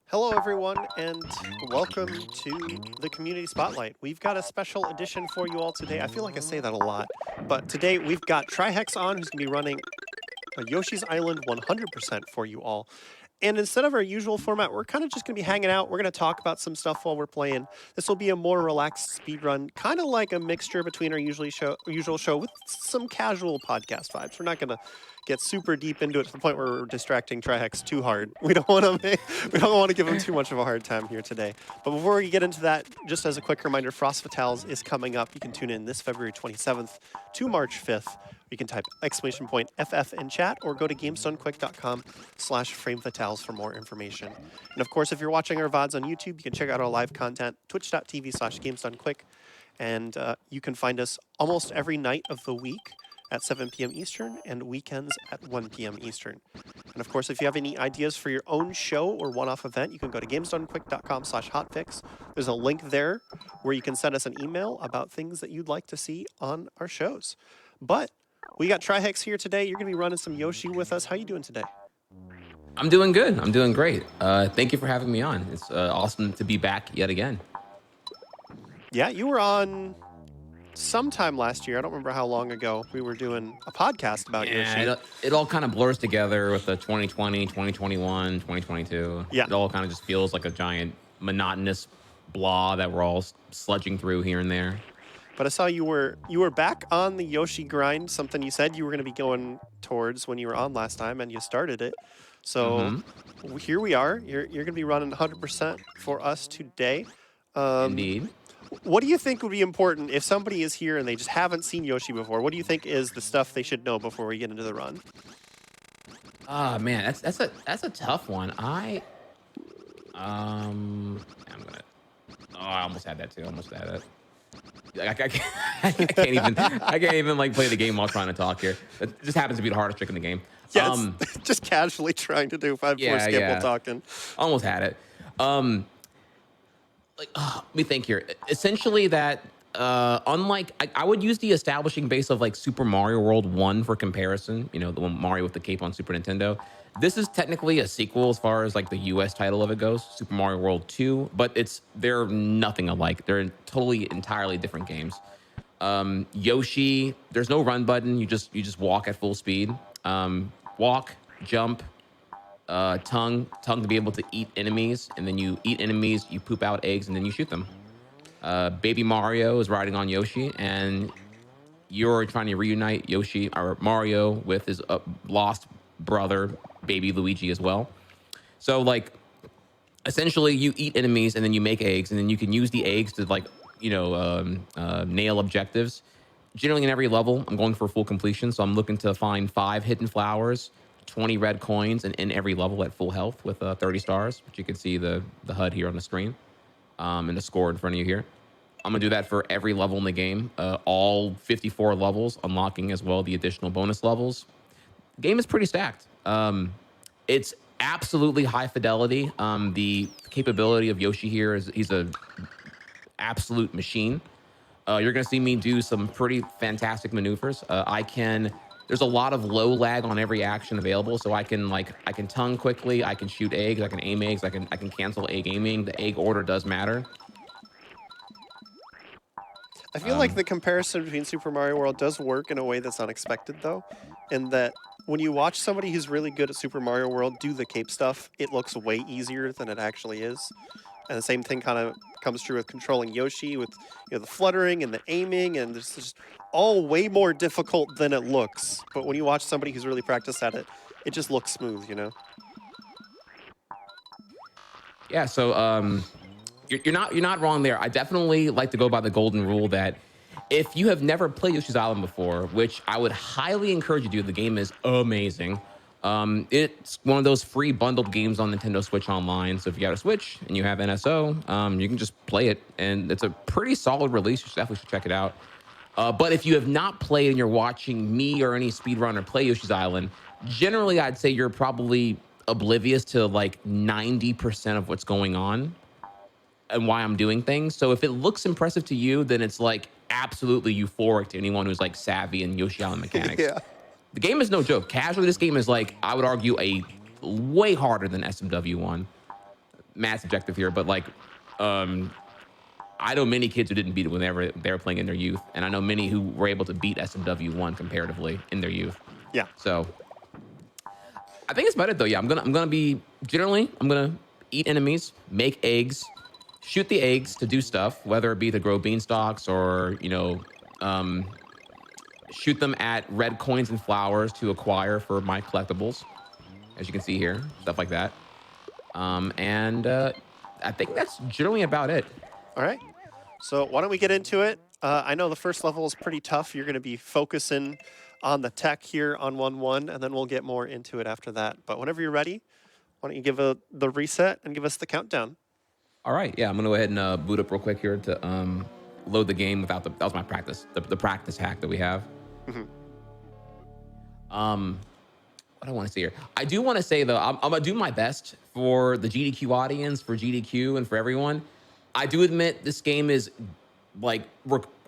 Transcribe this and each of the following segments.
Hello, everyone, and welcome to the Community Spotlight. We've got a special edition for you all today. I feel like I say that a lot, but today we've got Trihex on, who's going to be running a Yoshi's Island 100% for you all. And instead of our usual format, we're kind of just going to be hanging out. We're going to talk about some stuff while we're playing. This will be a more relaxed speed run, kind of like a mixture between our usual show with some casual podcast vibes. We're not going to get super deep into it to the point where we're distracting Trihex too hard. We don't want to give him too much of a hard time here today. But before we get into that, just as a quick reminder, Frost Fatales is coming up. You can tune in this February 27th to March 5th. You can type !FF in chat or go to gamesdonequick.com/framefatales for more information. And of course, if you're watching our VODs on YouTube, you can check out our live content, twitch.tv/gamesdonequick. And you can find us almost every night of the week at 7 p.m. Eastern and weekends at 1 p.m. Eastern. And of course, if you have any ideas for your own show or one-off event, you can go to gamesdonequick.com/hotfix. There's a link there where you can send us an email about things that you'd like to see on our shows. But we got Trihex here today. You're going to be running some Yoshi with us. How you doing today? I'm doing good. I'm doing great. Thank you for having me on. It's awesome to be back yet again. Yeah, you were on sometime last year. I don't remember how long ago. We were doing a podcast about Yoshi. It all kind of blurs together with the 2020, 2021, 2022. Yeah. It all kind of just feels like a giant monotonous blah that we're all sludging through here and there. But I saw you were back on the Yoshi grind, something you said you were going to be going towards when you were on last time, and you started it. So here we are. You're going to be running 100% for us today. Indeed. What do you think would be important if somebody is here and they just haven't seen Yoshi before? What do you think is the stuff they should know before we get into the run? Oh man, that's a tough one. I almost had that too. Almost had it. I can't even like play the game while trying to talk here. It just happens to be the hardest trick in the game. Yeah, just casually trying to do 5-4 skip while talking. Almost had it. Let me think here. Essentially, that unlike I would use the establishing base of like Super Mario World 1 for comparison. You know, the one Mario with the cape on Super Nintendo. This is technically a sequel as far as like the US title of it goes, Super Mario World 2, but they're nothing alike. They're totally entirely different games. Yoshi, there's no run button. You just walk at full speed. Walk, jump, tongue to be able to eat enemies, and then you eat enemies, you poop out eggs, and then you shoot them. Baby Mario is riding on Yoshi, and you're trying to reunite Yoshi or Mario with his lost brother, baby Luigi, as well. So like essentially you eat enemies and then you make eggs, and then you can use the eggs to like nail objectives. Generally in every level I'm going for full completion, so I'm looking to find 5 hidden flowers, 20 red coins, and in every level at full health with 30 stars, which you can see the HUD here on the screen, and the score in front of you here. I'm gonna do that for every level in the game, all 54 levels, unlocking as well the additional bonus levels. The game is pretty stacked. It's absolutely high fidelity. The capability of Yoshi here is he's a absolute machine. You're gonna see me do some pretty fantastic maneuvers. There's a lot of low lag on every action available, so I can tongue quickly, I can shoot eggs, I can aim eggs, I can cancel egg aiming. The egg order does matter. I feel like the comparison between Super Mario World does work in a way that's unexpected, though, in that when you watch somebody who's really good at Super Mario World do the cape stuff, it looks way easier than it actually is. And the same thing kind of comes true with controlling Yoshi, with the fluttering and the aiming, and it's just all way more difficult than it looks. But when you watch somebody who's really practiced at it, it just looks smooth, you know? Yeah, so you're not wrong there. I definitely like to go by the golden rule that if you have never played Yoshi's Island before, which I would highly encourage you to do, the game is amazing. It's one of those free bundled games on Nintendo Switch Online. So if you got a Switch and you have NSO, you can just play it, and it's a pretty solid release. You definitely should check it out. But if you have not played and you're watching me or any speedrunner play Yoshi's Island, generally I'd say you're probably oblivious to like 90% of what's going on and why I'm doing things. So if it looks impressive to you, then it's like absolutely euphoric to anyone who's like savvy in Yoshi Island mechanics. Yeah. The game is no joke. Casually, this game is like, I would argue, a way harder than SMW1. Mad subjective here, but like, um, I know many kids who didn't beat it whenever they were playing in their youth, and I know many who were able to beat SMW1 comparatively in their youth. Yeah. So I think it's about it though. Yeah, I'm gonna eat enemies, make eggs, shoot the eggs to do stuff, whether it be to grow beanstalks or um, shoot them at red coins and flowers to acquire for my collectibles, as you can see here, stuff like that. And I think that's generally about it. All right. So why don't we get into it? I know the first level is pretty tough. You're going to be focusing on the tech here on 1-1, and then we'll get more into it after that. But whenever you're ready, why don't you give the reset and give us the countdown? All right, yeah, I'm gonna go ahead and boot up real quick here to load the game without that was my practice, the practice hack that we have. Mhm. What I want to say here, I do want to say though, I'm gonna do my best for the GDQ audience, for GDQ, and for everyone. I do admit this game is like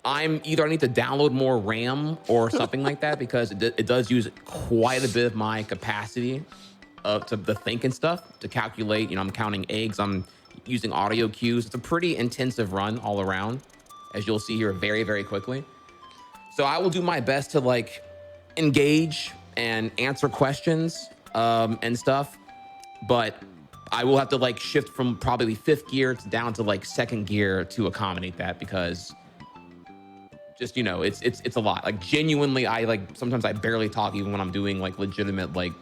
I need to download more RAM or something like that because it does use quite a bit of my capacity to think and stuff to calculate. I'm counting eggs. I'm using audio cues. It's a pretty intensive run all around, as you'll see here very, very quickly. So I will do my best to like engage and answer questions and stuff, but I will have to like shift from probably fifth gear to down to like second gear to accommodate that because just it's a lot. Like genuinely, I like sometimes I barely talk even when I'm doing like legitimate like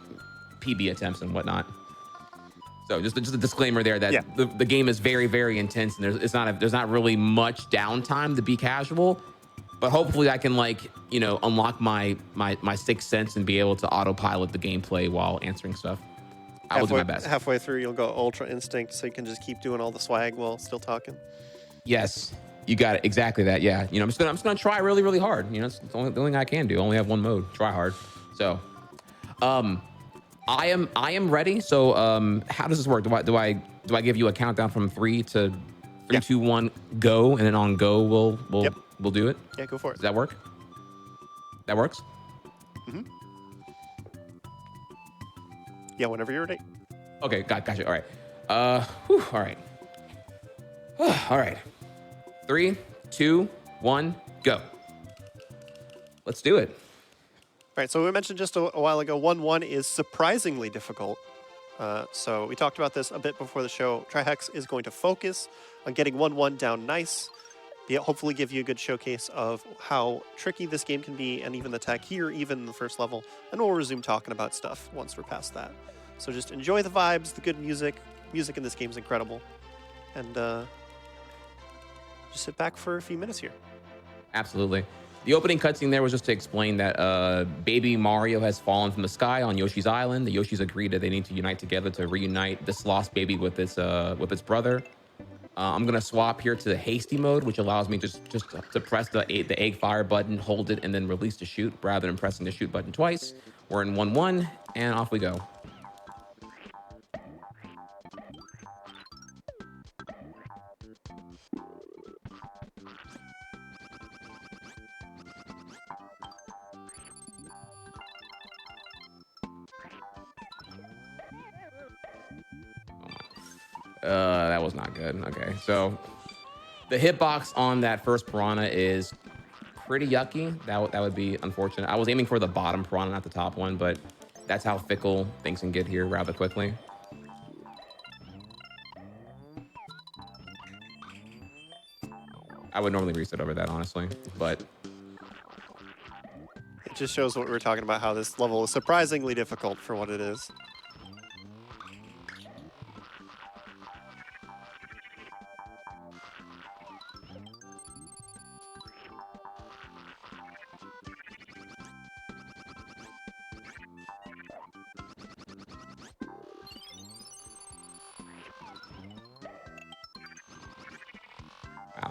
PB attempts and whatnot. So just a disclaimer there that the game is very, very intense and there's not really much downtime to be casual, but hopefully I can like unlock my sixth sense and be able to autopilot the gameplay while answering stuff. I will do my best. Halfway through, you'll go Ultra Instinct, so you can just keep doing all the swag while still talking. Yes, you got it. Exactly that. Yeah. I'm just gonna try really, really hard. It's the only thing I can do. I only have one mode. Try hard. So, I am ready. So, how does this work? Do I give you a countdown from 3 to 3, 2, 1, go, and then on go we'll do it? Yeah, go for it. Does that work? That works? Mm-hmm. Yeah, whenever you're ready. Okay, gotcha. All right. All right. All right. 3, 2, 1, go. Let's do it. All right, so we mentioned just a while ago, 1-1 is surprisingly difficult. So we talked about this a bit before the show. Trihex is going to focus on getting 1-1 down nice. Hopefully give you a good showcase of how tricky this game can be and even the tech here, even in the first level. And we'll resume talking about stuff once we're past that. So just enjoy the vibes, the good music. Music in this game is incredible. And just sit back for a few minutes here. Absolutely. The opening cutscene there was just to explain that baby Mario has fallen from the sky on Yoshi's Island. The Yoshis agreed that they need to unite together to reunite this lost baby with its brother. I'm gonna swap here to the hasty mode, which allows me just to press the egg fire button, hold it, and then release to shoot rather than pressing the shoot button twice. We're in 1-1, and off we go. That was not good. Okay, so the hitbox on that first piranha is pretty yucky. That would be unfortunate. I was aiming for the bottom piranha, not the top one, but that's how fickle things can get here rather quickly. I would normally reset over that, honestly, but it just shows what we were talking about, how this level is surprisingly difficult for what it is.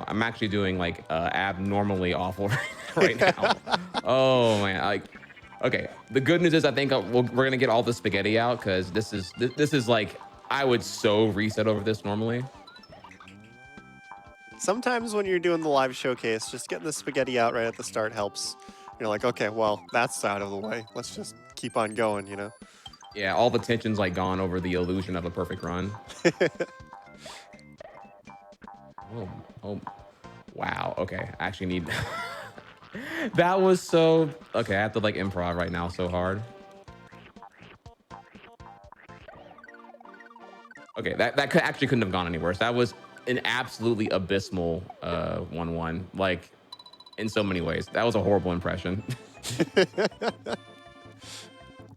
I'm actually doing like abnormally awful right now. Oh man, okay. The good news is I think we're gonna get all the spaghetti out because this is like I would so reset over this normally. Sometimes when you're doing the live showcase, just getting the spaghetti out right at the start helps. You're like, okay, well, that's out of the way. Let's just keep on going, you know? Yeah, all the tension's like gone over the illusion of a perfect run. Oh, oh, wow. Okay, I actually need. That was so okay. I have to like improv right now so hard. Okay, that could actually couldn't have gone any worse. That was an absolutely abysmal 1-1. Like in so many ways. That was a horrible impression.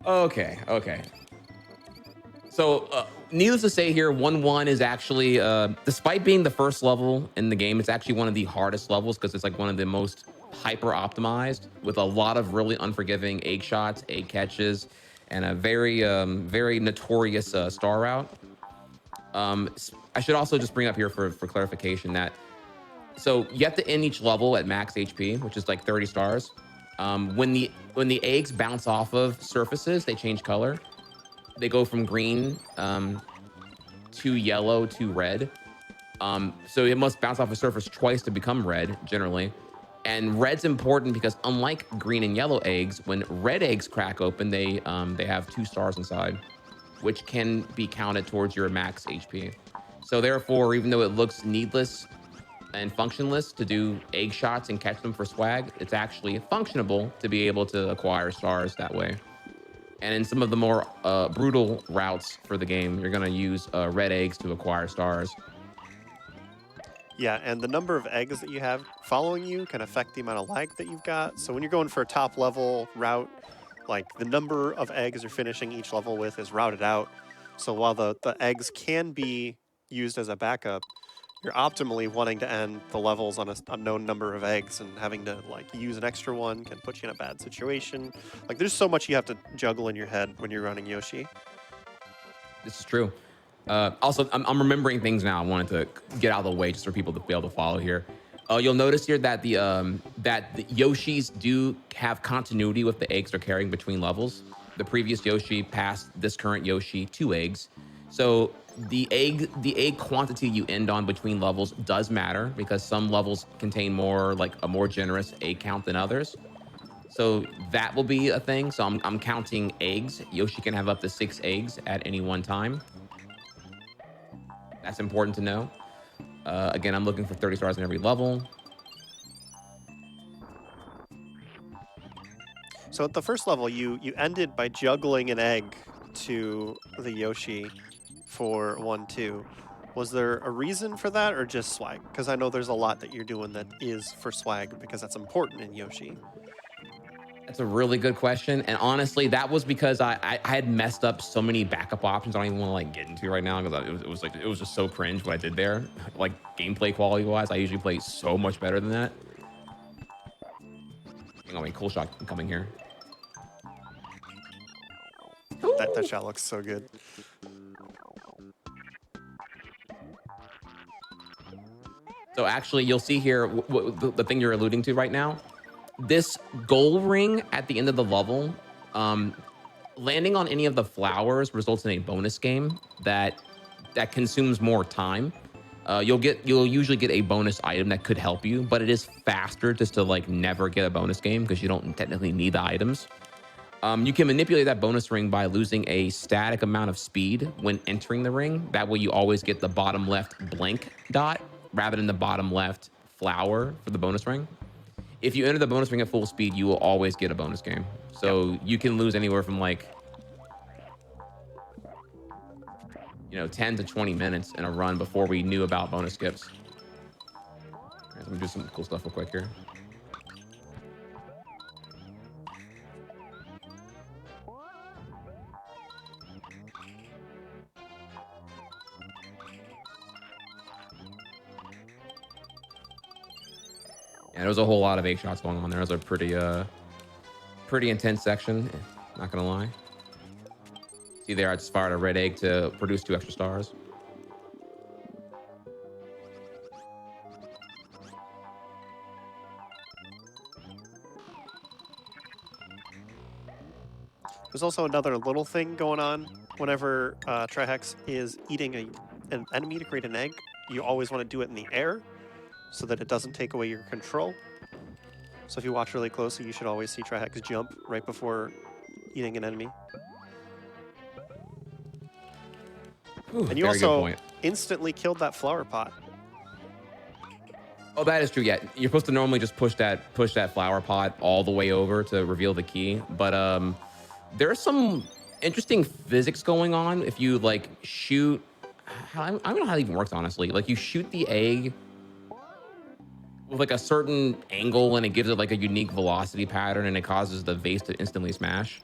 Okay, okay. So, needless to say, here 1-1 is actually, despite being the first level in the game, it's actually one of the hardest levels because it's like one of the most hyper optimized with a lot of really unforgiving egg shots, egg catches, and a very, very notorious star route. I should also just bring up here for clarification that so you have to end each level at max HP, which is like 30 stars. When the eggs bounce off of surfaces, they change color. They go from green to yellow to red. So it must bounce off a surface twice to become red, generally. And red's important because unlike green and yellow eggs, when red eggs crack open, they have 2 stars inside, which can be counted towards your max HP. So therefore, even though it looks needless and functionless to do egg shots and catch them for swag, it's actually functionable to be able to acquire stars that way. And in some of the more brutal routes for the game, you're going to use red eggs to acquire stars. Yeah, and the number of eggs that you have following you can affect the amount of lag that you've got. So when you're going for a top level route, like the number of eggs you're finishing each level with is routed out. So while the eggs can be used as a backup, you're optimally wanting to end the levels on a known number of eggs, and having to like use an extra one can put you in a bad situation. Like there's so much you have to juggle in your head when you're running Yoshi. This is true. Also, I'm remembering things now. I wanted to get out of the way just for people to be able to follow here. You'll notice here that the Yoshis do have continuity with the eggs they're carrying between levels. The previous Yoshi passed this current Yoshi 2 eggs. So the egg quantity you end on between levels does matter because some levels contain more like a more generous egg count than others. So that will be a thing. So I'm counting eggs. Yoshi can have up to 6 eggs at any one time. That's important to know. Again, I'm looking for 30 stars in every level. So at the first level, you ended by juggling an egg to the Yoshi for 1-2. Was there a reason for that, or just swag? Because I know there's a lot that you're doing that is for swag, because that's important in Yoshi. That's a really good question. And honestly, that was because I had messed up so many backup options I don't even want to like get into right now because it was just so cringe what I did there. Like gameplay quality wise, I usually play so much better than that. Hang on, wait, cool shot coming here. That shot looks so good. So actually, you'll see here the thing you're alluding to right now. This goal ring at the end of the level, landing on any of the flowers results in a bonus game that consumes more time. You'll usually get a bonus item that could help you, but it is faster just to like never get a bonus game because you don't technically need the items. You can manipulate that bonus ring by losing a static amount of speed when entering the ring. That way you always get the bottom left blank dot rather than the bottom left flower for the bonus ring. If you enter the bonus ring at full speed, you will always get a bonus game. So Yep. you can lose anywhere from like, 10 to 20 minutes in a run before we knew about bonus skips. All right, let me do some cool stuff real quick here. Yeah, there was a whole lot of 8 shots going on there. It was a pretty intense section, not gonna lie. See there, I just fired a red egg to produce 2 extra stars. There's also another little thing going on whenever Trihex is eating an enemy to create an egg. You always want to do it in the air, so that it doesn't take away your control. So if you watch really closely, you should always see Trihex jump right before eating an enemy. Ooh, And you very good also point. instantly killed that flower pot. Oh, that is true. Yeah, you're supposed to normally just push that flower pot all the way over to reveal the key. But there's some interesting physics going on if you like shoot. I don't know how it even works honestly. Like you shoot the egg with like a certain angle and it gives it like a unique velocity pattern and it causes the vase to instantly smash.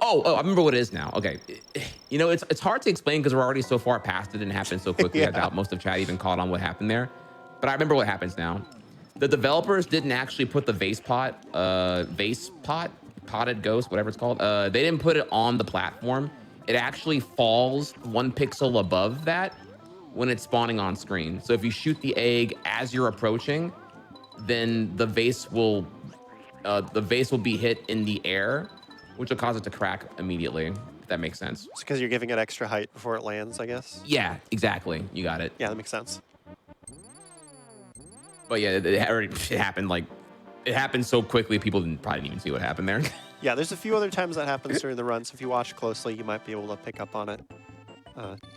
Oh, I remember what it is now. Okay. You know, it's hard to explain because we're already so far past it and it happened so quickly. I Yeah. doubt most of chat even caught on what happened there. But I remember what happens now. The developers didn't actually put the potted ghost, whatever it's called. They didn't put it on the platform. It actually falls 1 pixel above that when it's spawning on screen. So if you shoot the egg as you're approaching, then the vase will be hit in the air, which will cause it to crack immediately, if that makes sense. It's because you're giving it extra height before it lands, I guess. Yeah, exactly. You got it. Yeah, that makes sense. But yeah, it happened so quickly, people probably didn't even see what happened there. Yeah, there's a few other times that happens during the run, so if you watch closely, you might be able to pick up on it.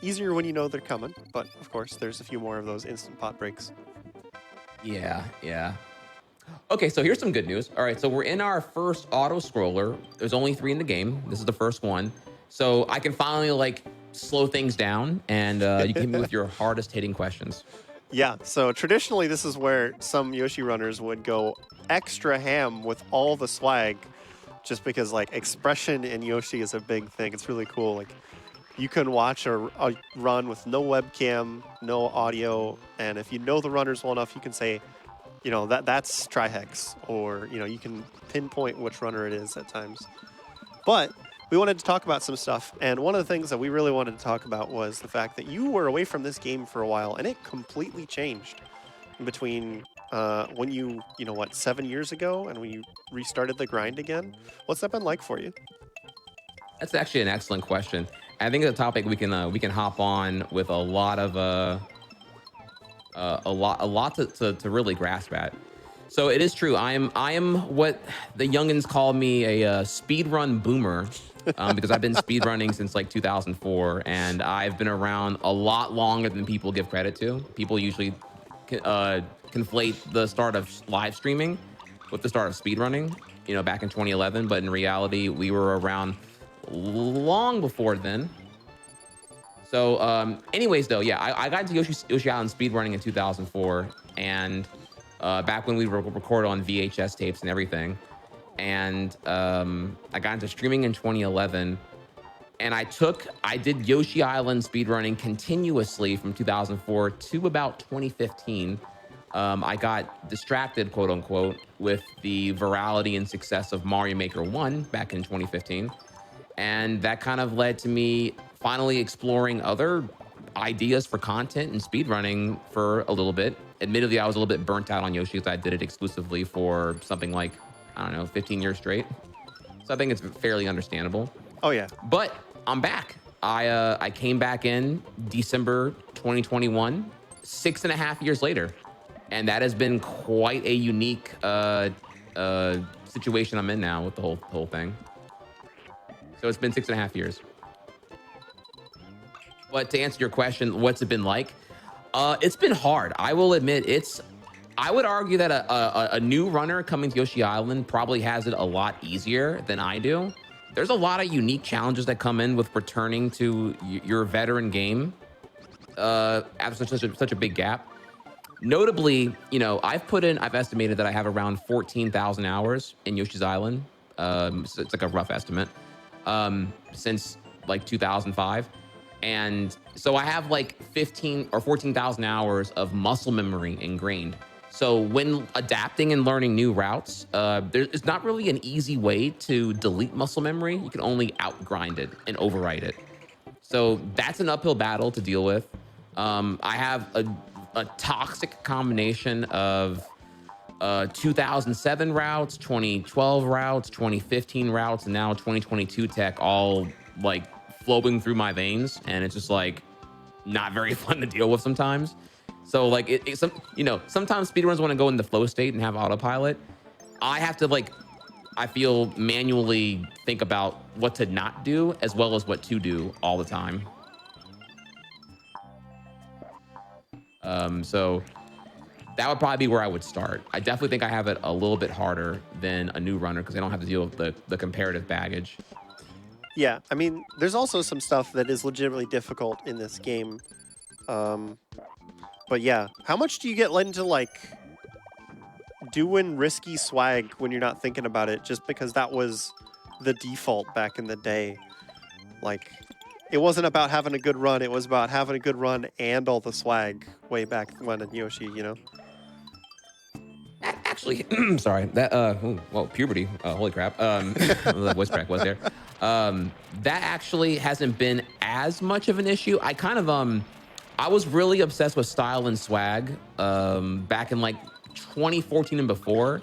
Easier when you know they're coming, but of course, there's a few more of those instant pot breaks. Yeah. Okay, so here's some good news. All right, so we're in our first auto scroller. There's only 3 in the game. This is the first one. So I can finally like slow things down and you can hit me with your hardest hitting questions. Yeah, so traditionally, this is where some Yoshi runners would go extra ham with all the swag, just because like expression in Yoshi is a big thing. It's really cool. Like you can watch a run with no webcam, no audio, and if you know the runners well enough, you can say, that's Trihex, or you can pinpoint which runner it is at times. But we wanted to talk about some stuff, and one of the things that we really wanted to talk about was the fact that you were away from this game for a while, and it completely changed in between when you 7 years ago, and when you restarted the grind again. What's that been like for you? That's actually an excellent question. I think it's a topic we can hop on with a lot of a lot to really grasp at. So it is true. I am what the youngins call me a speed run boomer, because I've been speed running since like 2004, and I've been around a lot longer than people give credit to. People usually conflate the start of live streaming with the start of speed running, back in 2011. But in reality, we were around long before then. So, anyways, though, yeah, I got into Yoshi Island speedrunning in 2004, and back when we record on VHS tapes and everything. And I got into streaming in 2011, and I did Yoshi Island speedrunning continuously from 2004 to about 2015. I got distracted, quote unquote, with the virality and success of Mario Maker 1 back in 2015. And that kind of led to me finally exploring other ideas for content and speedrunning for a little bit. Admittedly, I was a little bit burnt out on Yoshi because I did it exclusively for something like, I don't know, 15 years straight. So I think it's fairly understandable. Oh yeah. But I'm back. I came back in December 2021, 6.5 years later. And that has been quite a unique situation I'm in now with the whole thing. So it's been 6.5 years. But to answer your question, what's it been like? It's been hard. I will admit I would argue that a new runner coming to Yoshi Island probably has it a lot easier than I do. There's a lot of unique challenges that come in with returning to your veteran game after such a big gap. Notably, I've estimated that I have around 14,000 hours in Yoshi's Island. So it's like a rough estimate, since like 2005. And so I have like 15 or 14,000 hours of muscle memory ingrained. So when adapting and learning new routes, there's not really an easy way to delete muscle memory. You can only outgrind it and overwrite it. So that's an uphill battle to deal with. I have a toxic combination of 2007 routes, 2012 routes, 2015 routes, and now 2022 tech, all like flowing through my veins, and it's just like not very fun to deal with sometimes. So like sometimes speedruns want to go into flow state and have autopilot. I have to like I feel manually think about what to not do as well as what to do all the time. So that would probably be where I would start. I definitely think I have it a little bit harder than a new runner because I don't have to deal with the comparative baggage. Yeah, I mean, there's also some stuff that is legitimately difficult in this game. Um, but yeah, how much do you get into like doing risky swag when you're not thinking about it? Just because that was the default back in the day. Like, it wasn't about having a good run; it was about having a good run and all the swag way back when in Yoshi. You know? Actually, sorry that well puberty. Holy crap. The voice crack was there. That actually hasn't been as much of an issue. I kind of I was really obsessed with style and swag back in like 2014 and before.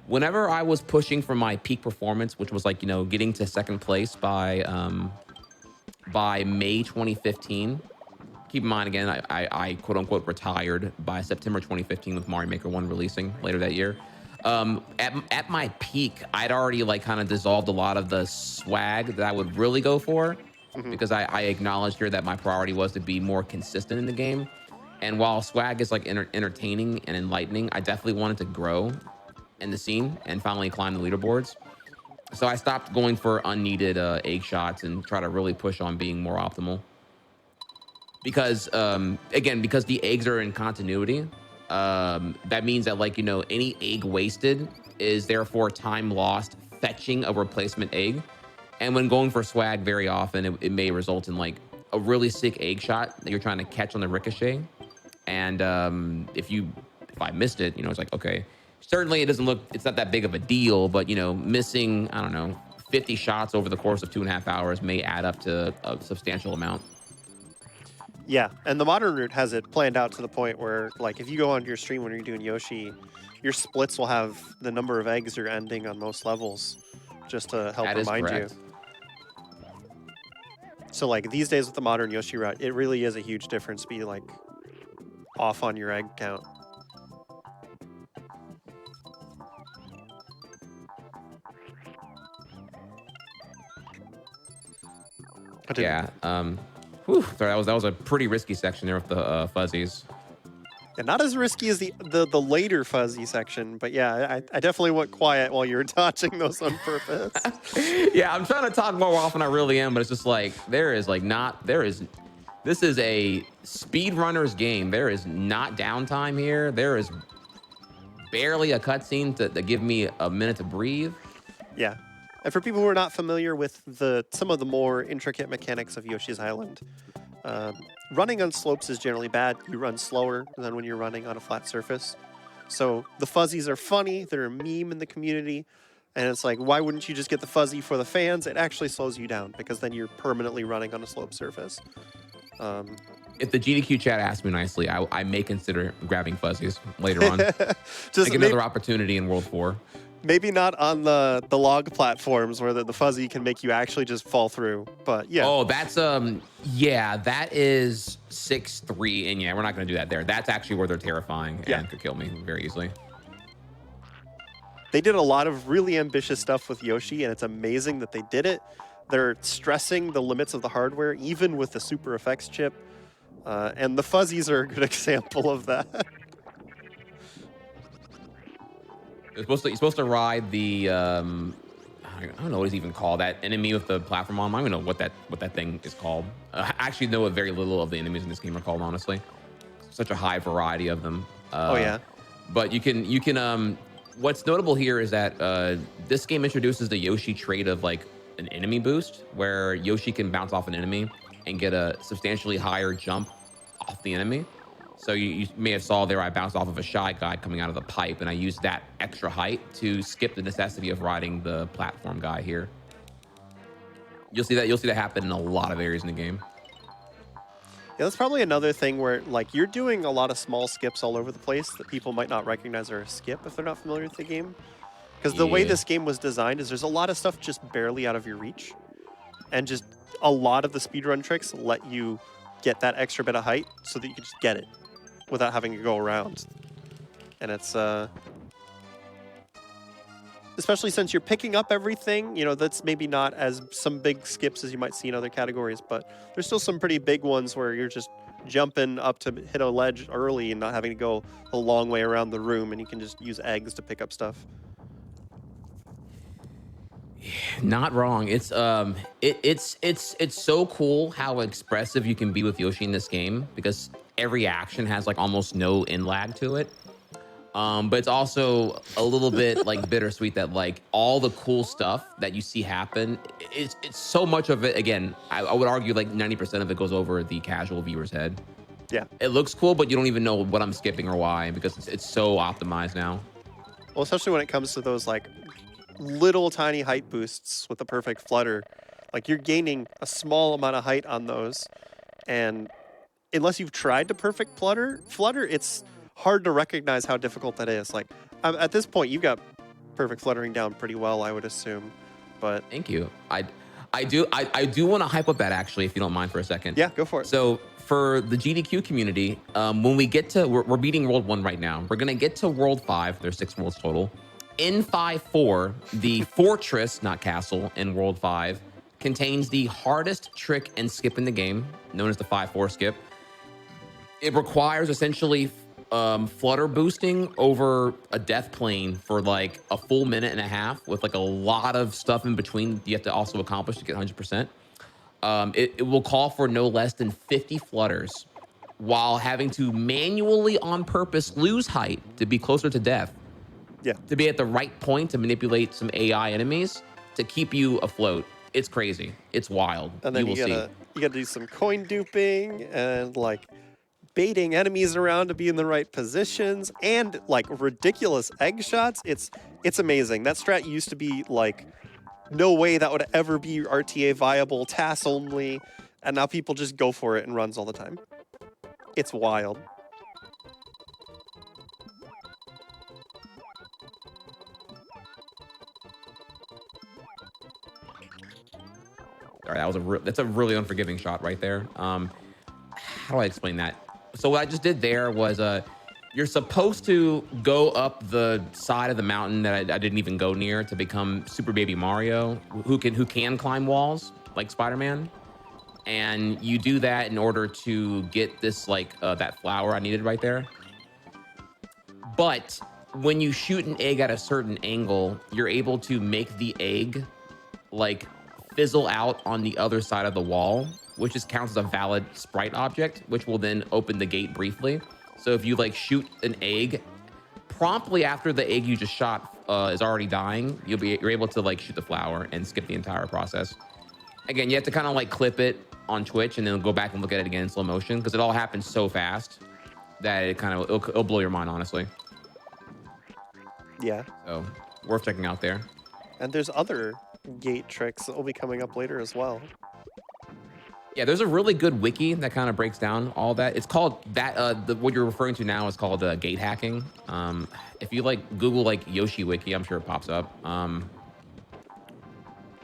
Whenever I was pushing for my peak performance, which was like getting to second place by May 2015. Keep in mind, again, I quote unquote retired by September 2015 with Mario Maker 1 releasing later that year. At my peak, I'd already like kind of dissolved a lot of the swag that I would really go for Hmm. because I acknowledged here that my priority was to be more consistent in the game. And while swag is like entertaining and enlightening, I definitely wanted to grow in the scene and finally climb the leaderboards. So I stopped going for unneeded egg shots and try to really push on being more optimal because again because the eggs are in continuity. That means that like any egg wasted is therefore time lost fetching a replacement egg, and when going for swag very often it may result in like a really sick egg shot that you're trying to catch on the ricochet. And if I missed it, it's like, okay, certainly it's not that big of a deal, but missing, I don't know, 50 shots over the course of 2.5 hours may add up to a substantial amount. Yeah, and the modern route has it planned out to the point where, like, if you go on your stream when you're doing Yoshi, your splits will have the number of eggs you're ending on most levels, just to help That is remind you. correct. So, like, these days with the modern Yoshi route, it really is a huge difference to be, like, off on your egg count. I didn't. Yeah. Sorry, that was a pretty risky section there with the fuzzies. Yeah, not as risky as the later fuzzy section, but yeah, I definitely went quiet while you were dodging those on purpose. Yeah, I'm trying to talk more often I really am, but it's just like this is a speedrunner's game. There is not downtime here. There is barely a cutscene to give me a minute to breathe. Yeah. And for people who are not familiar with some of the more intricate mechanics of Yoshi's Island, running on slopes is generally bad. You run slower than when you're running on a flat surface. So the fuzzies are funny. They're a meme in the community. And it's like, why wouldn't you just get the fuzzy for the fans? It actually slows you down because then you're permanently running on a slope surface. If the GDQ chat asks me nicely, I may consider grabbing fuzzies later on. Just Like another opportunity in World 4. maybe not on the log platforms where the fuzzy can make you actually just fall through. But yeah. Oh, that's yeah, that is 6-3, and yeah, we're not gonna do that there. That's actually where they're terrifying and could kill me very easily. They did a lot of really ambitious stuff with Yoshi, and it's amazing that they did it. They're stressing the limits of the hardware, even with the Super Effects chip. And the fuzzies are a good example of that. You're supposed to ride the I don't know what it's even called. That enemy with the platform on. I don't even know what that thing is called. I actually know very little of the enemies in this game are called, honestly. Such a high variety of them. Oh yeah. But you can what's notable here is that this game introduces the Yoshi trait of like an enemy boost, where Yoshi can bounce off an enemy and get a substantially higher jump off the enemy. So you may have saw there I bounced off of a Shy Guy coming out of the pipe, and I used that extra height to skip the necessity of riding the platform guy here. You'll see that happen in a lot of areas in the game. Yeah, that's probably another thing where like you're doing a lot of small skips all over the place that people might not recognize are a skip if they're not familiar with the game. Because the way Yeah. this game was designed is there's a lot of stuff just barely out of your reach. And just a lot of the speedrun tricks let you get that extra bit of height so that you can just get it. without having to go around. And it's especially since you're picking up everything, that's maybe not as some big skips as you might see in other categories, but there's still some pretty big ones where you're just jumping up to hit a ledge early and not having to go a long way around the room, and you can just use eggs to pick up stuff. Not wrong. It's so cool how expressive you can be with Yoshi in this game because every action has like almost no in lag to it. But it's also a little bit like bittersweet that like all the cool stuff that you see happen, it's so much of it. Again, I would argue like 90% of it goes over the casual viewer's head. Yeah. It looks cool, but you don't even know what I'm skipping or why because it's so optimized now. Well, especially when it comes to those like little tiny height boosts with the perfect flutter. Like you're gaining a small amount of height on those, and unless you've tried to perfect flutter, it's hard to recognize how difficult that is. Like at this point, you've got perfect fluttering down pretty well, I would assume. But thank you. I do want to hype up that actually, if you don't mind for a second. Yeah, go for it. So for the GDQ community, when we get to, we're beating World 1 right now. We're going to get to World 5. There's 6 worlds total. In 5-4, the fortress, not castle, in World 5 contains the hardest trick and skip in the game, known as the 5-4 skip. It requires essentially flutter boosting over a death plane for like a full minute and a half with like a lot of stuff in between you have to also accomplish to get 100%. It will call for no less than 50 flutters while having to manually on purpose lose height to be closer to death. Yeah. To be at the right point to manipulate some AI enemies to keep you afloat. It's crazy. It's wild. And then you gotta do some coin duping and like baiting enemies around to be in the right positions and like ridiculous egg shots. It's amazing. That strat used to be like no way that would ever be RTA viable, TAS only, and now people just go for it and runs all the time. It's wild. All right, that's a really unforgiving shot right there. How do I explain that? So what I just did there was you're supposed to go up the side of the mountain that I didn't even go near to become Super Baby Mario, who can climb walls like Spider-Man. And you do that in order to get this like that flower I needed right there. But when you shoot an egg at a certain angle, you're able to make the egg like fizzle out on the other side of the wall, which counts as a valid sprite object, which will then open the gate briefly. So if you like shoot an egg promptly after the egg you just shot is already dying, you're able to like shoot the flower and skip the entire process. Again, you have to kind of like clip it on Twitch and then go back and look at it again in slow motion because it all happens so fast that it'll blow your mind, honestly. Yeah. So worth checking out there. And there's other gate tricks that will be coming up later as well. Yeah, there's a really good wiki that kind of breaks down all that. It's called that. What you're referring to now is called gate hacking. If you like Google like Yoshi wiki, I'm sure it pops up.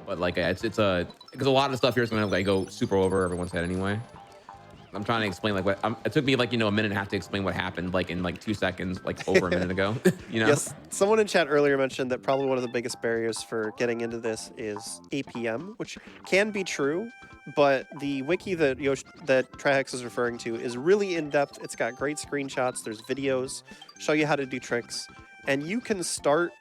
But like because a lot of the stuff here is going to like go super over everyone's head anyway. I'm trying to explain like it took me like a minute and a half to explain what happened like in like 2 seconds like over a minute ago. Yes, someone in chat earlier mentioned that probably one of the biggest barriers for getting into this is APM, which can be true, but the wiki that Trihex is referring to is really in depth. It's got great screenshots. There's videos show you how to do tricks, and you can start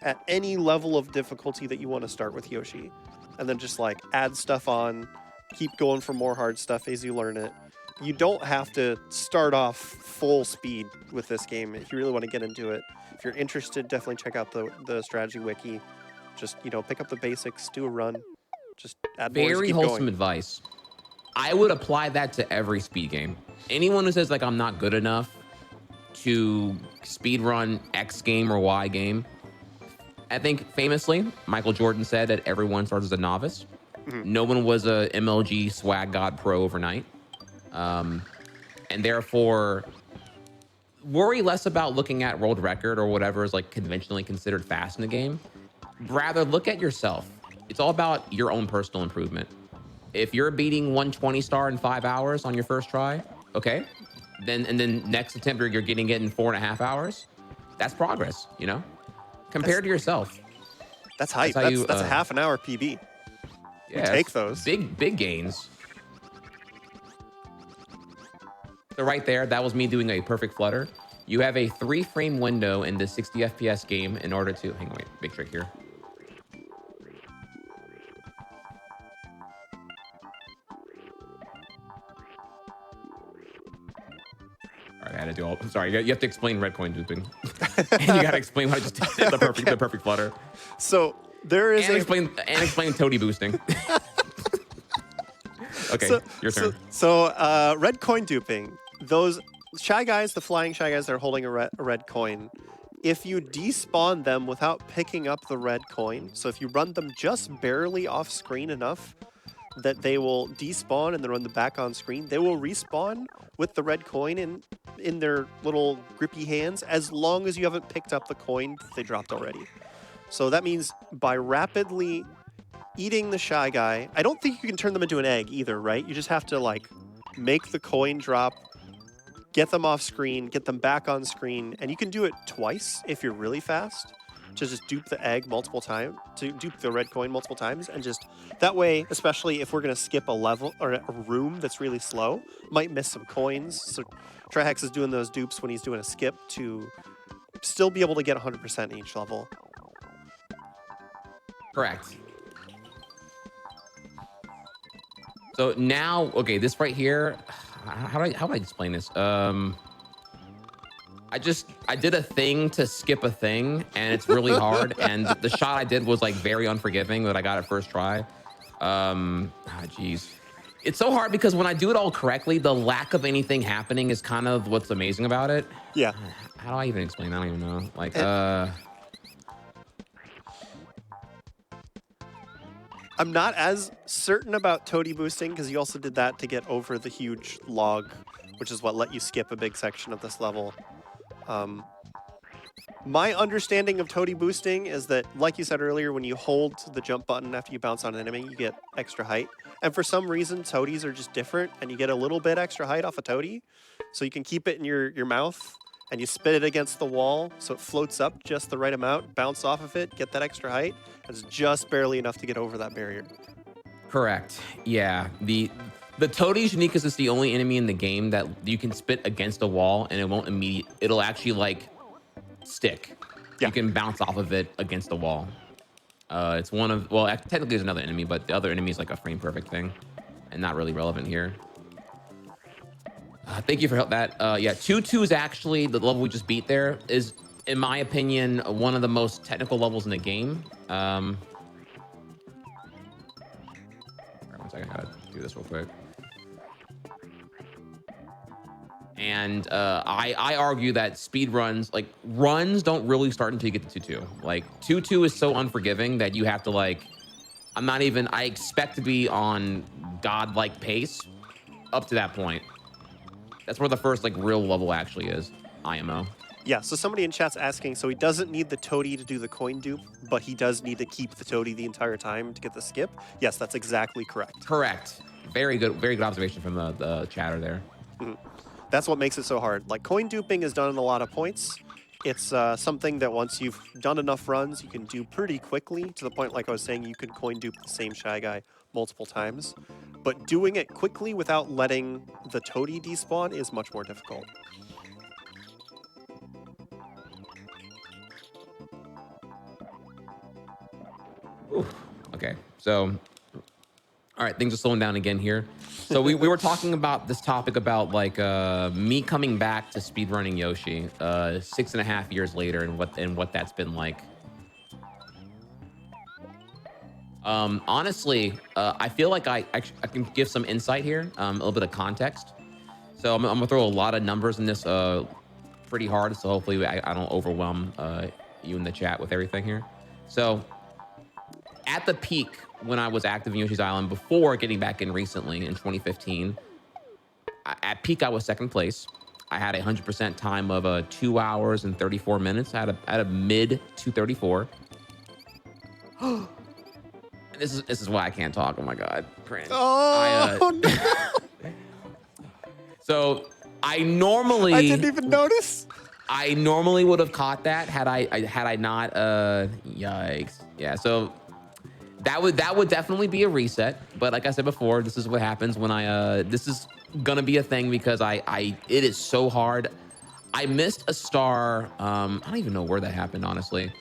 at any level of difficulty that you want to start with Yoshi, and then just like add stuff on, keep going for more hard stuff as you learn it. You don't have to start off full speed with this game if you really want to get into it. If you're interested, definitely check out the strategy wiki. Just, pick up the basics, do a run, just add more. Very wholesome advice. I would apply that to every speed game. Anyone who says like I'm not good enough to speed run X game or Y game, I think famously Michael Jordan said that everyone starts as a novice. Mm-hmm. No one was a MLG swag god pro overnight. And therefore worry less about looking at world record or whatever is like conventionally considered fast in the game. Rather look at yourself. It's all about your own personal improvement. If you're beating 120 star in 5 hours on your first try, okay, then next attempt you're getting it in 4.5 hours. That's progress, you know. That's Compared to yourself. that's That's hype. how you. That's a half an hour PB. We Yeah, take it's those. big gains. So right there, that was me doing a perfect flutter. You have a 3-frame window in the 60 FPS game in order to hang on, wait, big trick here. All right, I had to do all. I'm sorry, you have to explain red coin duping, and you got to explain what I just did. The perfect flutter, So there is and explain toady boosting. Okay, your turn. Red coin duping. Those shy guys, the flying shy guys, they're holding a red coin. If you despawn them without picking up the red coin, so if you run them just barely off screen enough that they will despawn and then run them back on screen, they will respawn with the red coin in their little grippy hands as long as you haven't picked up the coin they dropped already. So that means by rapidly eating the shy guy, I don't think you can turn them into an egg either, right? You just have to like make the coin drop, get them off screen, get them back on screen, and you can do it twice if you're really fast. To just dupe the egg multiple times, to dupe the red coin multiple times, and just that way, especially if we're gonna skip a level or a room that's really slow, might miss some coins. So Trihex is doing those dupes when he's doing a skip to still be able to get 100% in each level. Correct. So now, okay, this right here, how do I explain this? I did a thing to skip a thing, and it's really hard. And the shot I did was like very unforgiving that I got at first try. Geez. It's so hard because when I do it all correctly, the lack of anything happening is kind of what's amazing about it. Yeah. How do I even explain? I don't even know. Like, I'm not as certain about toady boosting because you also did that to get over the huge log, which is what let you skip a big section of this level. My understanding of toady boosting is that, like you said earlier, when you hold the jump button after you bounce on an enemy, you get extra height. And for some reason, toadies are just different, and you get a little bit extra height off a toady. So you can keep it in your mouth, and you spit it against the wall, so it floats up just the right amount, bounce off of it, get that extra height. It's just barely enough to get over that barrier. correct. Yeah. The toady's unique because it's the only enemy in the game that you can spit against a wall and it won't it'll actually like stick. Yeah. You can bounce off of it against the wall. It's one of, well, technically there's another enemy, but the other enemy is like a frame perfect thing and not really relevant here. Thank you for that. Yeah, 2-2 is actually the level we just beat there is, in my opinion, one of the most technical levels in the game. One second, I gotta do this real quick. And I argue that speed runs, like runs don't really start until you get to 2-2. Like 2-2 is so unforgiving that you have to like, I expect to be on godlike pace up to that point. That's where the first like real level actually is, IMO. Yeah, so somebody in chat's asking, so he doesn't need the toady to do the coin dupe, but he does need to keep the toady the entire time to get the skip? Yes, that's exactly correct. Correct. Very good observation from the chatter there. Mm-hmm. That's what makes it so hard. Like, coin duping is done in a lot of points. It's something that once you've done enough runs, you can do pretty quickly, to the point, like I was saying, you can coin dupe the same Shy Guy multiple times. But doing it quickly without letting the toady despawn is much more difficult. Ooh, okay, so, all right, things are slowing down again here. So we were talking about this topic about like me coming back to speedrunning Yoshi 6.5 years later and what that's been like. Honestly, I feel like I can give some insight here, a little bit of context. So I'm gonna throw a lot of numbers in this pretty hard, so hopefully I don't overwhelm you in the chat with everything here. So at the peak when I was active in Yoshi's Island before getting back in recently in 2015, at peak I was second place. I had a 100% time of 2 hours and 34 minutes. I had a mid 234. This is why I can't talk. Oh my god, cringe. Oh no! So I I didn't normally even notice. I normally would have caught that had I not yikes. Yeah, so that would definitely be a reset. But like I said before, this is what happens when this is gonna be a thing because I it is so hard. I missed a star. I don't even know where that happened, honestly.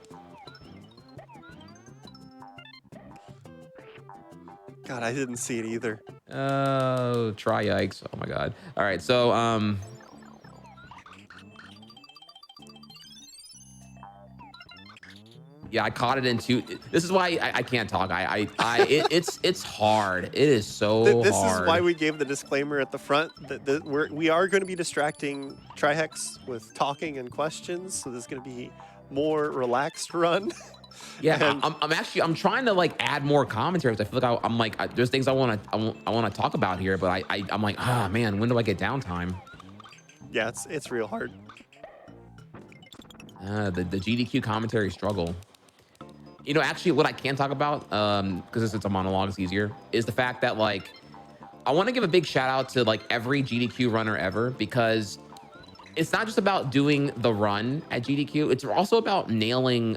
God, I didn't see it either. Oh, try yikes. Oh my god. All right, so yeah, I caught it in two. This is why I can't talk. It's hard. It is so This is why hard. we gave the disclaimer at the front that we are going to be distracting Trihex with talking and questions. So this is going to be more relaxed run. Yeah, And I'm actually I'm trying to like add more commentaries. I feel like I'm like there's things I want to talk about here, but I'm like ah man, when do I get downtime? yeah, it's real hard. The GDQ commentary struggle. You know, actually, what I can talk about, because it's a monologue, it's easier, is the fact that like I want to give a big shout out to like every GDQ runner ever because it's not just about doing the run at GDQ. It's also about nailing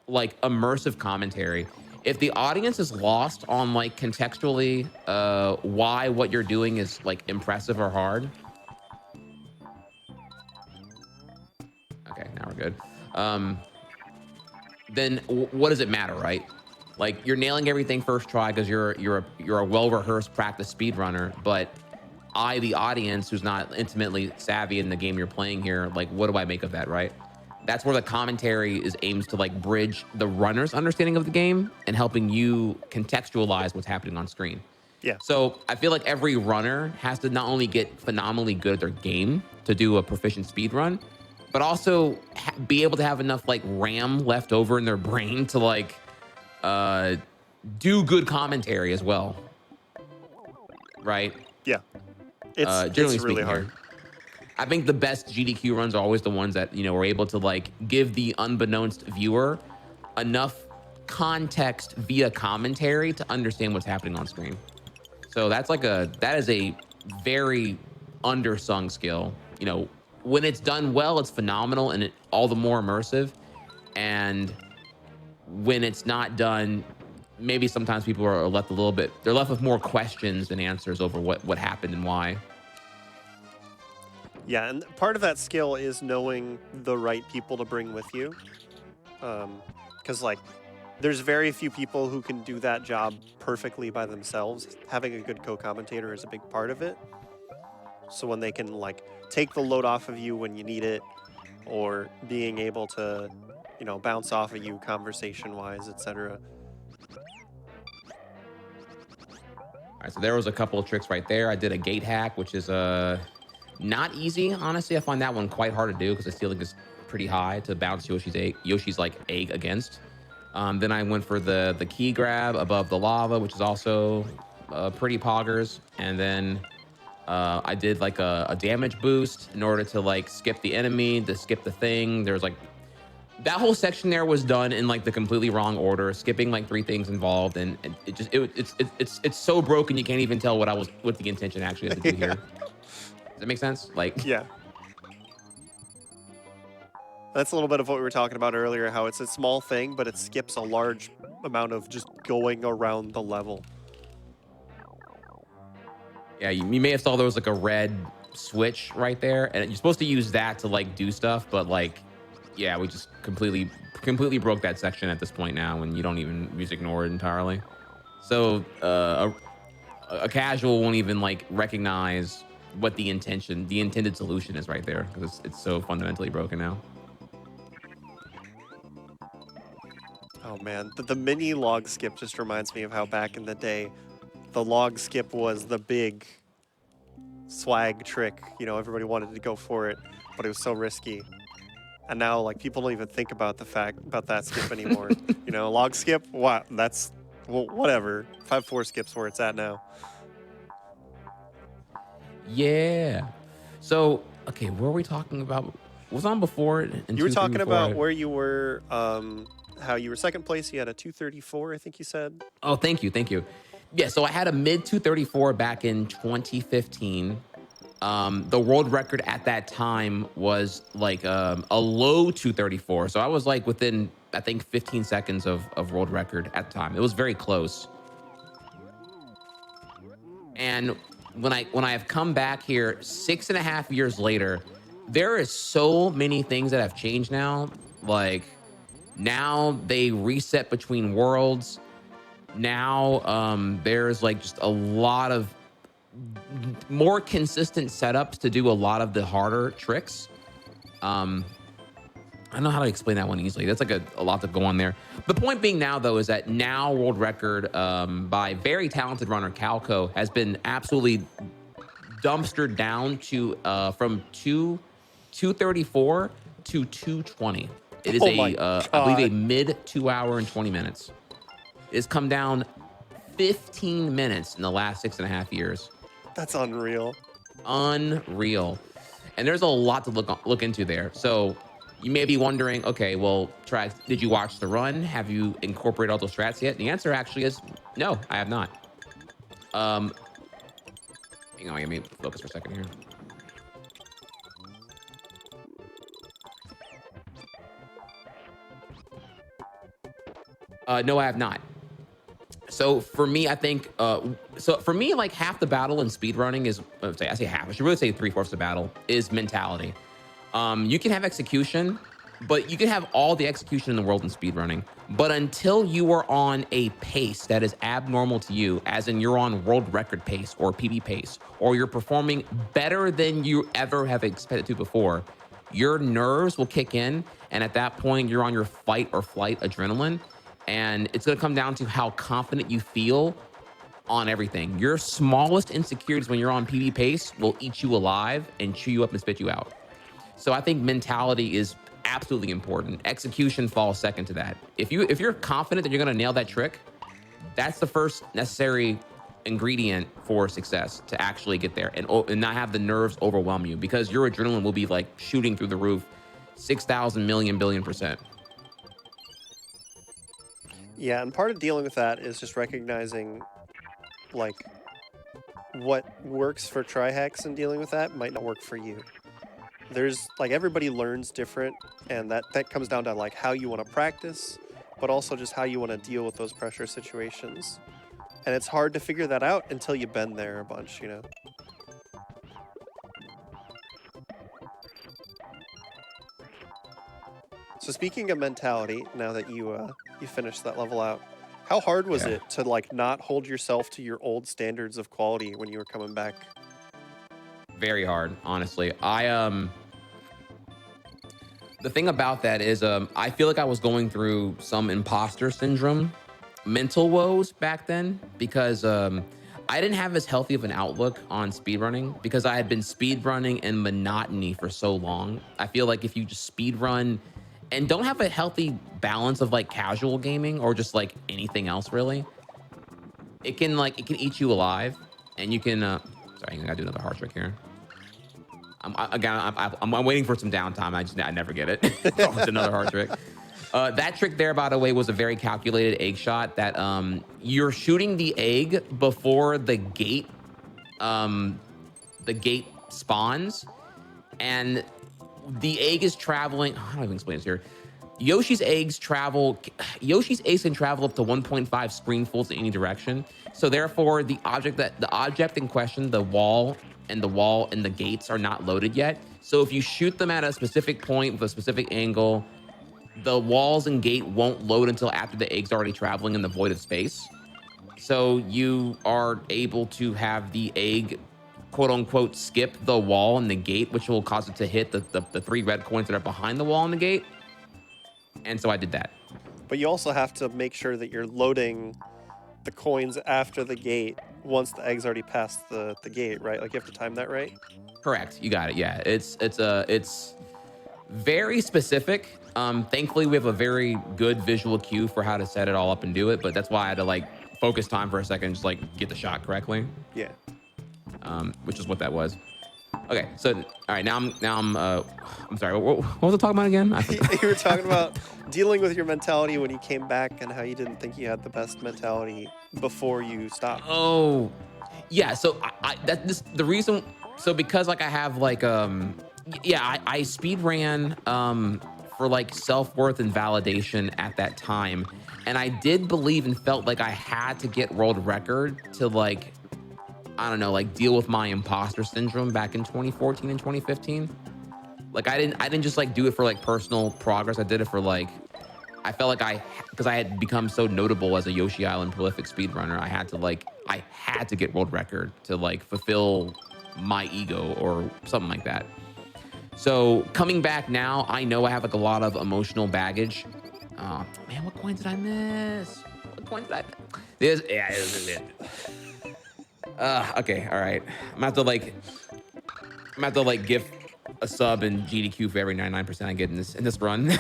like immersive commentary. If the audience is lost on like contextually why what you're doing is like impressive or hard. Okay, now we're good. Um, then what does it matter, right? Like you're nailing everything first try because you're a well-rehearsed practice speedrunner, but I, the audience who's not intimately savvy in the game you're playing here, like what do I make of that, right? That's where the commentary is aims to like bridge the runner's understanding of the game and helping you contextualize what's happening on screen. Yeah, So I feel like every runner has to not only get phenomenally good at their game to do a proficient speed run, but also be able to have enough like RAM left over in their brain to like uh, do good commentary as well, right? yeah, Generally it's really speaking, hard. here, I think the best GDQ runs are always the ones that are able to like give the unbeknownst viewer enough context via commentary to understand what's happening on screen. So that is a very undersung skill. When it's done well, it's phenomenal and all the more immersive. And when it's not done, maybe sometimes people are left a little bit. They're left with more questions than answers over what happened and why. Yeah, and part of that skill is knowing the right people to bring with you. Because like, there's very few people who can do that job perfectly by themselves. Having a good co-commentator is a big part of it. So when they can like take the load off of you when you need it, or being able to, bounce off of you conversation-wise, etc. All right, so there was a couple of tricks right there. I did a gate hack, which is not easy. Honestly, I find that one quite hard to do because the ceiling is pretty high to bounce Yoshi's like egg against. Then I went for the key grab above the lava, which is also pretty poggers. And then I did like a damage boost in order to like skip the enemy, to skip the thing. There's like that whole section there was done in like the completely wrong order, skipping like three things involved, and it's so broken you can't even tell what the intention actually is to do Yeah. here. Does that make sense? Like, Yeah. That's a little bit of what we were talking about earlier, how it's a small thing, but it skips a large amount of just going around the level. yeah, you may have saw there was like a red switch right there, and you're supposed to use that to like do stuff, but like, yeah, we just completely broke that section at this point now, and you just ignore it entirely. So a casual won't even like recognize what the intended solution is right there because it's so fundamentally broken now. Oh man, the mini log skip just reminds me of how back in the day, the log skip was the big swag trick. Everybody wanted to go for it, but it was so risky. And now, like, people don't even think about that skip anymore. Log skip, what? That's, well, whatever. 5-4 skip's where it's at now. Yeah. So okay, what were we talking about? What was on before it? You were talking about where you were, how you were second place. You had a 234, I think you said. Oh, thank you. Yeah, so I had a mid 234 back in 2015. The world record at that time was like a low 234. So I was like within, I think, 15 seconds of world record at the time. It was very close. And when I have come back here 6.5 years later, there is so many things that have changed now. Like now they reset between worlds. Now there's like just a lot of more consistent setups to do a lot of the harder tricks. Um, I don't know how to explain that one easily. That's like a lot to go on there. The point being now, though, is that now world record by very talented runner Calco has been absolutely dumpstered down to from 234 to 220. It is Oh my I believe a God. mid 2 hour and 20 minutes. It's come down 15 minutes in the last 6.5 years. That's unreal. Unreal. And there's a lot to look into there. So you may be wondering, okay, well, Trax, did you watch the run? Have you incorporated all those strats yet? The answer actually is no, I have not. Hang on, let me focus for a second here. No, I have not. So for me, I think, like half the battle in speedrunning is, I say half, I should really say 3/4 the battle is mentality. You can have execution, but you can have all the execution in the world in speedrunning. But until you are on a pace that is abnormal to you, as in you're on world record pace or PB pace, or you're performing better than you ever have expected to before, your nerves will kick in. And at that point, you're on your fight or flight adrenaline. And it's going to come down to how confident you feel on everything. Your smallest insecurities when you're on PB pace will eat you alive and chew you up and spit you out. So I think mentality is absolutely important. Execution falls second to that. If you're confident that you're going to nail that trick, that's the first necessary ingredient for success to actually get there and not have the nerves overwhelm you, because your adrenaline will be like shooting through the roof 6,000 million billion percent. Yeah, and part of dealing with that is just recognizing, like, what works for Trihex and dealing with that might not work for you. There's, like, everybody learns different, and that comes down to, like, how you want to practice, but also just how you want to deal with those pressure situations. And it's hard to figure that out until you've been there a bunch, you know? So speaking of mentality, now that you finished that level out, how hard was Yeah. it to like not hold yourself to your old standards of quality when you were coming back? Very hard, honestly. The thing about that is I feel like I was going through some imposter syndrome, mental woes back then, because I didn't have as healthy of an outlook on speedrunning because I had been speedrunning in monotony for so long. I feel like if you just speedrun and don't have a healthy balance of like casual gaming or just like anything else really, it can eat you alive, and you can sorry, I gotta do another hard trick here. I'm waiting for some downtime. I never get it. It's another hard trick. That trick there, by the way, was a very calculated egg shot that you're shooting the egg before the gate spawns, and the egg is traveling. How do I even explain this here? Yoshi's eggs can travel up to 1.5 screenfuls in any direction. So therefore, the object in question, the wall and the gates are not loaded yet. So if you shoot them at a specific point with a specific angle, the walls and gate won't load until after the egg's already traveling in the void of space. So you are able to have the egg, quote unquote, skip the wall and the gate, which will cause it to hit the 3 red coins that are behind the wall and the gate. And so I did that. But you also have to make sure that you're loading the coins after the gate once the egg's already passed the gate, right? Like you have to time that right? Correct. You got it. Yeah. It's very specific. Thankfully, we have a very good visual cue for how to set it all up and do it. But that's why I had to like focus time for a second, just like get the shot correctly. Yeah. Which is what that was. Okay, so all right, now I'm sorry. What was I talking about again? I forgot. You were talking about dealing with your mentality when you came back and how you didn't think you had the best mentality before you stopped. Oh, yeah. So the reason So because like I have like yeah, I speed ran for like self-worth and validation at that time. And I did believe and felt like I had to get world record to like, I don't know, like deal with my imposter syndrome back in 2014 and 2015. Like I didn't just like do it for like personal progress. I did it for like I felt like because I had become so notable as a Yoshi Island prolific speedrunner, I had to get world record to like fulfill my ego or something like that. So coming back now, I know I have like a lot of emotional baggage. Man, what coin did I miss? What coin did I? This, yeah, this is it. Okay, all right. I'm gonna have to like give a sub in GDQ for every 99% I get in this run.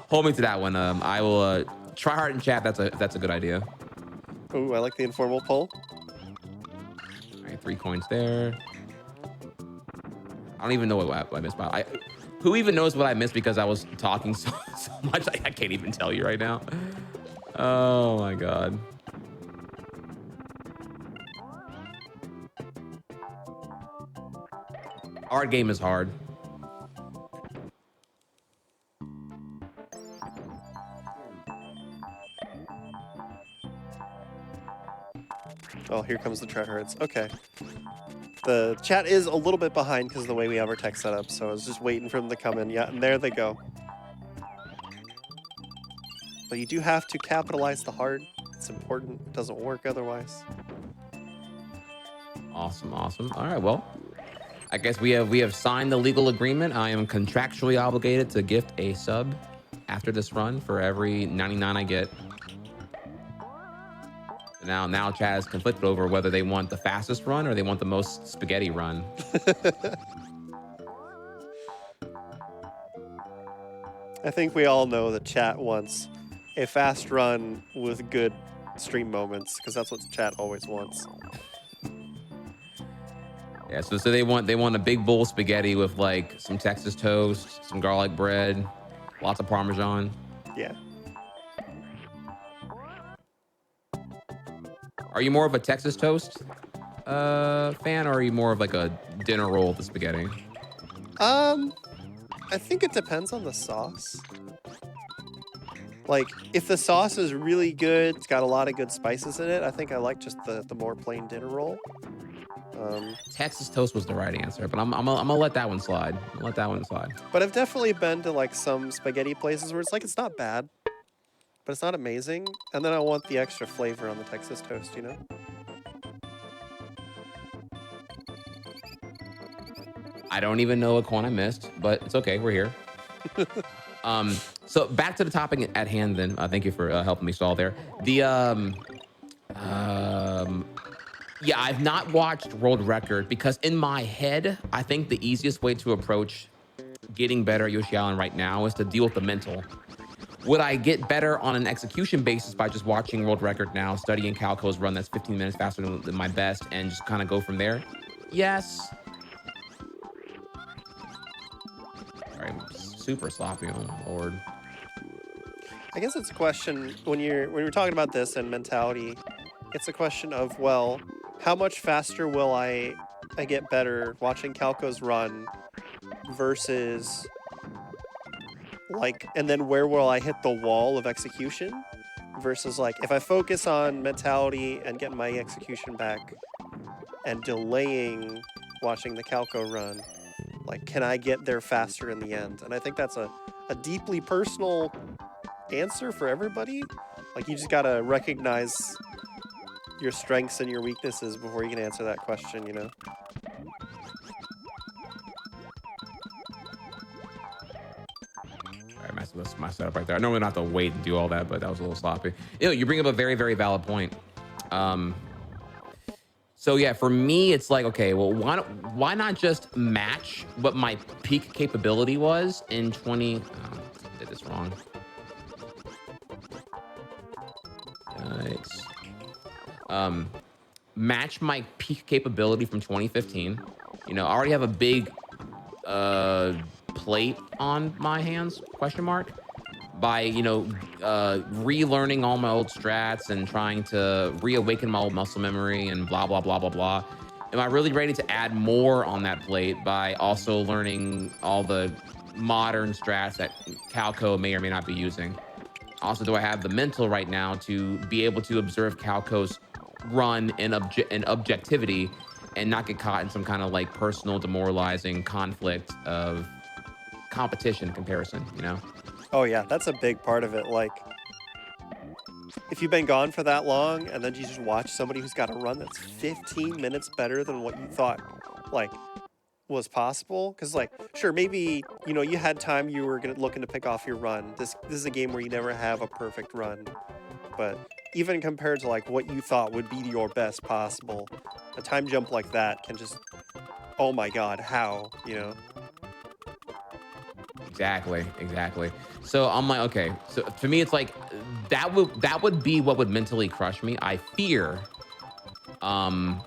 Hold me to that one. I will try hard in chat. That's a good idea. Ooh, I like the informal poll. All right, 3 coins there. I don't even know what I missed. Who even knows what I missed because I was talking so much? I can't even tell you right now. Oh my god. Art game is hard. Oh, here comes the tryhards. Okay. The chat is a little bit behind because of the way we have our text set up, so I was just waiting for them to come in. Yeah, and there they go. But you do have to capitalize the hard. It's important. It doesn't work otherwise. Awesome. All right, well, I guess we have signed the legal agreement. I am contractually obligated to gift a sub after this run for every 99 I get. Now Chaz is conflicted over whether they want the fastest run or they want the most spaghetti run. I think we all know that chat wants a fast run with good stream moments, because that's what chat always wants. Yeah, so they want a big bowl of spaghetti with like some Texas toast, some garlic bread, lots of Parmesan. Yeah. Are you more of a Texas toast fan, or are you more of like a dinner roll with the spaghetti? I think it depends on the sauce. Like, if the sauce is really good, it's got a lot of good spices in it, I think I like just the more plain dinner roll. Texas toast was the right answer, but I'm gonna let that one slide. But I've definitely been to like some spaghetti places where it's like, it's not bad, but it's not amazing. And then I want the extra flavor on the Texas toast, you know? I don't even know what coin I missed, but it's okay. We're here. So back to the topic at hand then. Thank you for helping me solve there. Yeah, I've not watched world record because in my head, I think the easiest way to approach getting better at Yoshi Island right now is to deal with the mental. Would I get better on an execution basis by just watching world record now, studying Calco's run that's 15 minutes faster than my best, and just kind of go from there? Yes. All right, super sloppy, oh Lord. I guess it's a question when you're talking about this and mentality, it's a question of, well, how much faster will I get better watching Calco's run versus like, and then where will I hit the wall of execution versus like, if I focus on mentality and getting my execution back and delaying watching the Calco run, like, can I get there faster in the end? And I think that's a deeply personal answer for everybody. Like, you just gotta recognize your strengths and your weaknesses before you can answer that question, you know? All right, that's my setup right there. I normally don't have to wait and do all that, but that was a little sloppy. You know, you bring up a very, very valid point. So yeah, for me, it's like, okay, well, why not just match what my peak capability was in 20... Oh, I did this wrong. Yikes. Match my peak capability from 2015. You know, I already have a big plate on my hands, question mark, by, you know, relearning all my old strats and trying to reawaken my old muscle memory and blah, blah, blah, blah, blah. am I really ready to add more on that plate by also learning all the modern strats that Calco may or may not be using? Also, do I have the mental right now to be able to observe Calco's run in objectivity and not get caught in some kind of like personal demoralizing conflict of competition comparison, you know? Oh yeah, that's a big part of it. Like, if you've been gone for that long and then you just watch somebody who's got a run that's 15 minutes better than what you thought, like, was possible, because like, sure, maybe you had time, you were looking to pick off your run. This is a game where you never have a perfect run, but even compared to like what you thought would be your best possible, a time jump like that can just, oh my god, how? Exactly, exactly. So I'm like, okay. So to me, it's like that would be what would mentally crush me. I fear. Um,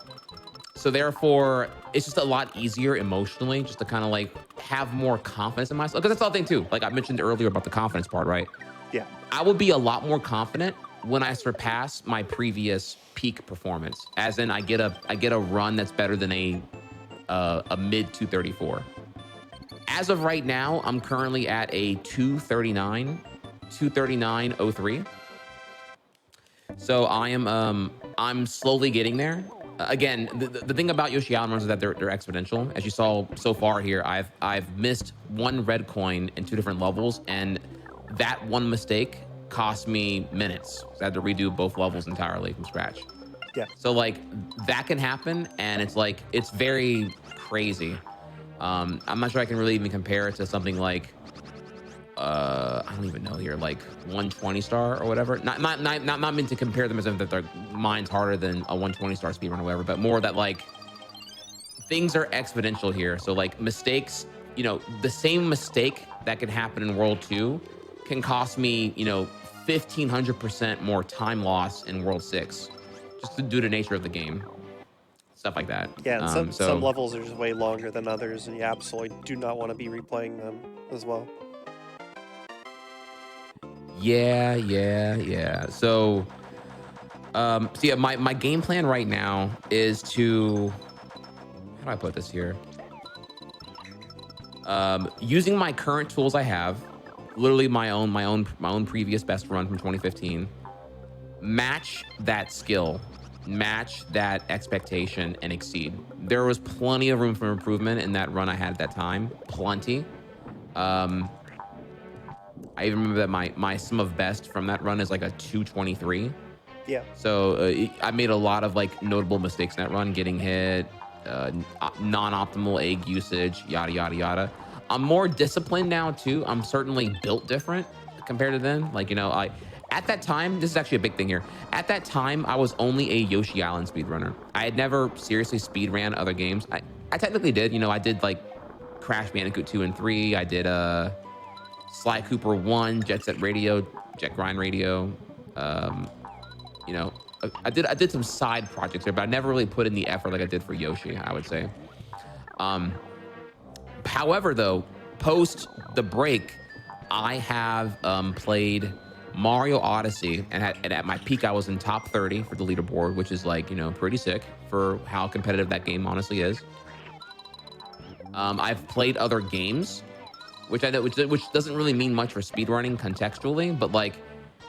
so therefore, it's just a lot easier emotionally, just to kind of like have more confidence in myself. Because that's the other thing too. Like I mentioned earlier about the confidence part, right? Yeah. I would be a lot more confident when I surpass my previous peak performance. As in, I get a run that's better than a mid 234. As of right now, I'm currently at a 239.03. So I'm slowly getting there. Again, the thing about Yoshi Island runs is that they're exponential. As you saw so far here, I've missed one red coin in 2 different levels, and that one mistake cost me minutes. I had to redo both levels entirely from scratch. Yeah. So like that can happen, and it's very crazy. I'm not sure I can really even compare it to something like I don't even know here, like 120 star or whatever. Not meant to compare them as if that their mine's harder than a 120 star speedrun or whatever, but more that like things are exponential here. So like mistakes, the same mistake that can happen in World 2 can cost me, 1,500% more time loss in World 6, just due to nature of the game. Stuff like that. Yeah, and some So levels are just way longer than others, and you absolutely do not want to be replaying them as well. yeah, yeah, yeah. So yeah, my game plan right now is to, how do I put this here? Using my current tools I have, literally my own previous best run from 2015, match that skill, match that expectation, and exceed. There was plenty of room for improvement in that run I had at that time. Plenty. Um, I even remember that my sum of best from that run is like a 223. Yeah. So I made a lot of like notable mistakes in that run, getting hit, non-optimal egg usage, yada yada yada. I'm more disciplined now too. I'm certainly built different compared to then. Like I at that time, this is actually a big thing here. At that time, I was only a Yoshi Island speedrunner. I had never seriously speedran other games. I technically did. I did like Crash Bandicoot 2 and 3. I did Sly Cooper 1, Jet Set Radio, Jet Grind Radio. Um, you know, I did some side projects there, but I never really put in the effort like I did for Yoshi, I would say. Um, However, though, post the break, I have played Mario Odyssey, and at my peak, I was in top 30 for the leaderboard, which is like pretty sick for how competitive that game honestly is. I've played other games, which I know, which doesn't really mean much for speedrunning contextually, but like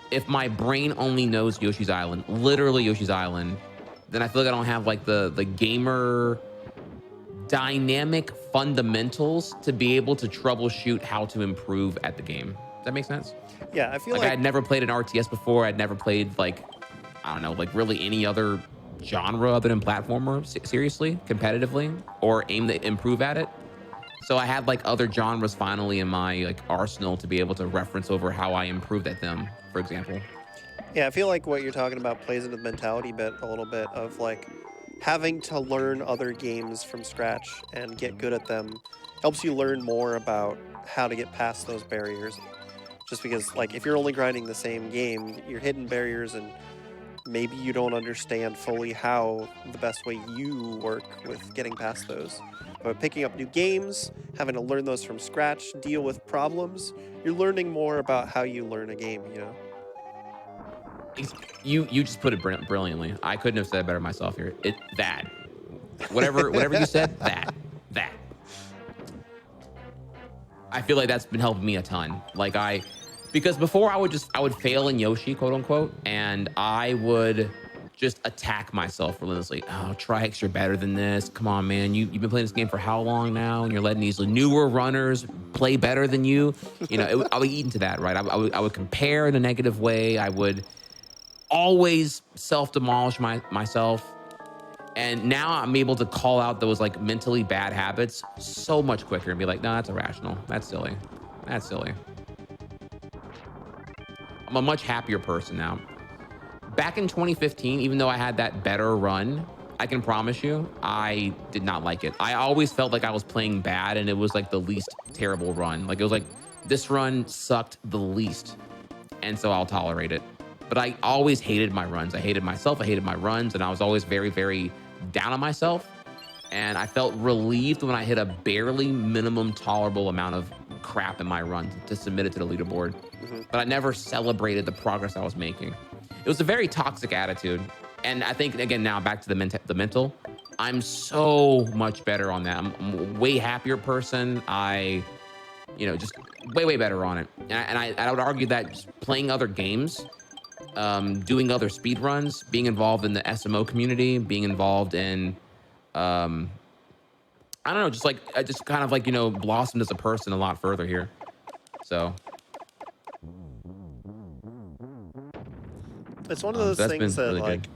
if my brain only knows Yoshi's Island, literally Yoshi's Island, then I feel like I don't have like the gamer dynamic fundamentals to be able to troubleshoot how to improve at the game. Does that make sense? Yeah, I feel Like like I had never played an RTS before. I'd never played like, I don't know, like really any other genre other than platformer, seriously, competitively, or aim to improve at it. So I had like other genres finally in my like arsenal to be able to reference over how I improved at them, for example. Yeah, I feel like what you're talking about plays into the mentality bit a little bit of like having to learn other games from scratch and get good at them helps you learn more about how to get past those barriers. Just because like if you're only grinding the same game, you're hitting barriers and maybe you don't understand fully how the best way you work with getting past those. But picking up new games, having to learn those from scratch, deal with problems, you're learning more about how you learn a game. You just put it brilliantly. I couldn't have said it better myself here. That. Whatever you said, that. I feel like that's been helping me a ton. Because before I would fail in Yoshi, quote unquote, and I would just attack myself relentlessly. Oh, Trihex, you're better than this. Come on, man. You've been playing this game for how long now? And you're letting these newer runners play better than you. I would eat into that, right? I would compare in a negative way. I would always self-demolish myself. And now I'm able to call out those like mentally bad habits so much quicker and be like, no, that's irrational. That's silly. That's silly. I'm a much happier person now. Back in 2015, even though I had that better run, I can promise you, I did not like it. I always felt like I was playing bad and it was like the least terrible run. Like it was like, this run sucked the least. And so I'll tolerate it. But I always hated my runs. I hated myself. I hated my runs. And I was always very, very down on myself. And I felt relieved when I hit a barely minimum tolerable amount of crap in my run to submit it to the leaderboard. But I never celebrated the progress I was making. It was a very toxic attitude. And I think, again, now back to the mental, I'm so much better on that. I'm a way happier person. Just way, way better on it. And I would argue that just playing other games, doing other speed runs, being involved in the SMO community, being involved in, I don't know, just kind of blossomed as a person a lot further here. So It's one of those that's things been that really good.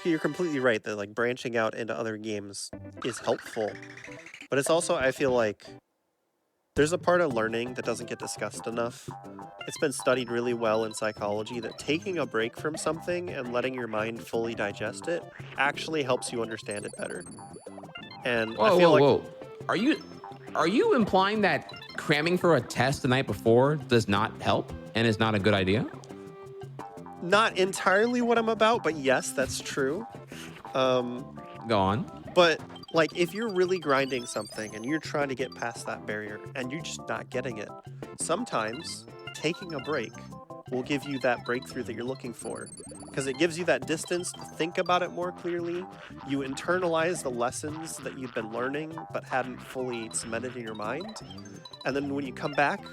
you're completely right that like branching out into other games is helpful, but it's also, I feel like there's a part of learning that doesn't get discussed enough. It's been studied really well in psychology that taking a break from something and letting your mind fully digest it actually helps you understand it better. And I feel Whoa. Are you implying that cramming for a test the night before does not help and is not a good idea? Not entirely what I'm about, but yes, that's true. Go on. But like, if you're really grinding something and you're trying to get past that barrier and you're just not getting it, sometimes taking a break will give you that breakthrough that you're looking for, because it gives you that distance to think about it more clearly. You internalize the lessons that you've been learning but hadn't fully cemented in your mind. And then when you come back,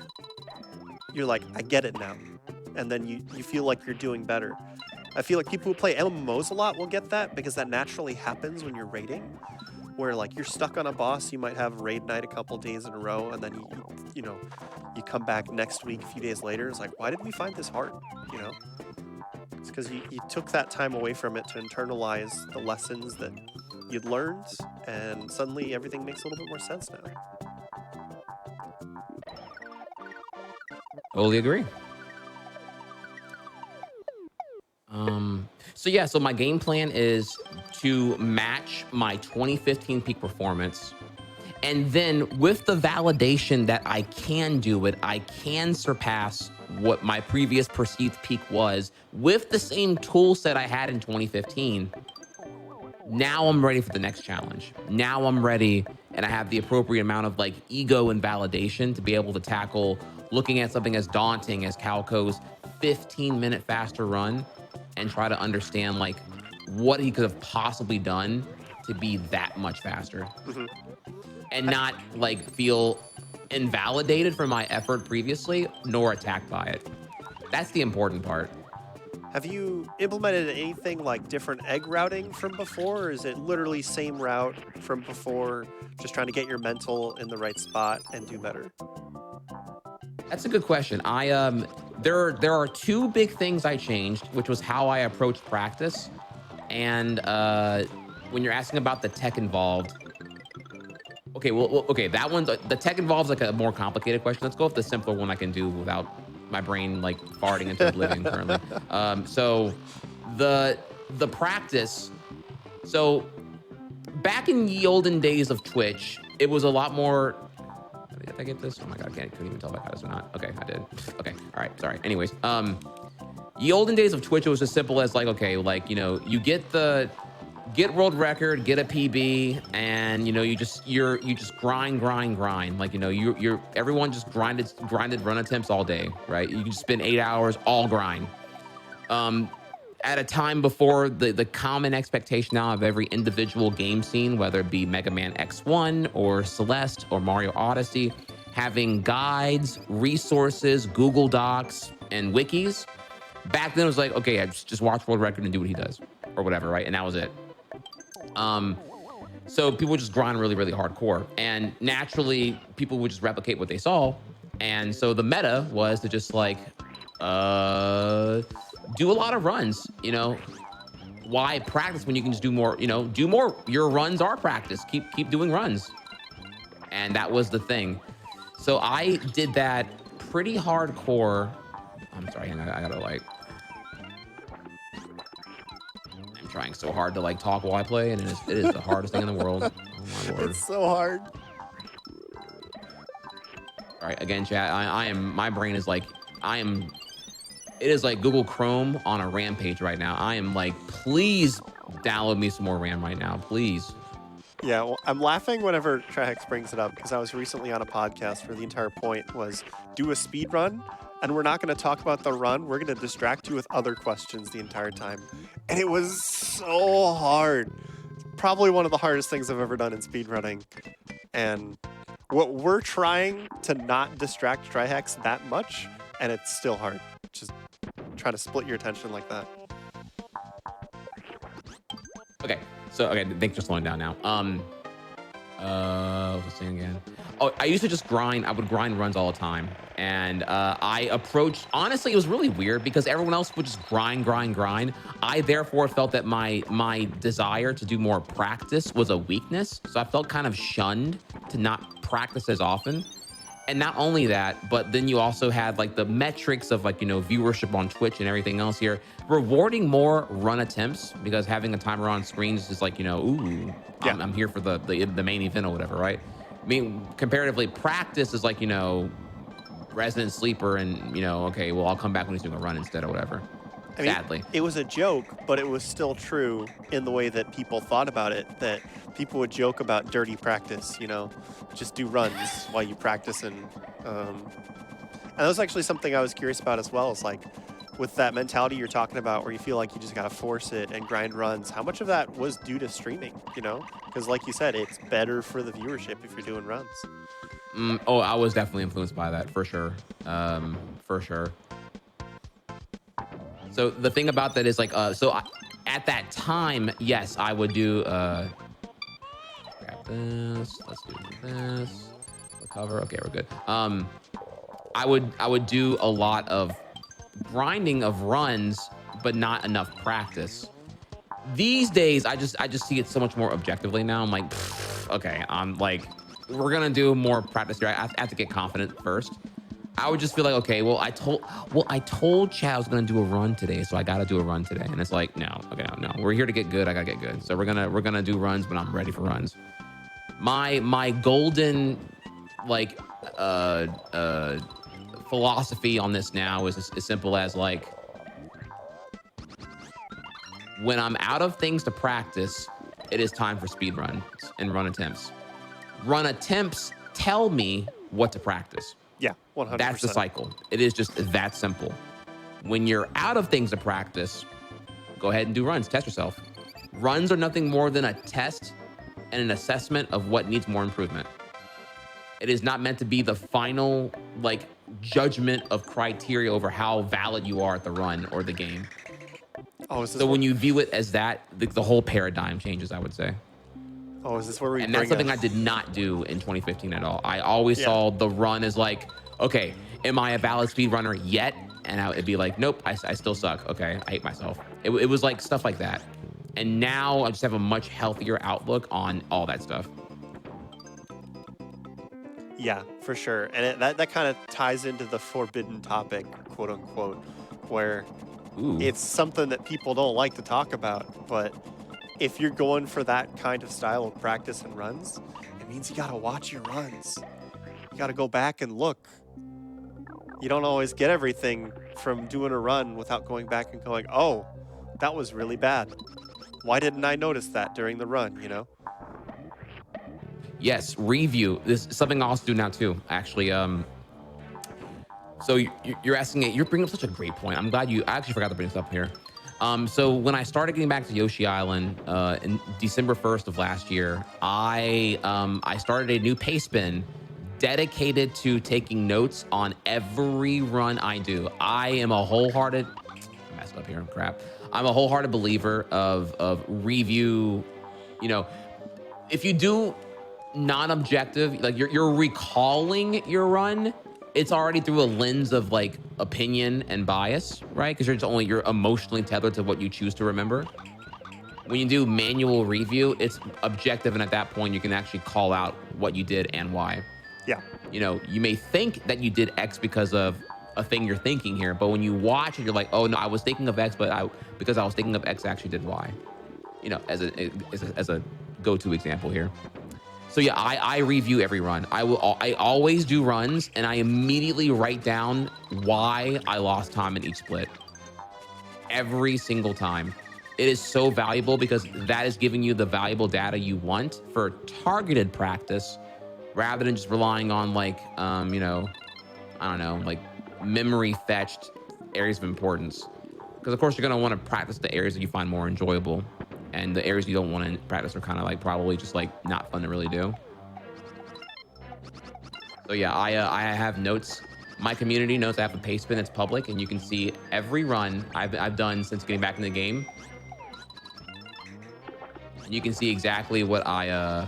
you're like, I get it now. And then you feel like you're doing better. I feel like people who play MMOs a lot will get that, because that naturally happens when you're raiding, where like you're stuck on a boss. You might have raid night a couple days in a row, and then you come back next week, a few days later. It's like, why did we find this hard? It's because you took that time away from it to internalize the lessons that you'd learned, and suddenly everything makes a little bit more sense now. Totally agree. So my game plan is to match my 2015 peak performance. And then with the validation that I can do it, I can surpass what my previous perceived peak was with the same tool set I had in 2015. Now I'm ready for the next challenge. Now I'm ready, and I have the appropriate amount of like ego and validation to be able to tackle looking at something as daunting as Calco's 15-minute faster run and try to understand like what he could have possibly done to be that much faster. And not like feel invalidated for my effort previously, nor attacked by it. That's the important part. Have you implemented anything like different egg routing from before, or is it literally same route from before, just trying to get your mental in the right spot and do better? That's a good question. There are two big things I changed, which was how I approached practice. And when you're asking about the tech involved, okay, that one's the tech involves like a more complicated question. Let's go with the simpler one I can do without my brain like farting into oblivion currently. So the practice. So back in the olden days of Twitch, it was a lot more. Did I get this? Oh my god, I couldn't even tell if I got this or not. Okay, I did. Okay, all right, sorry. Anyways, the olden days of Twitch, it was as simple as like, okay, like, you get world record, get a PB, and you just grind. Like, everyone just grinded run attempts all day, right? You can spend 8 hours all grind. at a time before the common expectation now of every individual game scene, whether it be Mega Man X1 or Celeste or Mario Odyssey, having guides, resources, Google Docs, and wikis. Back then it was like, okay, I just watch World Record and do what he does or whatever, right? And that was it. Um, so people would just grind really, really hardcore. And naturally, people would just replicate what they saw. And so the meta was to just like do a lot of runs, why practice when you can just do more, do more. Your runs are practice. Keep doing runs. And that was the thing. So I did that pretty hardcore. I'm sorry, hang on, I gotta like, I'm trying so hard to like talk while I play, and it is the hardest thing in the world. Oh my Lord. It's so hard. All right, again, chat, my brain is like, it is like Google Chrome on a rampage right now. I am like, please download me some more RAM right now, please. Yeah, well, I'm laughing whenever Trihex brings it up because I was recently on a podcast where the entire point was do a speed run, and we're not going to talk about the run. We're going to distract you with other questions the entire time. And it was so hard. Probably one of the hardest things I've ever done in speedrunning. And what we're trying to not distract Trihex that much, and it's still hard. Just trying to split your attention like that. Okay, so thanks for slowing down now. What was I saying again? Oh, I used to just grind. I would grind runs all the time, and I approached. Honestly, it was really weird because everyone else would just grind. I therefore felt that my desire to do more practice was a weakness, so I felt kind of shunned to not practice as often. And not only that, but then you also had like the metrics of like, viewership on Twitch and everything else here, rewarding more run attempts because having a timer on screens is like, ooh, yeah. I'm here for the main event or whatever, right? I mean, comparatively, practice is like, resident sleeper and, okay, well, I'll come back when he's doing a run instead or whatever. I mean, sadly. It was a joke, but it was still true in the way that people thought about it, that people would joke about dirty practice, just do runs while you practice. And that was actually something I was curious about as well, is like with that mentality you're talking about where you feel like you just got to force it and grind runs, how much of that was due to streaming, Because like you said, it's better for the viewership if you're doing runs. I was definitely influenced by that, for sure. For sure. So the thing about that is like, at that time, yes, I would do, grab this, let's do this, recover, okay, we're good. I would do a lot of grinding of runs, but not enough practice. These days, I just see it so much more objectively now. I'm like, okay, I'm like, we're gonna do more practice here. I have to get confident first. I would just feel like, okay, I told Chad I was gonna do a run today, so I gotta do a run today. And it's like, no, we're here to get good. I gotta get good. So we're gonna do runs when I'm ready for runs. My golden like philosophy on this now is as simple as like, when I'm out of things to practice, it is time for speed runs and run attempts. Run attempts tell me what to practice. Yeah, 100%. That's the cycle. It is just that simple. When you're out of things to practice, go ahead and do runs. Test yourself. Runs are nothing more than a test and an assessment of what needs more improvement. It is not meant to be the final like judgment of criteria over how valid you are at the run or the game. Oh, is this so when you view it as that, the whole paradigm changes, I would say. Oh, is this where we? And that's something I did not do in 2015 at all. I always saw the run as like, okay, am I a valid speedrunner yet? And it'd be like, nope, I still suck. Okay, I hate myself. It was like stuff like that. And now I just have a much healthier outlook on all that stuff. Yeah, for sure. And that kind of ties into the forbidden topic, quote unquote, where it's something that people don't like to talk about, but if you're going for that kind of style of practice and runs, it means you got to watch your runs. You got to go back and look. You don't always get everything from doing a run without going back and going, oh, that was really bad. Why didn't I notice that during the run, Yes, review. This is something I also do now too, actually. So you're asking it, you're bringing up such a great point. I'm glad I actually forgot to bring this up here. So when I started getting back to Yoshi Island in December 1st of last year, I started a new pace bin dedicated to taking notes on every run I do. I am a wholehearted I messed up here. Crap. I'm a wholehearted believer of review. You know, if you do non-objective, like you're recalling your run, it's already through a lens of like opinion and bias, right? Because you're emotionally tethered to what you choose to remember. When you do manual review, it's objective, and at that point, you can actually call out what you did and why. Yeah. You may think that you did X because of a thing you're thinking here, but when you watch it, you're like, oh no, I was thinking of X, but because I was thinking of X, I actually did Y. As a go-to example here. So yeah, I review every run. I always do runs, and I immediately write down why I lost time in each split. Every single time. It is so valuable because that is giving you the valuable data you want for targeted practice rather than just relying on like I don't know, like memory fetched areas of importance. Because of course you're gonna want to practice the areas that you find more enjoyable, and the areas you don't want to practice are kind of like probably just like not fun to really do. So yeah, I have notes. My community knows I have a pace bin that's public, and you can see every run I've done since getting back in the game. And you can see exactly what I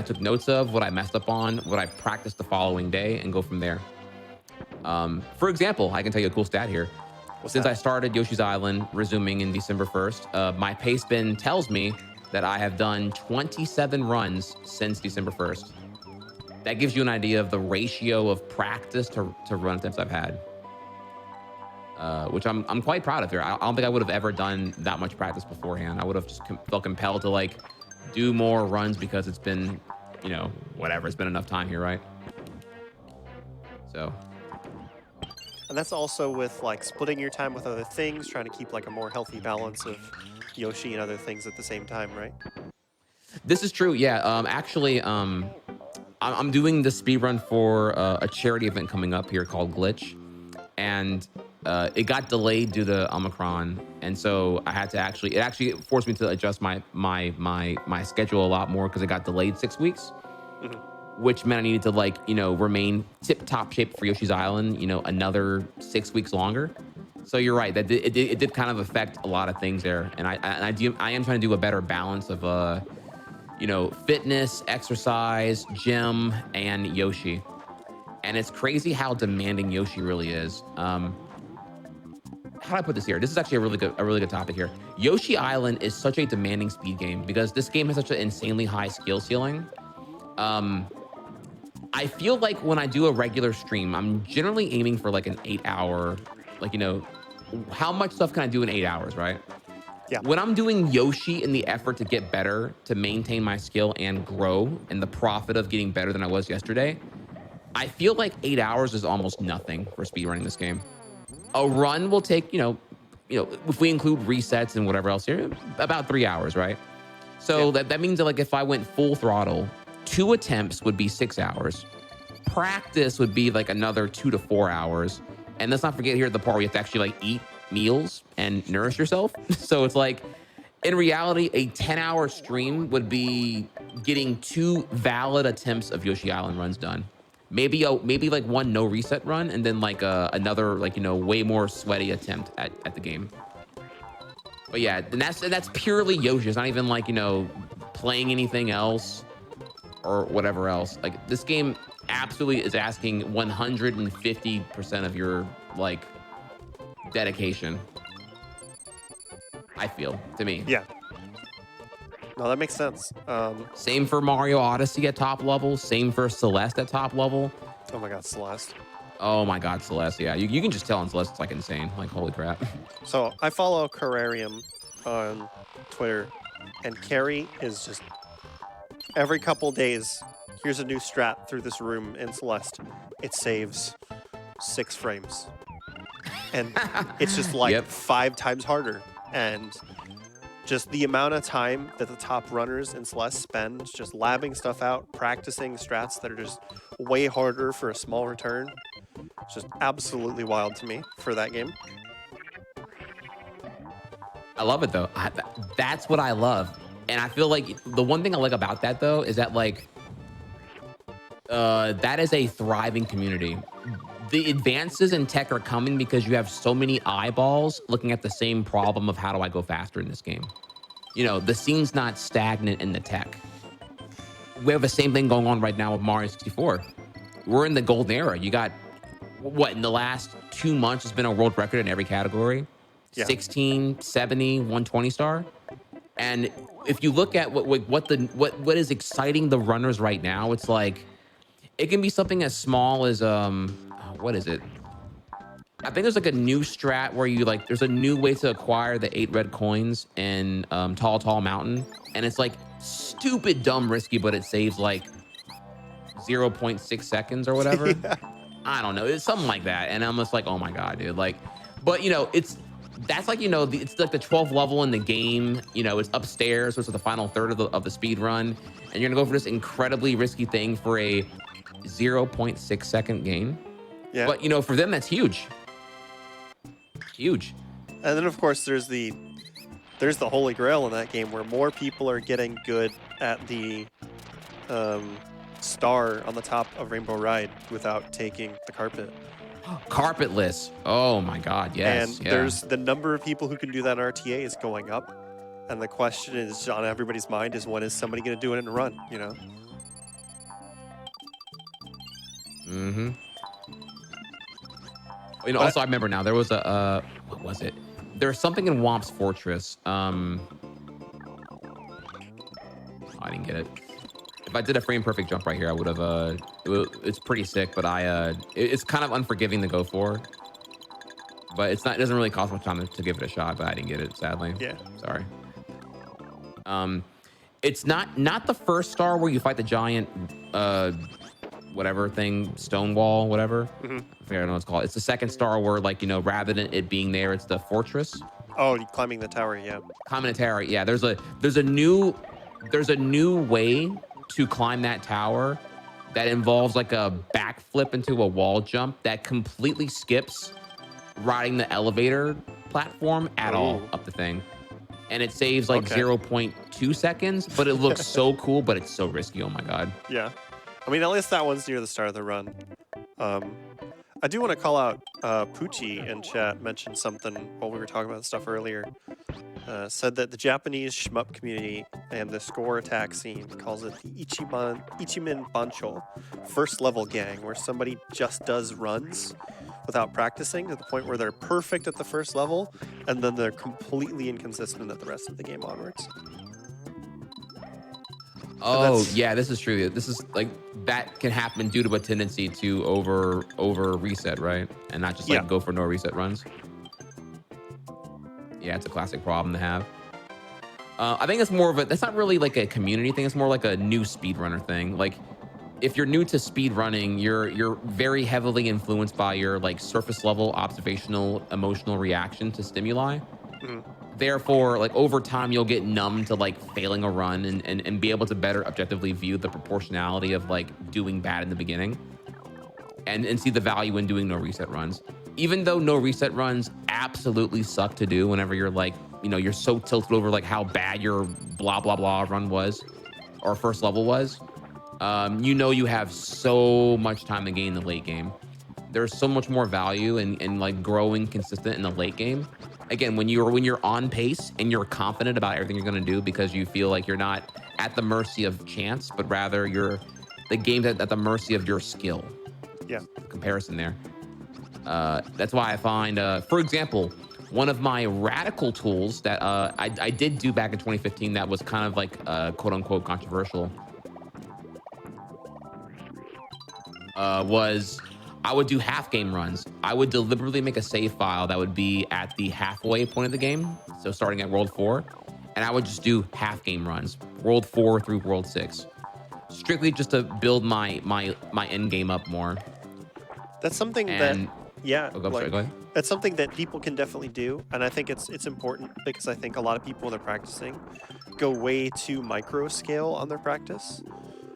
took notes of, what I messed up on, what I practiced the following day, and go from there. For example, I can tell you a cool stat here. What's Since that? I started Yoshi's Island, resuming in December 1st, my pace bin tells me that I have done 27 runs since December 1st. That gives you an idea of the ratio of practice to run attempts I've had, which I'm quite proud of here. I don't think I would have ever done that much practice beforehand. I would have just felt compelled to like do more runs because it's been, whatever. It's been enough time here, right? So And that's also with like splitting your time with other things, trying to keep like a more healthy balance of Yoshi and other things at the same time, right? this is true. Yeah. Actually, I'm doing the speed run for a charity event coming up here called Glitch, and it got delayed due to Omicron, and so I had to it actually forced me to adjust my schedule a lot more because it got delayed 6 weeks, Hmm. which meant I needed to remain tip top shape for Yoshi's Island, another 6 weeks longer. So you're right that it did kind of affect a lot of things there, and I am trying to do a better balance of fitness, exercise, gym, and Yoshi. And it's crazy how demanding Yoshi really is. How do I put this here? This is actually a really good topic here. Yoshi Island is such a demanding speed game because this game has such an insanely high skill ceiling. I feel like when I do a regular stream, I'm generally aiming for like an 8 hour, how much stuff can I do in 8 hours, right? Yeah. When I'm doing Yoshi in the effort to get better, to maintain my skill and grow, and the profit of getting better than I was yesterday, I feel like 8 hours is almost nothing for speedrunning this game. A run will take, if we include resets and whatever else here, about 3 hours, right? So Yeah. that means that like if I went full throttle, 2 attempts would be 6 hours. Practice would be like another 2 to 4 hours. And let's not forget here the part where you have to actually like eat meals and nourish yourself. So it's like, in reality, a 10-hour stream would be getting 2 valid attempts of Yoshi Island runs done. Maybe like one no reset run, and then like another way more sweaty attempt at the game. But yeah, and that's purely Yoshi. It's not even like playing anything else or whatever else. Like this game absolutely is asking 150% of your like dedication. I feel, to me. Yeah. No, that makes sense. Same for Mario Odyssey at top level. Same for Celeste at top level. Oh my God, Celeste. Oh my God, Celeste. Yeah, you can just tell on Celeste, it's like insane. Like, holy crap. So I follow Carrarium on Twitter, and Carrie is just every couple days. Here's a new strat through this room in Celeste. It saves 6 frames, and it's just like Yep. 5 times harder. And just the amount of time that the top runners in Celeste spend just labbing stuff out, practicing strats that are just way harder for a small return. It's just absolutely wild to me for that game. I love it though. That's what I love. And I feel like the one thing I like about that though is that like that is a thriving community. The advances in tech are coming because you have so many eyeballs looking at the same problem of how do I go faster in this game. You know, the scene's not stagnant in the tech. We have the same thing going on right now with Mario 64. We're in the golden era. You got what in the last 2 months has been a world record in every category. Yeah. 16, 70, 120 star. And if you look at what is exciting the runners right now, it's like it can be something as small as what is it? I think there's like a new strat where you like there's a new way to acquire the 8 red coins in Tall Mountain, and it's like stupid dumb risky, but it saves like 0.6 seconds or whatever. Yeah. I don't know. It's something like that. And I'm just like, oh my God, dude. Like, but you know, that's like, you know, it's like the 12th level in the game, you know, it's upstairs, so it's the final third of the speed run. And you're gonna go for this incredibly risky thing for a 0.6 second gain. Yeah. But you know, for them, that's huge. Huge. And then of course there's the holy grail in that game where more people are getting good at the star on the top of Rainbow Ride without taking the carpet. Carpetless. Oh my God, yes. And there's the number of people who can do that in RTA is going up. And the question is on everybody's mind is when is somebody going to do it in a run, you know? Mm-hmm. You know, also I remember now there was a what was it? There was something in Womp's Fortress. I didn't get it. If I did a frame perfect jump right here, I would have. It's pretty sick, but it's kind of unforgiving to go for. But it's not. It doesn't really cost much time to give it a shot. But I didn't get it, sadly. Yeah. Sorry. It's not the first star where you fight the giant, whatever thing, stone wall, whatever. Mm-hmm. I forget what it's called. It's the second star where, like, you know, rather than it being there, it's the fortress. Oh, climbing the tower, yeah. Climbing the tower, yeah. There's a new way to climb that tower that involves like a backflip into a wall jump that completely skips riding the elevator platform at all up the thing. And it saves like 0.2 seconds, but it looks so cool, but it's so risky. Oh my God. Yeah. I mean, at least that one's near the start of the run. I do want to call out Poochie in chat mentioned something while we were talking about this stuff earlier. Said that the Japanese shmup community and the score attack scene calls it the Ichiman Bancho, first level gang, where somebody just does runs without practicing to the point where they're perfect at the first level, and then they're completely inconsistent at the rest of the game onwards. Oh, yeah, this is true. This is like that can happen due to a tendency to over reset, right? And not just like go for no reset runs. Yeah, it's a classic problem to have. I think it's more of that's not really like a community thing. It's more like a new speedrunner thing. Like if you're new to speedrunning, you're very heavily influenced by your like surface level observational emotional reaction to stimuli. Mm-hmm. Therefore, like over time, you'll get numb to like failing a run and be able to better objectively view the proportionality of like doing bad in the beginning and see the value in doing no reset runs. Even though no reset runs absolutely suck to do whenever you're like, you know, you're so tilted over like how bad your blah, blah, blah run was or first level was, you know, you have so much time to gain in the late game. There's so much more value in like growing consistent in the late game. Again, when you're on pace and you're confident about everything you're going to do because you feel like you're not at the mercy of chance, but rather the game's at the mercy of your skill. Yeah. Comparison there. That's why I find, for example, one of my radical tools that I did do back in 2015 that was kind of like quote unquote controversial was I would do half game runs. I would deliberately make a save file that would be at the halfway point of the game. So starting at World 4, and I would just do half game runs, World 4 through World 6, strictly just to build my end game up more. That's something and, sorry, go ahead. That's something that people can definitely do, and I think it's important because I think a lot of people when they're practicing go way too micro scale on their practice.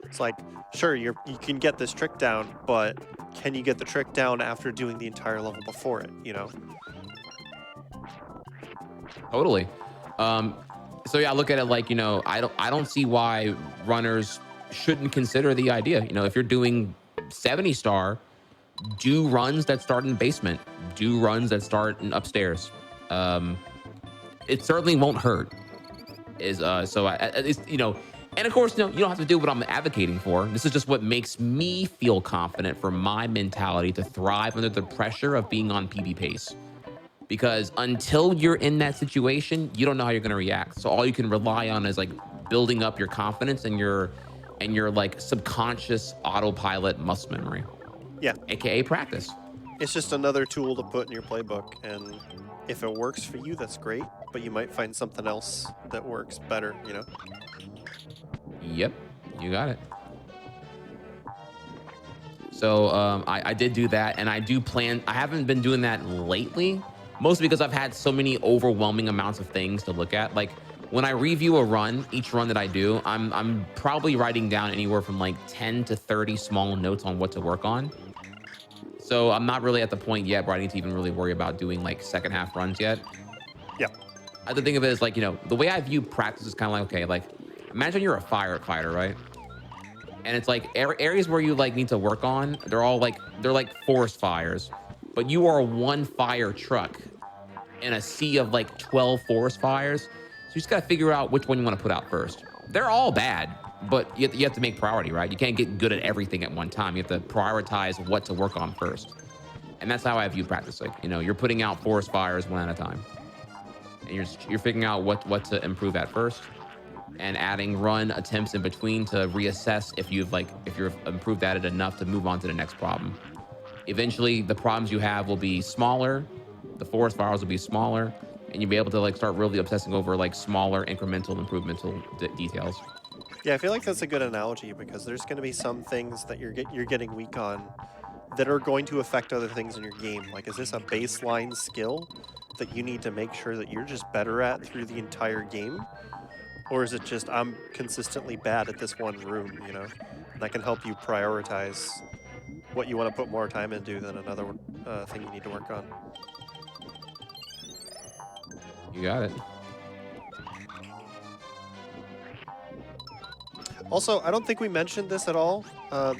It's like, sure, you can get this trick down, but can you get the trick down after doing the entire level before it, you know? Totally. Um, so yeah, I look at it like, I don't see why runners shouldn't consider the idea. If you're doing 70 star, do runs that start in the basement, do runs that start in upstairs. Um, it certainly won't hurt. And of course, you don't have to do what I'm advocating for. This is just what makes me feel confident for my mentality to thrive under the pressure of being on PB pace. Because until you're in that situation, you don't know how you're going to react. So all you can rely on is like building up your confidence and your like subconscious autopilot muscle memory, Yeah, aka practice. it's just another tool to put in your playbook, and if it works for you, that's great. But you might find something else that works better. Yep, you got it. So I did do that, and I do plan. I haven't been doing that lately, mostly because I've had so many overwhelming amounts of things to look at. Like when I review a run, each run that I do, I'm probably writing down anywhere from like 10 to 30 small notes on what to work on. So I'm not really at the point yet where I need to even really worry about doing like second half runs yet. Yeah, I have to think of it as like, the way I view practice is kind of like, okay, like imagine you're a firefighter, right? And it's like areas where you like need to work on, they're like forest fires, but you are one fire truck in a sea of like 12 forest fires. So you just got to figure out which one you want to put out first. They're all bad, but you have to make priority, right? You can't get good at everything at one time. You have to prioritize what to work on first. And that's how I view practice. Like, you're putting out forest fires one at a time. And you're figuring out what to improve at first and adding run attempts in between to reassess if you've improved at it enough to move on to the next problem. Eventually the problems you have will be smaller, the forest fires will be smaller, and you'll be able to like start really obsessing over like smaller incremental improvemental details. yeah. I feel like that's a good analogy because there's going to be some things that you're getting weak on that are going to affect other things in your game. Like, is this a baseline skill that you need to make sure that you're just better at through the entire game? Or is it just I'm consistently bad at this one room, And that can help you prioritize what you want to put more time into than another thing you need to work on. You got it. Also, I don't think we mentioned this at all.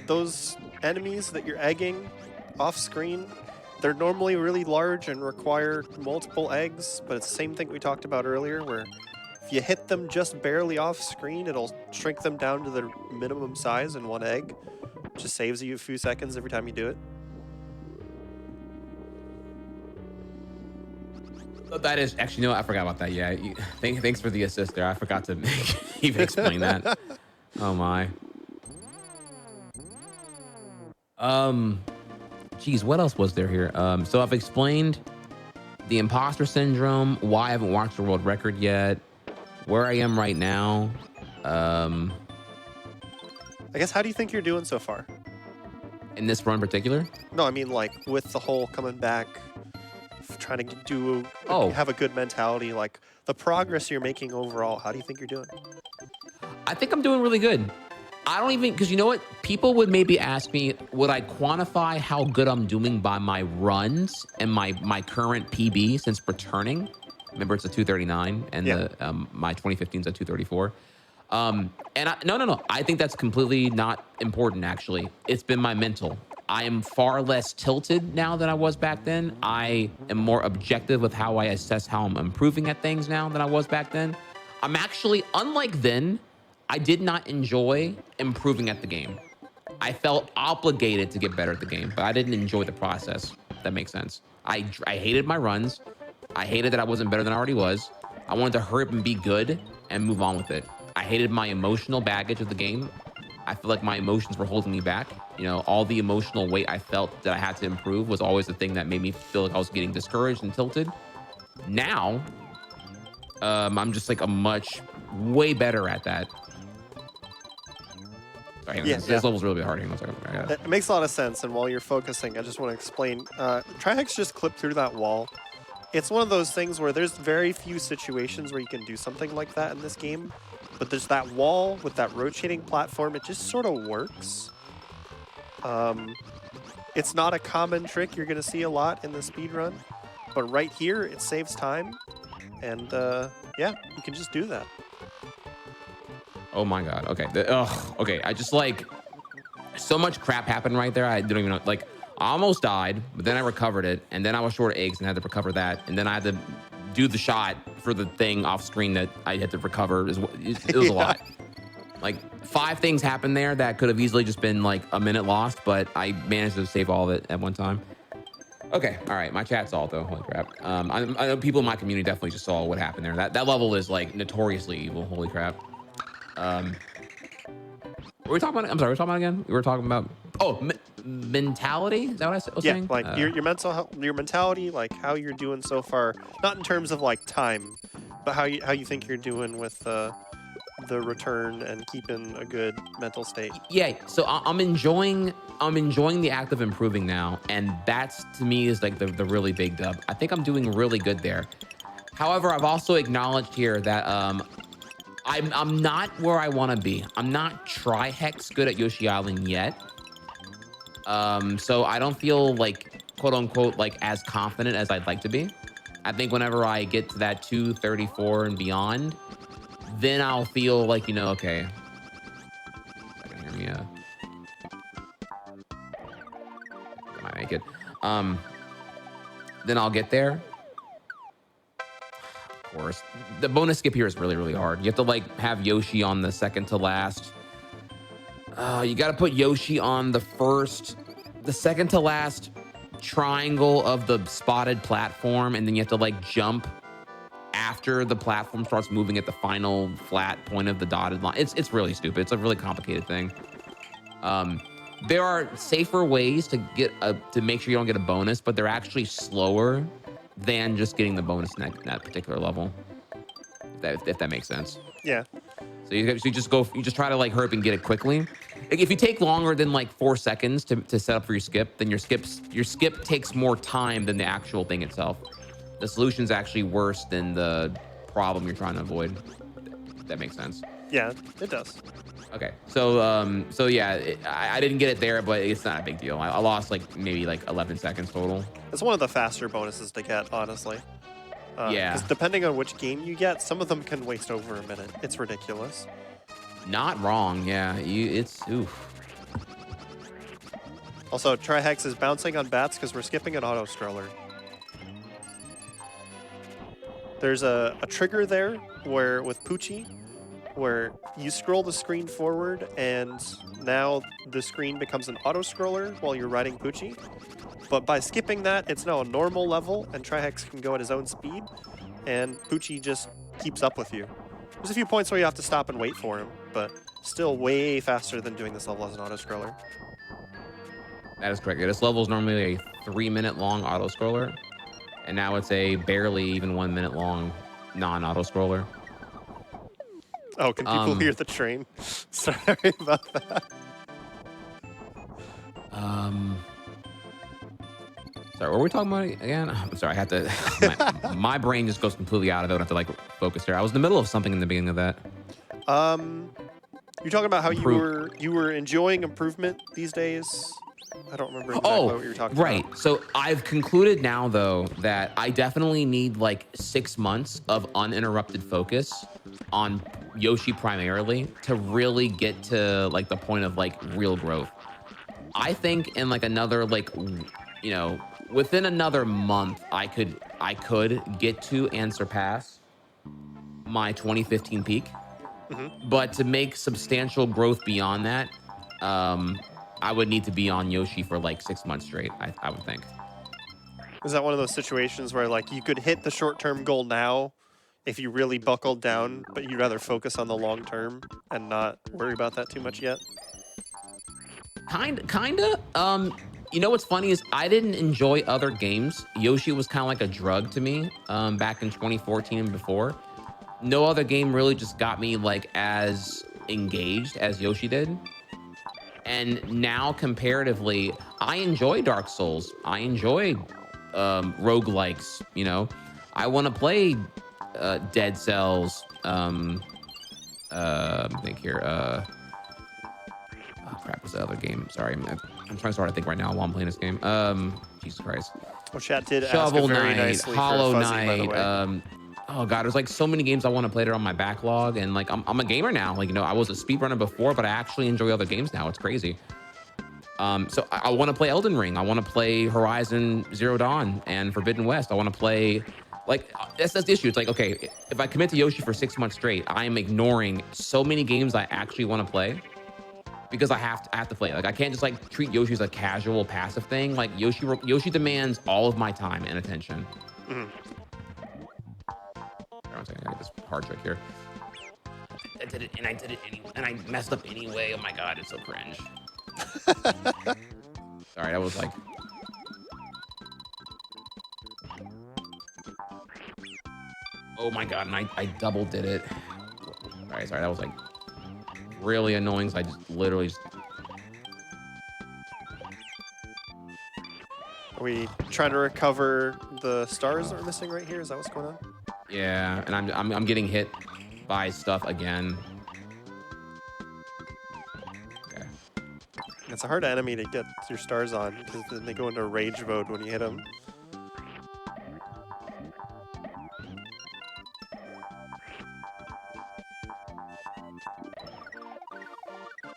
Those enemies that you're egging off screen, they're normally really large and require multiple eggs, but it's the same thing we talked about earlier where if you hit them just barely off screen, it'll shrink them down to their minimum size in one egg. Just saves you a few seconds every time you do it. That is actually, I forgot about that. Yeah, thanks for the assist there. I forgot to even explain that. Oh my. Geez, what else was there here? So I've explained the imposter syndrome, why I haven't watched the world record yet, where I am right now. I guess, how do you think you're doing so far? In this run in particular? No, I mean, like, with the whole coming back, trying to have a good mentality, like, the progress you're making overall, how do you think you're doing? I think I'm doing really good. I don't even, because you know what? People would maybe ask me, would I quantify how good I'm doing by my runs and my current PB since returning? Remember, it's a 239, and Yeah. my 2015 is a 234. No. I think that's completely not important, actually. It's been my mental. I am far less tilted now than I was back then. I am more objective with how I assess how I'm improving at things now than I was back then. I'm actually, unlike then, I did not enjoy improving at the game. I felt obligated to get better at the game, but I didn't enjoy the process. If that makes sense. I hated my runs. I hated that I wasn't better than I already was. I wanted to hurry up and be good and move on with it. I hated my emotional baggage of the game. I feel like my emotions were holding me back. All the emotional weight I felt that I had to improve was always the thing that made me feel like I was getting discouraged and tilted. Now, I'm just like way better at that. Sorry, this level's really hard. Hang on a second. It makes a lot of sense, and while you're focusing, I just want to explain. Trihex just clipped through that wall. It's one of those things where there's very few situations where you can do something like that in this game, but there's that wall with that rotating platform. It just sort of works. It's not a common trick you're going to see a lot in the speedrun, but right here, it saves time. and yeah, you can just do that. Oh my god. Okay. Okay. I just like so much crap happened right there. I don't even know. Like, I almost died, but then I recovered it, and then I was short of eggs and had to recover that, and then I had to do the shot for the thing off screen that I had to recover. It was a Yeah. lot. Like 5 things happened there that could have easily just been like a minute lost, but I managed to save all of it at one time. Okay, all right. My chat saw it though. Holy crap. I know people in my community definitely just saw what happened there. That level is like notoriously evil. Holy crap. Um, what were we talking about? I'm sorry. We're talking about again. We were talking about mentality. Is that what I was Yeah, saying? like your mental health, your mentality, like how you're doing so far, not in terms of like time, but how you think you're doing with the return and keeping a good mental state. Yeah. So I'm enjoying the act of improving now, and that's to me is like the really big dub. I think I'm doing really good there. However, I've also acknowledged here that I'm not where I want to be. I'm not tri-hex good at Yoshi Island yet. So I don't feel like quote unquote like as confident as I'd like to be. I think whenever I get to that 234 and beyond, then I'll feel like, okay. I can hear me. I might make it. Um, then I'll get there. Of course, the bonus skip here is really, really hard. You have to like have Yoshi on the second to last. You got to put Yoshi on the second to last triangle of the spotted platform, and then you have to like jump after the platform starts moving at the final flat point of the dotted line. It's really stupid. It's a really complicated thing. There are safer ways to get to make sure you don't get a bonus, but they're actually slower than just getting the bonus in that particular level. If that makes sense. Yeah. So you just try to like hurry up and get it quickly. Like if you take longer than like 4 seconds to set up for your skip, then your skip takes more time than the actual thing itself. The solution's actually worse than the problem you're trying to avoid. If that makes sense. Yeah, it does. Okay, so yeah, I didn't get it there, but it's not a big deal. I lost like maybe like 11 seconds total. It's one of the faster bonuses to get, honestly. Yeah. Because depending on which game you get, some of them can waste over a minute. It's ridiculous. Not wrong, yeah. It's oof. Also, Trihex is bouncing on bats because we're skipping an auto scroller. There's a trigger there where with Poochie, where you scroll the screen forward and now the screen becomes an auto scroller while you're riding Poochie. But by skipping that, it's now a normal level and Trihex can go at his own speed and Poochie just keeps up with you. There's a few points where you have to stop and wait for him, but still way faster than doing this level as an auto scroller. That is correct. This level is normally a 3-minute long auto scroller, and now it's a barely even 1 minute long non-auto scroller. Oh, can people hear the train? Sorry about that. Sorry, what were we talking about again? I'm sorry, I had to. My brain just goes completely out of it. I have to like focus here. I was in the middle of something in the beginning of that. You're talking about how you were enjoying improvement these days. I don't remember exactly what you were talking about. Right. So I've concluded now, though, that I definitely need like 6 months of uninterrupted focus on Yoshi primarily to really get to like the point of like real growth. I think in like another like, within another month, I could get to and surpass my 2015 peak. Mm-hmm. But to make substantial growth beyond that, I would need to be on Yoshi for like 6 months straight, I would think. Is that one of those situations where like you could hit the short-term goal now if you really buckled down, but you'd rather focus on the long term and not worry about that too much yet? Kinda. What's funny is I didn't enjoy other games. Yoshi was kind of like a drug to me back in 2014 and before. No other game really just got me like as engaged as Yoshi did. And now comparatively, I enjoy Dark Souls. I enjoy roguelikes, I want to play Dead Cells. I think here. Oh crap, what's the other game? Sorry, I'm trying to start to think right now while I'm playing this game. Jesus Christ. Well, chat did Shovel ask very Knight, nicely Hollow for Fuzzy, by the Knight. way. oh god, there's like so many games I want to play that are on my backlog, and like I'm a gamer now. Like I was a speedrunner before, but I actually enjoy other games now. It's crazy. So I want to play Elden Ring. I want to play Horizon Zero Dawn and Forbidden West. I want to play, like, that's the issue. It's like, okay, if I commit to Yoshi for 6 months straight, I am ignoring so many games I actually want to play because I have to play. Like, I can't just like treat Yoshi as a casual passive thing. Like Yoshi demands all of my time and attention. Mhm. Hold on a second, I got this hard trick here. I did it, and I did it anyway, and I messed up anyway. Oh my god, it's so cringe. Sorry, that was like. Oh my god, and I double did it. All right, sorry, that was like really annoying. So I just literally just. Are we trying to recover the stars that are missing right here? Is that what's going on? Yeah, and I'm getting hit by stuff again. Okay. It's a hard enemy to get your stars on because then they go into rage mode when you hit them.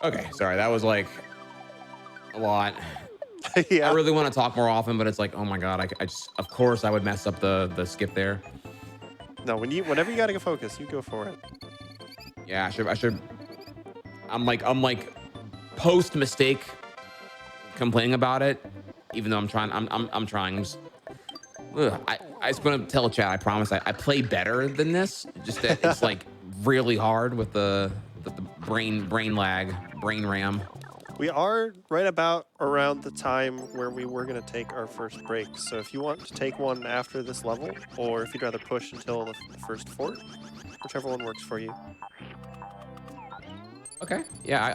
Okay, sorry, that was like a lot. Yeah. I really want to talk more often, but it's like, oh my god, I just, of course, I would mess up the skip there. No, whenever you gotta go focus, you go for it. Yeah, I should. I'm like post mistake complaining about it, even though I'm trying. I'm trying. I just want to tell chat. I promise. I play better than this. Just that it's like really hard with the brain lag, brain RAM. We are right about around the time where we were going to take our first break. So if you want to take one after this level, or if you'd rather push until the first fort, whichever one works for you. Okay. Yeah,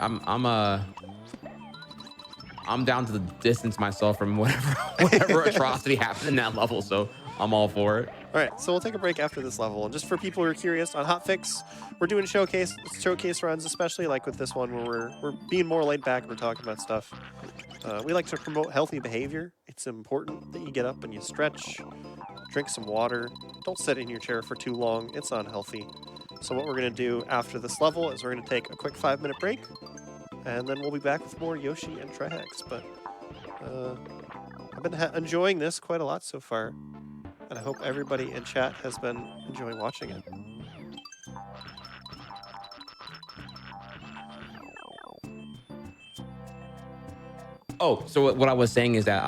I'm down to the distance myself from whatever atrocity happened in that level. So I'm all for it. All right, so we'll take a break after this level. And just for people who are curious, on Hotfix, we're doing showcase runs, especially like with this one where we're being more laid back and we're talking about stuff. We like to promote healthy behavior. It's important that you get up and you stretch, drink some water. Don't sit in your chair for too long. It's unhealthy. So what we're going to do after this level is we're going to take a quick 5-minute break, and then we'll be back with more Yoshi and Trihex. But I've been enjoying this quite a lot so far. And I hope everybody in chat has been enjoying watching it. Oh, so what I was saying is that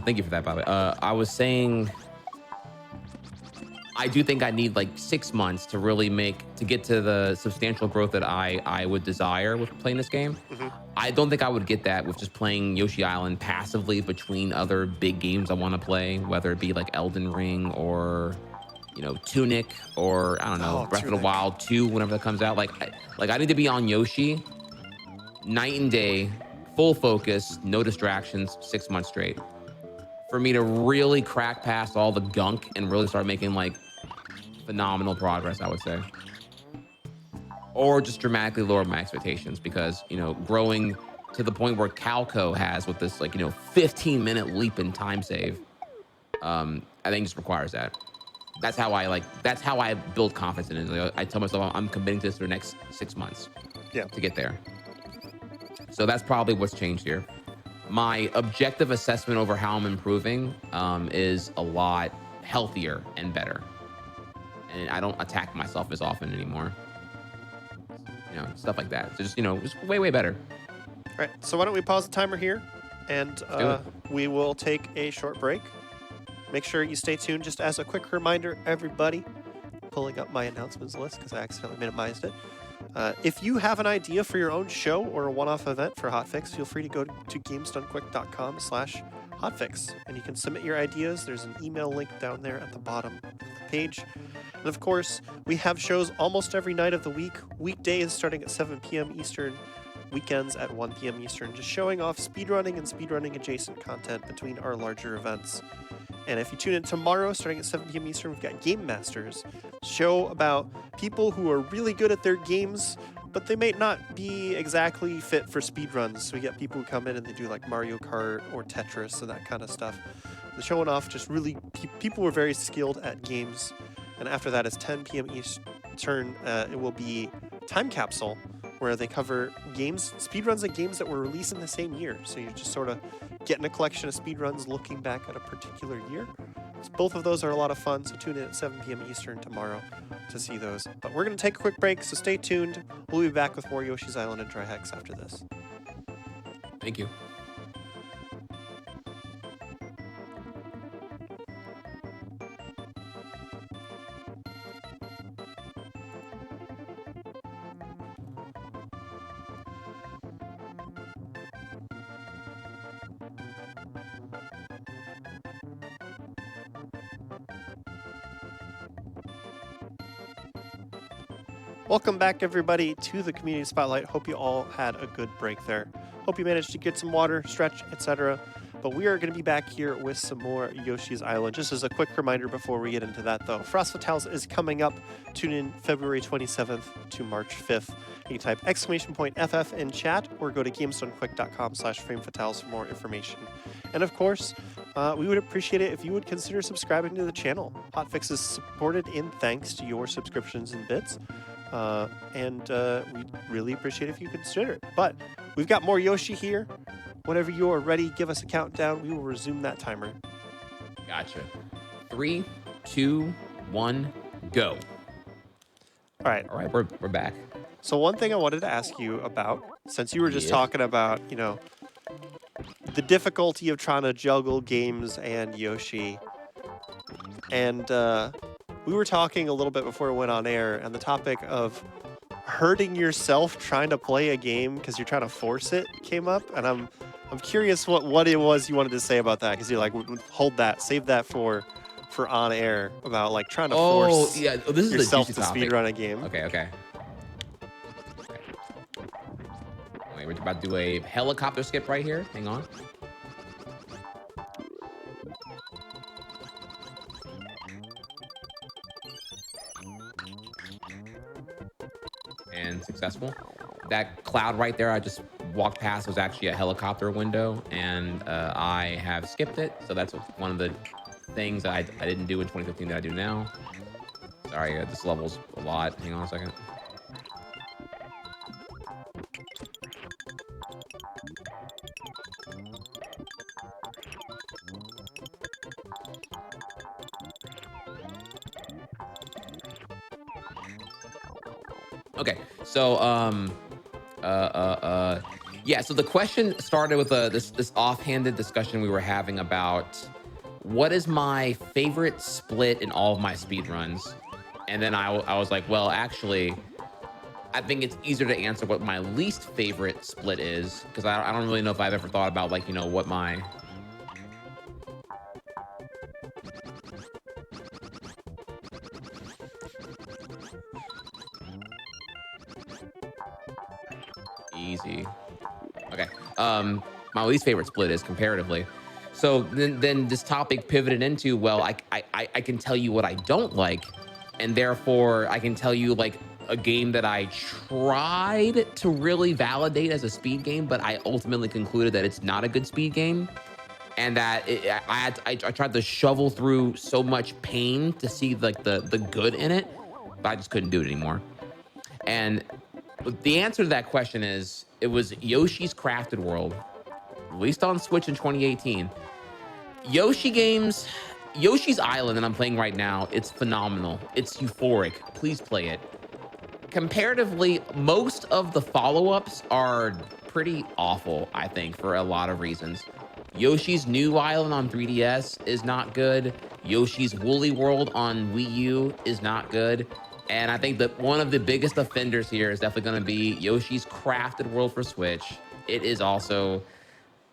thank you for that, by the way. I was saying I do think I need like 6 months to really get to the substantial growth that I would desire with playing this game. Mm-hmm. I don't think I would get that with just playing Yoshi Island passively between other big games I want to play, whether it be like Elden Ring or, Tunic or, I don't know, Breath of the Wild 2, whenever that comes out. Like I need to be on Yoshi night and day, full focus, no distractions, 6 months straight, for me to really crack past all the gunk and really start making like phenomenal progress, I would say. Or just dramatically lower my expectations because, growing to the point where Calco has with this 15-minute leap in time save, I think just requires that. That's how I build confidence in it. Like, I tell myself I'm committing to this for the next 6 months to get there. So that's probably what's changed here. My objective assessment over how I'm improving is a lot healthier and better. And I don't attack myself as often anymore. Stuff like that. So just way, way better. All right, so why don't we pause the timer here, and we will take a short break. Make sure you stay tuned. Just as a quick reminder, everybody, pulling up my announcements list because I accidentally minimized it. If you have an idea for your own show or a one-off event for Hotfix, feel free to go to gamesdonequick.com/hotfix, and you can submit your ideas. There's an email link down there at the bottom of the page. And of course, we have shows almost every night of the week. Weekdays starting at 7 p.m. Eastern, weekends at 1 p.m. Eastern, just showing off speedrunning and speedrunning adjacent content between our larger events. And if you tune in tomorrow, starting at 7 p.m. Eastern, we've got Game Masters, show about people who are really good at their games, but they may not be exactly fit for speedruns. So we get people who come in and they do like Mario Kart or Tetris and that kind of stuff. They're showing off just really people who are very skilled at games And after that is 10 p.m. Eastern. It will be Time Capsule, where they cover games, speedruns of games that were released in the same year. So you're just sort of getting a collection of speedruns looking back at a particular year. So both of those are a lot of fun, so tune in at 7 p.m. Eastern tomorrow to see those. But we're going to take a quick break, so stay tuned. We'll be back with more Yoshi's Island and Dry Hex after this. Thank you. Welcome back, everybody, to the Community Spotlight. Hope you all had a good break there. Hope you managed to get some water, stretch, etc. But we are going to be back here with some more Yoshi's Island. Just as a quick reminder before we get into that, though, Frost Fatales is coming up. Tune in February 27th to March 5th. You can type !FF in chat or go to GamestoneQuick.com/FrameFatales for more information. And of course, we would appreciate it if you would consider subscribing to the channel. Hotfix is supported in thanks to your subscriptions and bits. And we'd really appreciate it if you consider it. But we've got more Yoshi here. Whenever you are ready, give us a countdown. We will resume that timer. Gotcha. 3, 2, 1, go. All right. All right, we're back. So one thing I wanted to ask you about, since you were just talking about, the difficulty of trying to juggle games and Yoshi, and we were talking a little bit before we went on air, and the topic of hurting yourself trying to play a game because you're trying to force it came up, and I'm curious what it was you wanted to say about that, because you're like, hold that, save that for on air, about like trying to force this is yourself the to juicy topic. speedrun a game. Okay. Wait, we're about to do a helicopter skip right here. Hang on. And successful. That cloud right there I just walked past was actually a helicopter window, and I have skipped it. So that's one of the things that I didn't do in 2015 that I do now. Sorry, this level's a lot. Hang on a second. Okay, so yeah. So the question started with this offhanded discussion we were having about what is my favorite split in all of my speed runs, and then I was like, well, actually, I think it's easier to answer what my least favorite split is, because I don't really know if I've ever thought about, like, what my easy. Okay. My least favorite split is comparatively. So then this topic pivoted into, well, I can tell you what I don't like, and therefore I can tell you like a game that I tried to really validate as a speed game, but I ultimately concluded that it's not a good speed game, and that I tried to shovel through so much pain to see like the good in it, but I just couldn't do it anymore. And the answer to that question is, it was Yoshi's Crafted World, released on Switch in 2018. Yoshi's Island that I'm playing right now, it's phenomenal. It's euphoric. Please play it. Comparatively, most of the follow-ups are pretty awful, I think, for a lot of reasons. Yoshi's New Island on 3DS is not good. Yoshi's Woolly World on Wii U is not good. And I think that one of the biggest offenders here is definitely going to be Yoshi's Crafted World for Switch. It is also,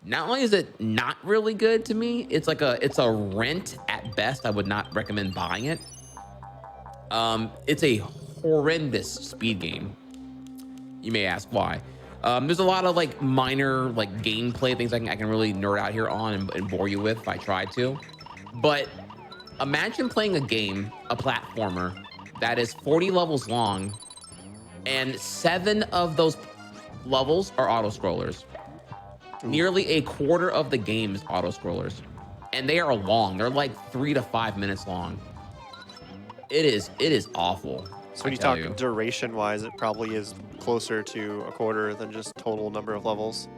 not only is it not really good to me, it's a rent at best. I would not recommend buying it. It's a horrendous speed game. You may ask why. There's a lot of like minor like gameplay things I can really nerd out here on and bore you with if I tried to. But imagine playing a game, a platformer, that is 40 levels long, and 7 of those levels are auto-scrollers. Nearly a quarter of the game is auto-scrollers. And they are long. They're like 3 to 5 minutes long. It is awful. So I when you tell talk you. duration wise, it probably is closer to a quarter than just total number of levels.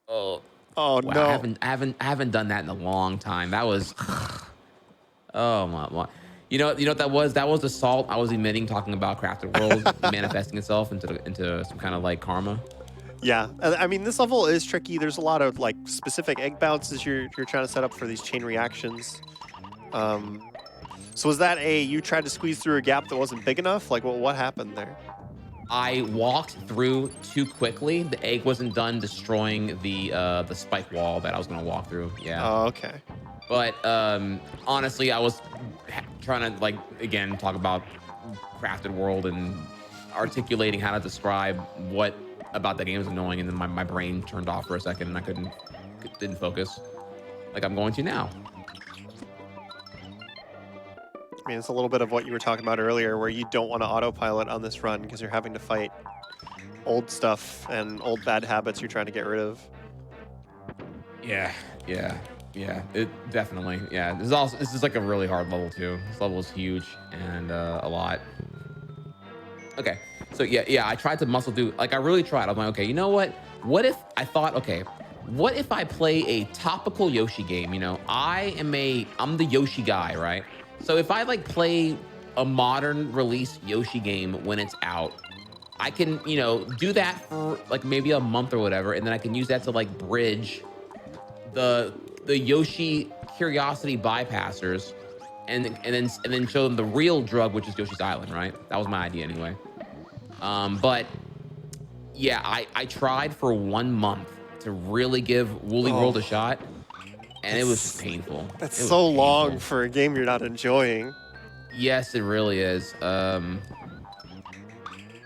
Oh Oh wow, no. I haven't done that in a long time. That was oh my. You know what that was? That was the salt I was emitting talking about Crafted World manifesting itself into some kind of like karma. Yeah, I mean this level is tricky. There's a lot of like specific egg bounces you're trying to set up for these chain reactions. Um, so was that you tried to squeeze through a gap that wasn't big enough? Like what happened there? I walked through too quickly. The egg wasn't done destroying the spike wall that I was gonna walk through. Yeah. Oh, okay. But honestly, I was trying to like again talk about crafted world and articulating how to describe what about the game was annoying, and then my brain turned off for a second, and I didn't focus like I'm going to now. I mean, it's a little bit of what you were talking about earlier, where you don't want to autopilot on this run because you're having to fight old stuff and old bad habits you're trying to get rid of. Yeah, yeah, yeah. It definitely. Yeah, this is like a really hard level too. This level is huge and a lot. Okay. So yeah, I tried to muscle through. Like I really tried. I'm like, okay, you know what? What if I thought, okay, what if I play a topical Yoshi game? You know, I'm the Yoshi guy, right? So if I like play a modern release Yoshi game when it's out, I can, do that for like maybe a month or whatever, and then I can use that to like bridge the Yoshi curiosity bypassers and then show them the real drug, which is Yoshi's Island, right? That was my idea anyway. But yeah, I tried for 1 month to really give Woolly World a Oh, shot, and it was just that's painful. that's It was so long painful. for a game you're not enjoying. Yes, it really is.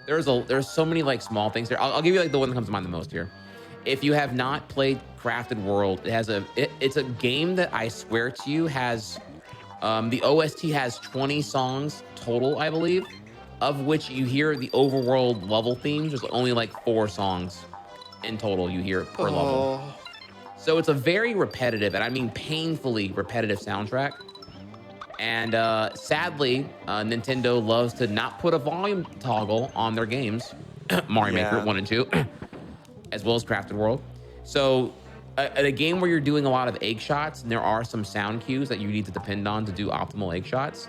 There's so many like small things here. I'll give you like the one that comes to mind the most here. If you have not played Crafted World, it's a game that I swear to you has the OST has 20 songs total, I believe, of which you hear the overworld level themes. There's only like 4 songs in total you hear per level. Oh, So it's a very repetitive, and I mean painfully repetitive soundtrack. And sadly, Nintendo loves to not put a volume toggle on their games, Mario Maker yeah. 1 and 2, as well as Crafted World. So, at a game where you're doing a lot of egg shots, and there are some sound cues that you need to depend on to do optimal egg shots,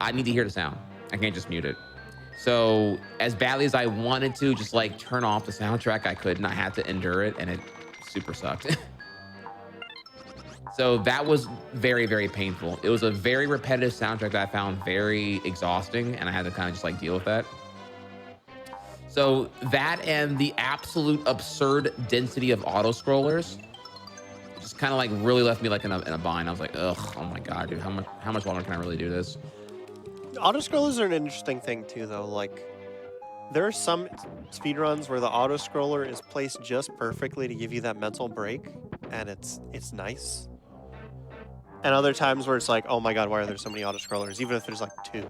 I need to hear the sound. I can't just mute it. So, as badly as I wanted to just like turn off the soundtrack, I couldn't. I had to endure it, and it super sucked. So that was very, very painful. It was a very repetitive soundtrack that I found very exhausting, and I had to kind of just like deal with that. So that and the absolute absurd density of auto scrollers just kind of like really left me like in a bind. I was like, ugh, oh my god, dude, how much longer can I really do this? Auto-scrollers are an interesting thing too, though. Like, there are some speedruns where the auto-scroller is placed just perfectly to give you that mental break, and it's nice. And other times where it's like, oh my god, why are there so many auto-scrollers? Even if there's like 2.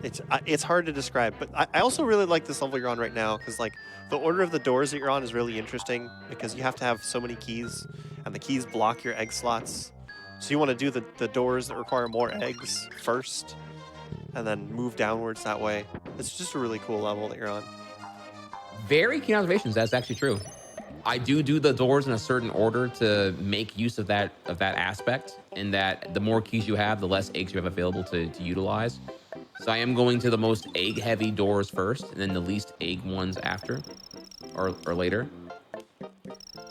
It's hard to describe, but I also really like this level you're on right now because like the order of the doors that you're on is really interesting because you have to have so many keys, and the keys block your egg slots. So you want to do the doors that require more eggs first, and then move downwards that way. It's just a really cool level that you're on. Very keen observations. That's actually true. I do the doors in a certain order to make use of that aspect, in that the more keys you have, the less eggs you have available to utilize. So I am going to the most egg heavy doors first, and then the least egg ones after or later.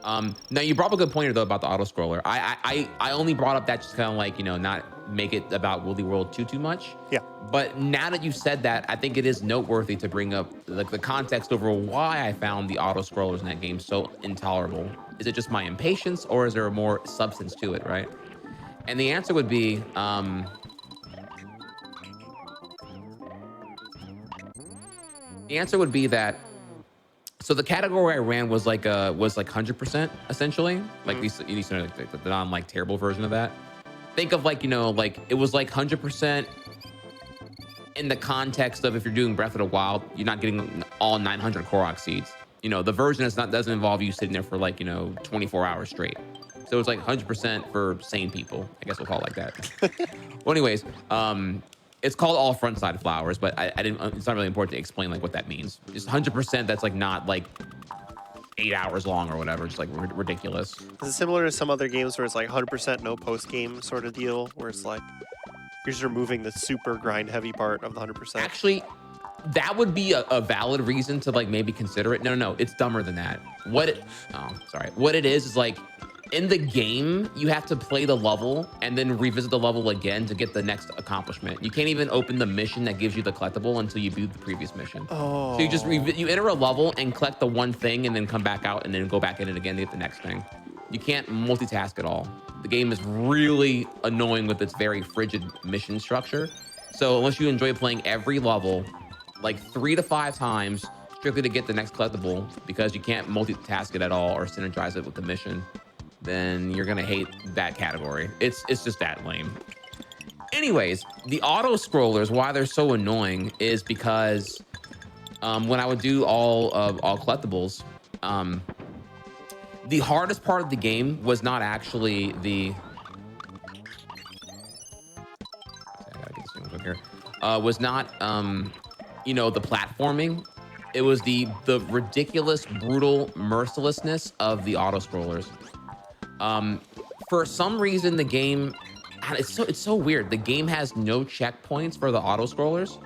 Now you brought up a good point here though about the auto scroller. I only brought up that just kind of like, not make it about Woolly World too much. Yeah. But now that you've said that, I think it is noteworthy to bring up like the context over why I found the auto scrollers in that game so intolerable. Is it just my impatience, or is there more substance to it, right? And the answer would be, that. So the category I ran was like 100% essentially, like these are like the non like terrible version of that. Think of like, like it was like 100% in the context of if you're doing Breath of the Wild, you're not getting all 900 Korok seeds. The version doesn't involve you sitting there for like 24 hours straight. So it's like 100% for sane people. I guess we'll call it like that. Well, anyways, It's called all front side flowers, but I didn't. It's not really important to explain like what that means. Just 100%. That's like not like 8 hours long or whatever. Just like ridiculous. Is it similar to some other games where it's like 100% no post game sort of deal, where it's like you're just removing the super grind heavy part of the 100%? Actually, that would be a valid reason to like maybe consider it. No, it's dumber than that. What it is like in the game, you have to play the level and then revisit the level again to get the next accomplishment. You can't even open the mission that gives you the collectible until you beat the previous mission. Oh. So you just you enter a level and collect the one thing and then come back out and then go back in it again to get the next thing. You can't multitask at all. The game is really annoying with its very frigid mission structure. So unless you enjoy playing every level like 3 to 5 times strictly to get the next collectible because you can't multitask it at all or synergize it with the mission, then you're gonna hate that category. It's just that lame. Anyways, the auto scrollers, why they're so annoying is because when I would do all collectibles, the hardest part of the game was not actually the. I gotta get this thing quick here. Was not the platforming. It was the ridiculous, brutal mercilessness of the auto scrollers. For some reason, the game, it's so weird. The game has no checkpoints for the auto scrollers.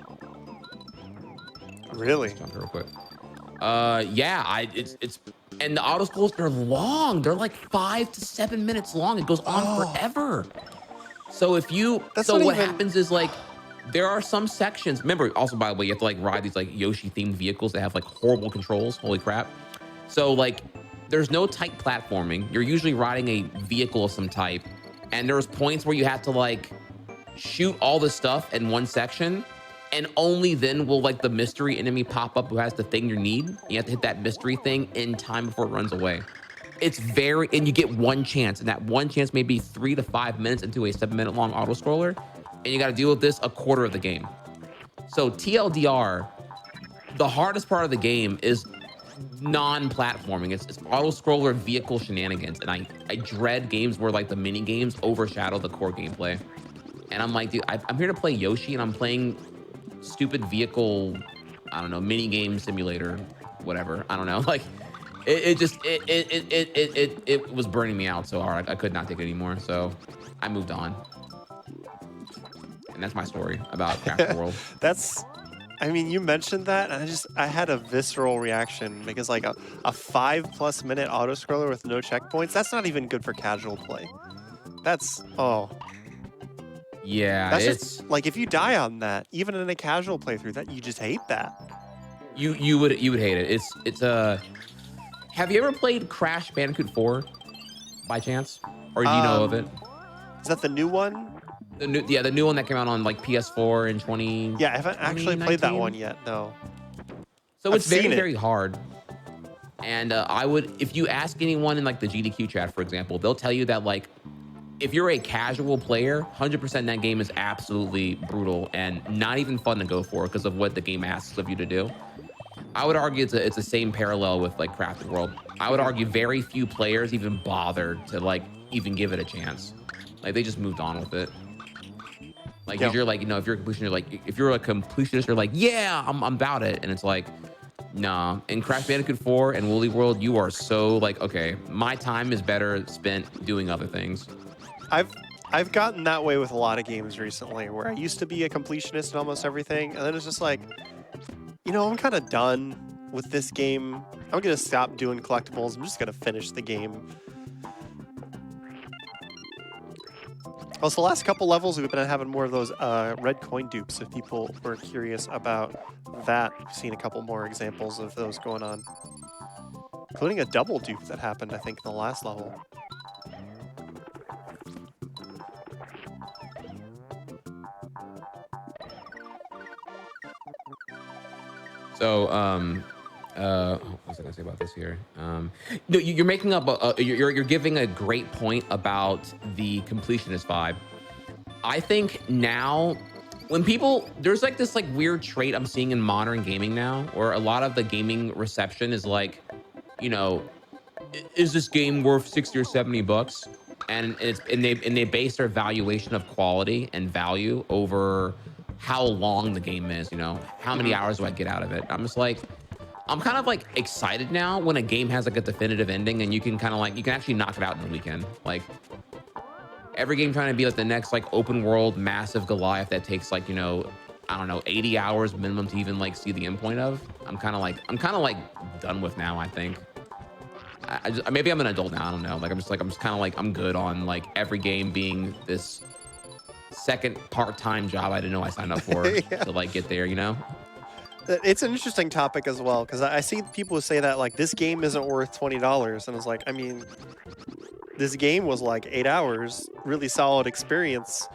Really? Let's jump here real quick. Yeah, it's and the auto scrolls, they're long. They're like 5 to 7 minutes long. It goes on forever. So what happens is like there are some sections. Remember, also by the way, you have to like ride these like Yoshi themed vehicles that have like horrible controls. Holy crap! So like. There's no tight platforming. You're usually riding a vehicle of some type. And there's points where you have to like shoot all the stuff in one section. And only then will like the mystery enemy pop up who has the thing you need. You have to hit that mystery thing in time before it runs away. And you get one chance. And that one chance may be 3 to 5 minutes into a 7-minute long auto scroller. And you got to deal with this a quarter of the game. So TLDR, the hardest part of the game is non-platforming. It's auto scroller vehicle shenanigans, and I dread games where like the mini games overshadow the core gameplay. And I'm like, dude, I'm here to play Yoshi, and I'm playing stupid vehicle, I don't know, mini game simulator, whatever. I don't know. Like, it was burning me out so hard. I could not take it anymore. So I moved on. And that's my story about Craft World. I mean, you mentioned that, and I had a visceral reaction because like a 5+ minute auto scroller with no checkpoints, that's not even good for casual play. Yeah, that's just like if you die on that, even in a casual playthrough, that you just hate that. You would hate it. It's have you ever played Crash Bandicoot 4 by chance? Or do you know of it? Is that the new one? The new one that came out on like PS4 in 20. Yeah, I haven't actually played that one yet, no. So it's very hard. And if you ask anyone in like the GDQ chat, for example, they'll tell you that like, if you're a casual player, 100% that game is absolutely brutal and not even fun to go for because of what the game asks of you to do. I would argue it's the same parallel with like Crafted World. I would argue very few players even bothered to like even give it a chance. Like they just moved on with it. Like if you're like, if you're a completionist, if you're a completionist, you're like, yeah, I'm about it. And it's like, nah. In Crash Bandicoot 4 and Woolly World, you are so like, okay, my time is better spent doing other things. I've gotten that way with a lot of games recently, where I used to be a completionist in almost everything, and then it's just like, I'm kind of done with this game. I'm gonna stop doing collectibles. I'm just gonna finish the game. Also, the last couple levels, we've been having more of those red coin dupes. If people were curious about that, we've seen a couple more examples of those going on, including a double dupe that happened, I think, in the last level. So, what was I gonna say about this here? No, you're making up. You're giving a great point about the completionist vibe. I think now, when there's like this like weird trait I'm seeing in modern gaming now, where a lot of the gaming reception is like, is this game worth $60 or $70? And they base their valuation of quality and value over how long the game is, you know, how many Mhm. hours do I get out of it? I'm just like, I'm kind of like excited now when a game has like a definitive ending and you can kind of like, you can actually knock it out in a weekend. Like every game trying to be like the next like open world massive Goliath that takes like, you know, I don't know, 80 hours minimum to even like see the endpoint of. I'm kind of like done with now, I think. Maybe I'm an adult now. I don't know. I'm just kind of like, I'm good on like every game being this second part-time job I didn't know I signed up for Yeah. to like get there, you know? It's an interesting topic as well because I see people who say that like this game isn't worth $20, and it's like, I mean, this game was like 8 hours, really solid experience.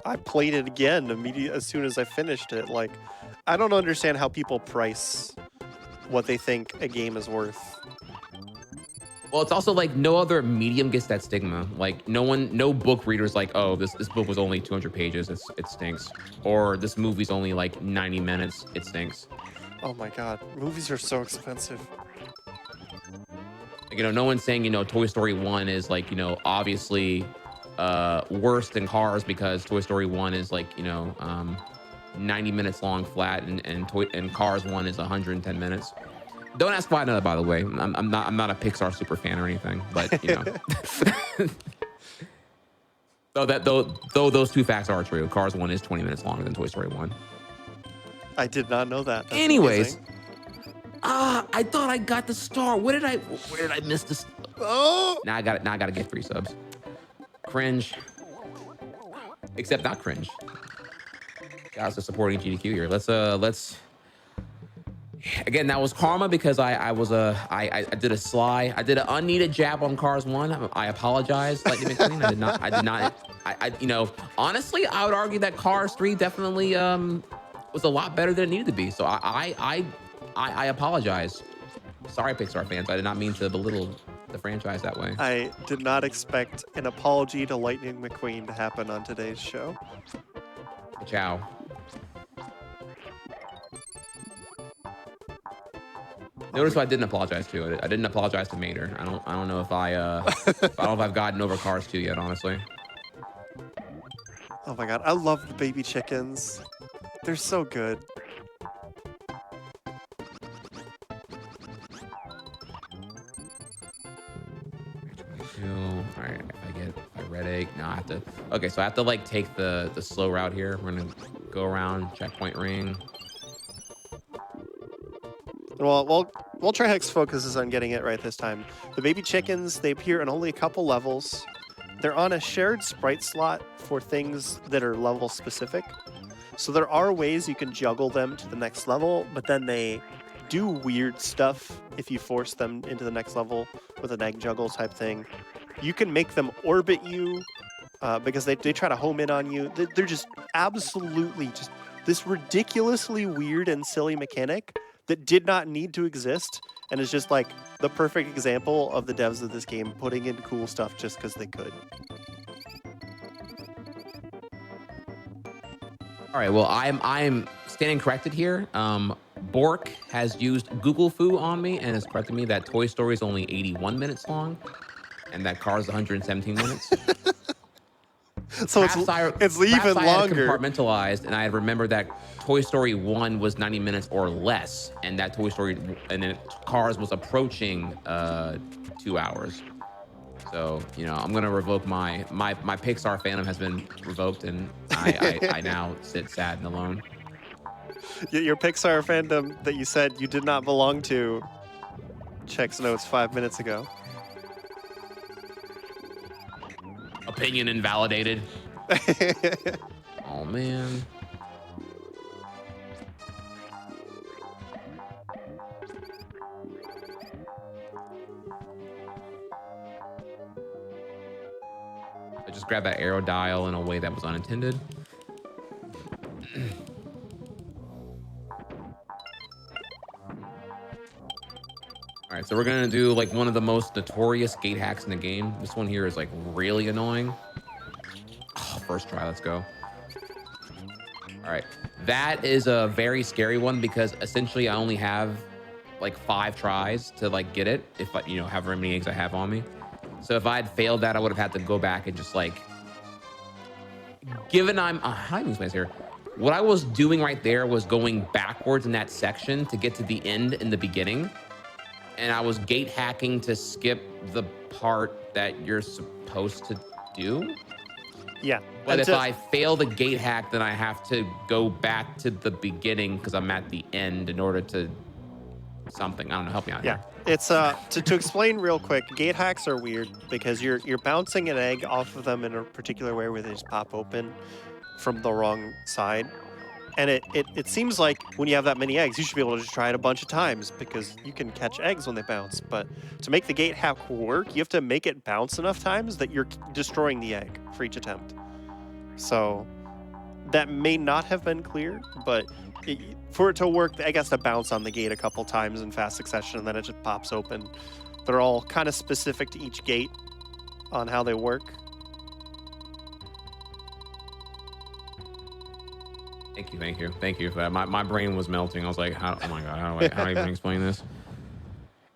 I played it again immediately as soon as I finished it. Like, I don't understand how people price what they think a game is worth. Well, it's also like no other medium gets that stigma. Like no book reader's like, oh, this book was only 200 pages, it stinks. Or this movie's only like 90 minutes, it stinks. Oh my god, movies are so expensive. Like, you know, no one's saying, you know, Toy Story 1 is like, you know, obviously worse than Cars because Toy Story 1 is like, you know, 90 minutes long flat and Cars 1 is 110 minutes. Don't ask why I know that, by the way. I'm not a Pixar super fan or anything, but you know. though those two facts are true. Cars 1 is 20 minutes longer than Toy Story 1. I did not know that. That's Anyways, amazing. I thought I got the star. Where did I miss this? Oh, Now I got to get 3 subs. Cringe. Except not cringe. Guys are supporting GDQ here. Let's again, that was karma because I did a sly, I did an unneeded jab on Cars 1. I apologize, Lightning McQueen. I did not, you know, honestly, I would argue that Cars 3 definitely was a lot better than it needed to be. So I apologize. Sorry, Pixar fans. I did not mean to belittle the franchise that way. I did not expect an apology to Lightning McQueen to happen on today's show. Ciao. Notice what I didn't apologize to. I didn't apologize to Mater. I don't know if I don't know if I've gotten over Cars 2 yet, honestly. Oh my god, I love the baby chickens. They're so good. All right, if I get a red egg, no, I have to. Okay, so I have to like take the slow route here. We're gonna go around checkpoint ring. Well, Trihex focuses on getting it right this time. The baby chickens, they appear in only a couple levels. They're on a shared sprite slot for things that are level specific. So there are ways you can juggle them to the next level, but then they do weird stuff if you force them into the next level with an egg juggle type thing. You can make them orbit you because they try to home in on you. They're just absolutely just this ridiculously weird and silly mechanic that did not need to exist and is just like the perfect example of the devs of this game putting in cool stuff just because they could. All right, well, I'm standing corrected here. Bork has used Google Foo on me and has corrected me that Toy Story is only 81 minutes long, and that Cars 117 minutes. So it's even longer. Compartmentalized, and I had remembered that Toy Story 1 was 90 minutes or less, and that Toy Story and then Cars was approaching 2 hours. So, you know, I'm gonna revoke my Pixar fandom has been revoked, and I now sit sad and alone. Your Pixar fandom that you said you did not belong to checks notes 5 minutes ago. Opinion invalidated. Oh man. I just grabbed that arrow dial in a way that was unintended. All right, so we're gonna do like one of the most notorious gate hacks in the game. This one here is like really annoying. Oh, first try, let's go. All right, that is a very scary one because essentially I only have like 5 tries to like get it if I, you know, however many eggs I have on me. So if I had failed that, I would have had to go back and just like, given I'm hiding space here, What I was doing right there was going backwards in that section to get to the end in the beginning, and I was gate hacking to skip the part that you're supposed to do. Yeah, But and if to I fail the gate hack, then I have to go back to the beginning because I'm at the end in order to something. I don't know. Help me out yeah, here. it's to explain real quick. Gate hacks are weird because you're bouncing an egg off of them in a particular way where they just pop open from the wrong side. And it seems like when you have that many eggs, you should be able to just try it a bunch of times because you can catch eggs when they bounce. But to make the gate hack work, you have to make it bounce enough times that you're destroying the egg for each attempt. So that may not have been clear, but for it to work, the egg has to bounce on the gate a couple times in fast succession, and then it just pops open. They're all kind of specific to each gate on how they work. Thank you for that. My brain was melting. I was like, oh my god, how do I even explain this?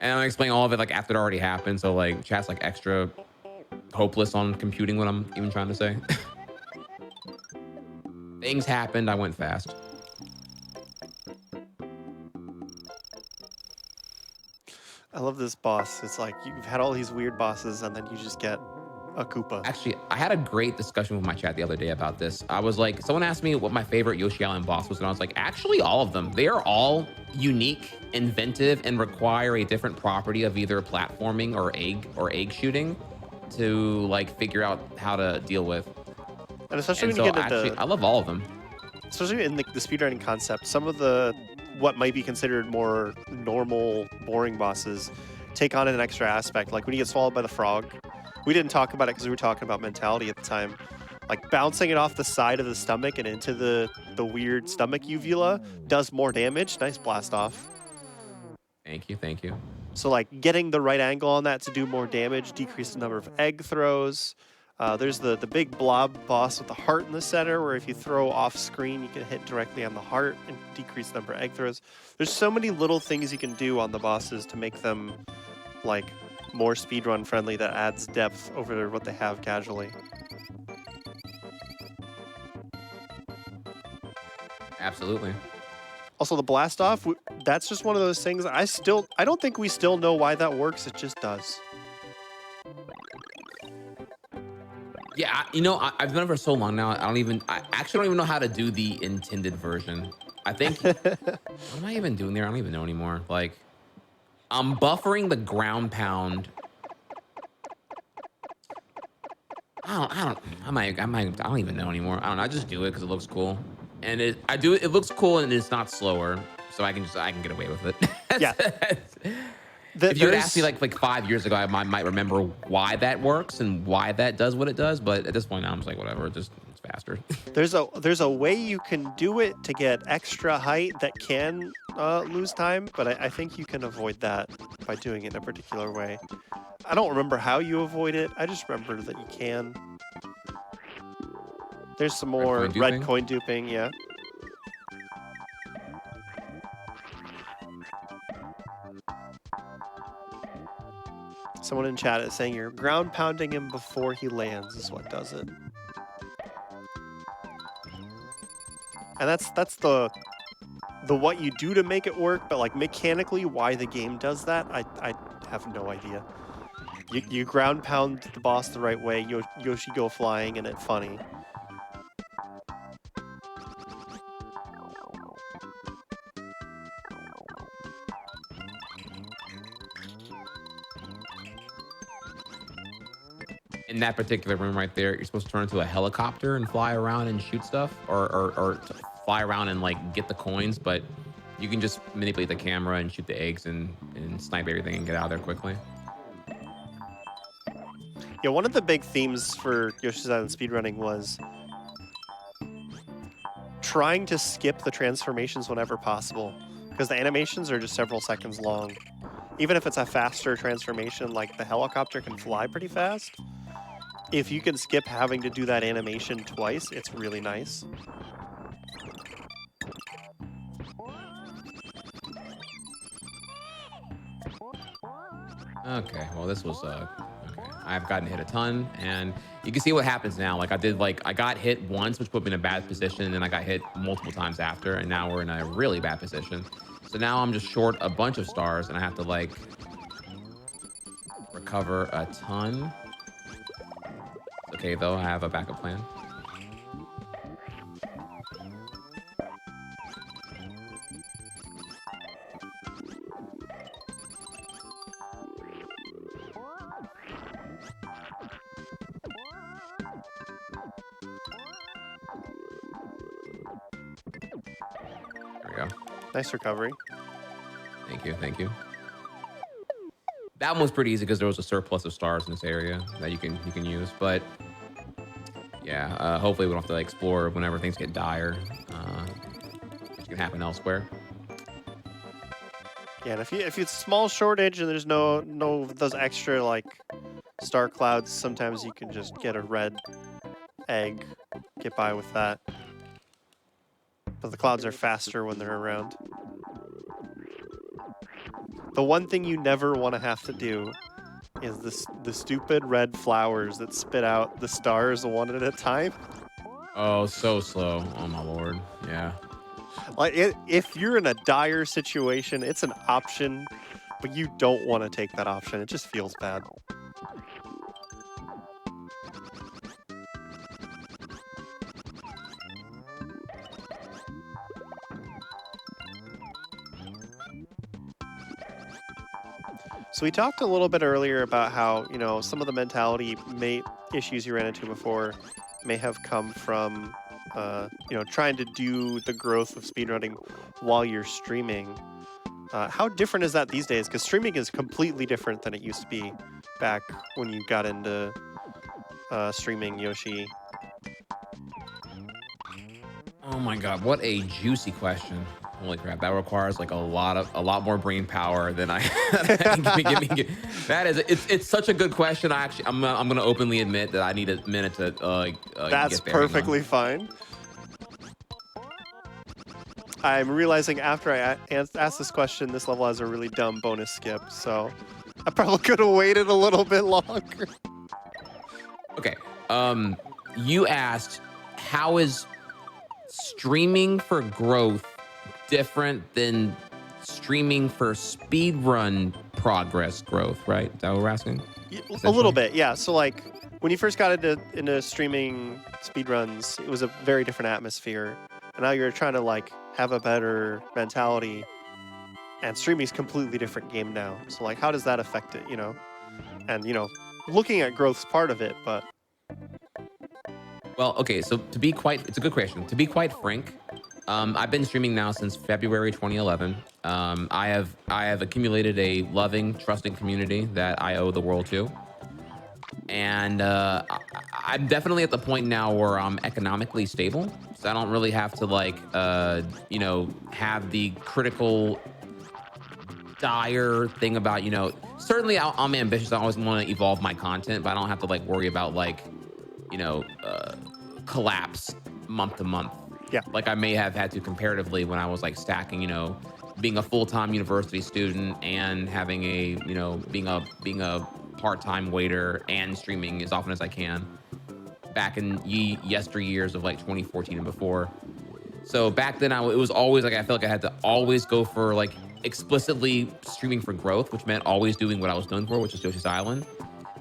And I explain all of it like after it already happened. So like chat's like extra hopeless on computing what I'm even trying to say. Things happened. I went fast. I love this boss. It's like you've had all these weird bosses, and then you just get a Koopa. Actually, I had a great discussion with my chat the other day about this. I was like, someone asked me what my favorite Yoshi Island boss was, and I was like, actually, all of them. They are all unique, inventive, and require a different property of either platforming or egg shooting to like figure out how to deal with. And especially And when you so get into actually, I love all of them. especially in the speedrunning concept, some of the what might be considered more normal, boring bosses take on an extra aspect. Like when you get swallowed by the frog, we didn't talk about it because we were talking about mentality at the time. Like bouncing it off the side of the stomach and into the weird stomach uvula does more damage. Nice blast off. Thank you, thank you. So like getting the right angle on that to do more damage, decrease the number of egg throws. There's the big blob boss with the heart in the center, where if you throw off screen, you can hit directly on the heart and decrease the number of egg throws. There's so many little things you can do on the bosses to make them like more speedrun friendly that adds depth over what they have casually. Absolutely. Also, the blast off, that's just one of those things. I don't think we still know why that works. It just does. Yeah, I've done it for so long now. I actually don't even know how to do the intended version. I think, what am I even doing there? I don't even know anymore. Like, I'm buffering the ground pound. I don't even know anymore. I don't know. I just do it because it looks cool. And it looks cool and it's not slower. So I can get away with it. Yeah. If you had asked me like 5 years ago, I might remember why that works and why that does what it does. But at this point now, I'm just like, whatever, it's faster. There's a way you can do it to get extra height that can lose time, but I think you can avoid that by doing it in a particular way. I don't remember how you avoid it. I just remember that you can. There's some more red coin duping, yeah. Someone in chat is saying you're ground pounding him before he lands is what does it. And that's the what you do to make it work, but like mechanically why the game does that, I have no idea. You ground pound the boss the right way, Yoshi go flying and it's funny. In that particular room right there, you're supposed to turn into a helicopter and fly around and shoot stuff, or fly around and like get the coins, but you can just manipulate the camera and shoot the eggs and snipe everything and get out of there quickly. Yeah, one of the big themes for Yoshi's Island speedrunning was trying to skip the transformations whenever possible, because the animations are just several seconds long. Even if it's a faster transformation, like the helicopter can fly pretty fast, if you can skip having to do that animation twice, it's really nice. Okay, well this was okay. I've gotten hit a ton, and you can see what happens now. I got hit once, which put me in a bad position, and then I got hit multiple times after, and now we're in a really bad position. So now I'm just short a bunch of stars, and I have to like recover a ton. Okay, though, I have a backup plan. There we go. Nice recovery. Thank you, thank you. That one was pretty easy because there was a surplus of stars in this area that you can use. But yeah, hopefully we don't have to like, explore whenever things get dire, which can happen elsewhere. Yeah, and if it's small shortage and there's no those extra like star clouds, sometimes you can just get a red egg, get by with that. But the clouds are faster when they're around. The one thing you never want to have to do is the stupid red flowers that spit out the stars one at a time. Oh, so slow. Oh my lord. Yeah. Like if you're in a dire situation, it's an option, but you don't want to take that option. It just feels bad. So we talked a little bit earlier about how, you know, some of the mentality issues you ran into before may have come from, you know, trying to do the growth of speedrunning while you're streaming. How different is that these days? Because streaming is completely different than it used to be back when you got into streaming, Yoshi. Oh my god, what a juicy question. Holy crap, that requires like a lot more brain power than I that is it's such a good question. I'm gonna openly admit that I need a minute to That's get there. perfectly fine. I'm realizing after I asked this question, this level has a really dumb bonus skip, so I probably could have waited a little bit longer. Okay, you asked how is streaming for growth different than streaming for speedrun progress growth, right? Is that what we're asking? A little bit, yeah. So like when you first got into streaming speedruns, it was a very different atmosphere. And now you're trying to like have a better mentality, and streaming is a completely different game now. So like how does that affect it, you know? And you know, looking at growth's part of it, but well, okay, so it's a good question. To be quite frank, I've been streaming now since February 2011. I have accumulated a loving, trusting community that I owe the world to. And I'm definitely at the point now where I'm economically stable. So I don't really have to like, you know, have the critical dire thing about, you know, certainly I'm ambitious. I always want to evolve my content, but I don't have to like worry about like, you know, collapse month to month. yeah. Like I may have had to comparatively when I was like stacking, you know, being a full-time university student and having a, you know, being a part-time waiter and streaming as often as I can back in yesteryears of like 2014 and before. So back then it was always like, I felt like I had to always go for like explicitly streaming for growth, which meant always doing what I was known for, which is Yoshi's Island.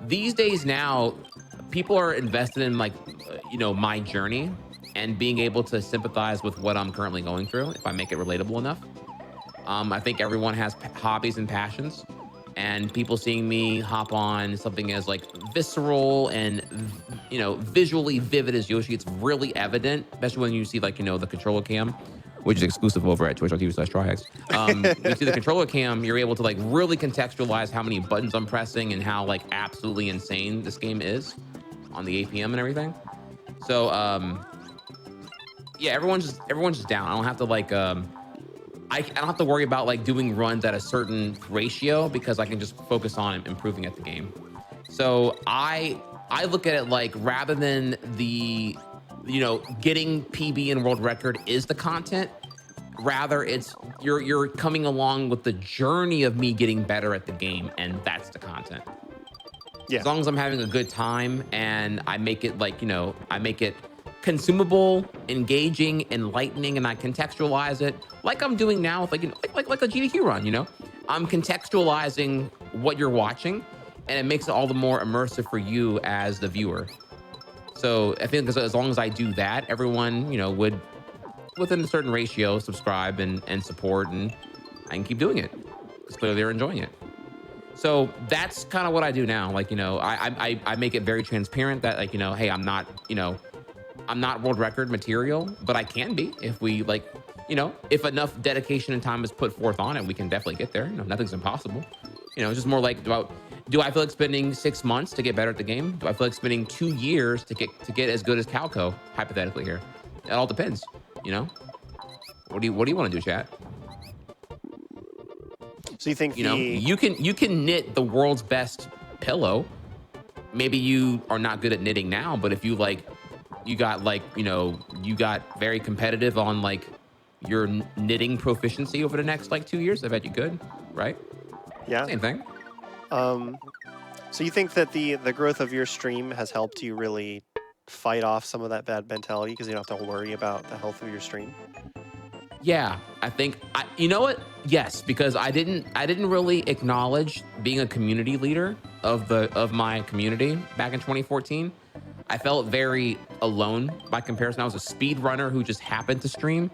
These days now, people are invested in like, you know, my journey and being able to sympathize with what I'm currently going through if I make it relatable enough. I think everyone has hobbies and passions, and people seeing me hop on something as like visceral and, you know, visually vivid as Yoshi, it's really evident, especially when you see like, you know, the controller cam, which is exclusive over at twitch.tv/tryhex. When you see the controller cam, you're able to like really contextualize how many buttons I'm pressing and how like absolutely insane this game is on the APM and everything. So, yeah, everyone's just down. I don't have to like, I don't have to worry about like doing runs at a certain ratio because I can just focus on improving at the game. So I look at it like rather than the, you know, getting PB and world record is the content, rather it's you're coming along with the journey of me getting better at the game, and that's the content. Yeah. As long as I'm having a good time and I make it like, I make it consumable, engaging, enlightening, and I contextualize it like I'm doing now with like a GDQ run, I'm contextualizing what you're watching and it makes it all the more immersive for you as the viewer. So I think as long as I do that, everyone, would within a certain ratio subscribe and support, and I can keep doing it because clearly they're enjoying it. So that's kind of what I do now. Like, I make it very transparent that like, hey, I'm not world record material, but I can be if we like, if enough dedication and time is put forth on it, we can definitely get there. Nothing's impossible. It's just more like about, do I feel like spending 6 months to get better at the game? Do I feel like spending 2 years to get as good as Calco, hypothetically here? It all depends, What do you want to do, chat? So you think you can knit the world's best pillow. Maybe you are not good at knitting now, but if you got very competitive on like your knitting proficiency over the next like 2 years, I bet you could, right? Yeah. Same thing. So you think that the growth of your stream has helped you really fight off some of that bad mentality because you don't have to worry about the health of your stream? Yeah, I think you know what? Yes, because I didn't really acknowledge being a community leader of my community back in 2014. I felt very alone by comparison. I was a speed runner who just happened to stream.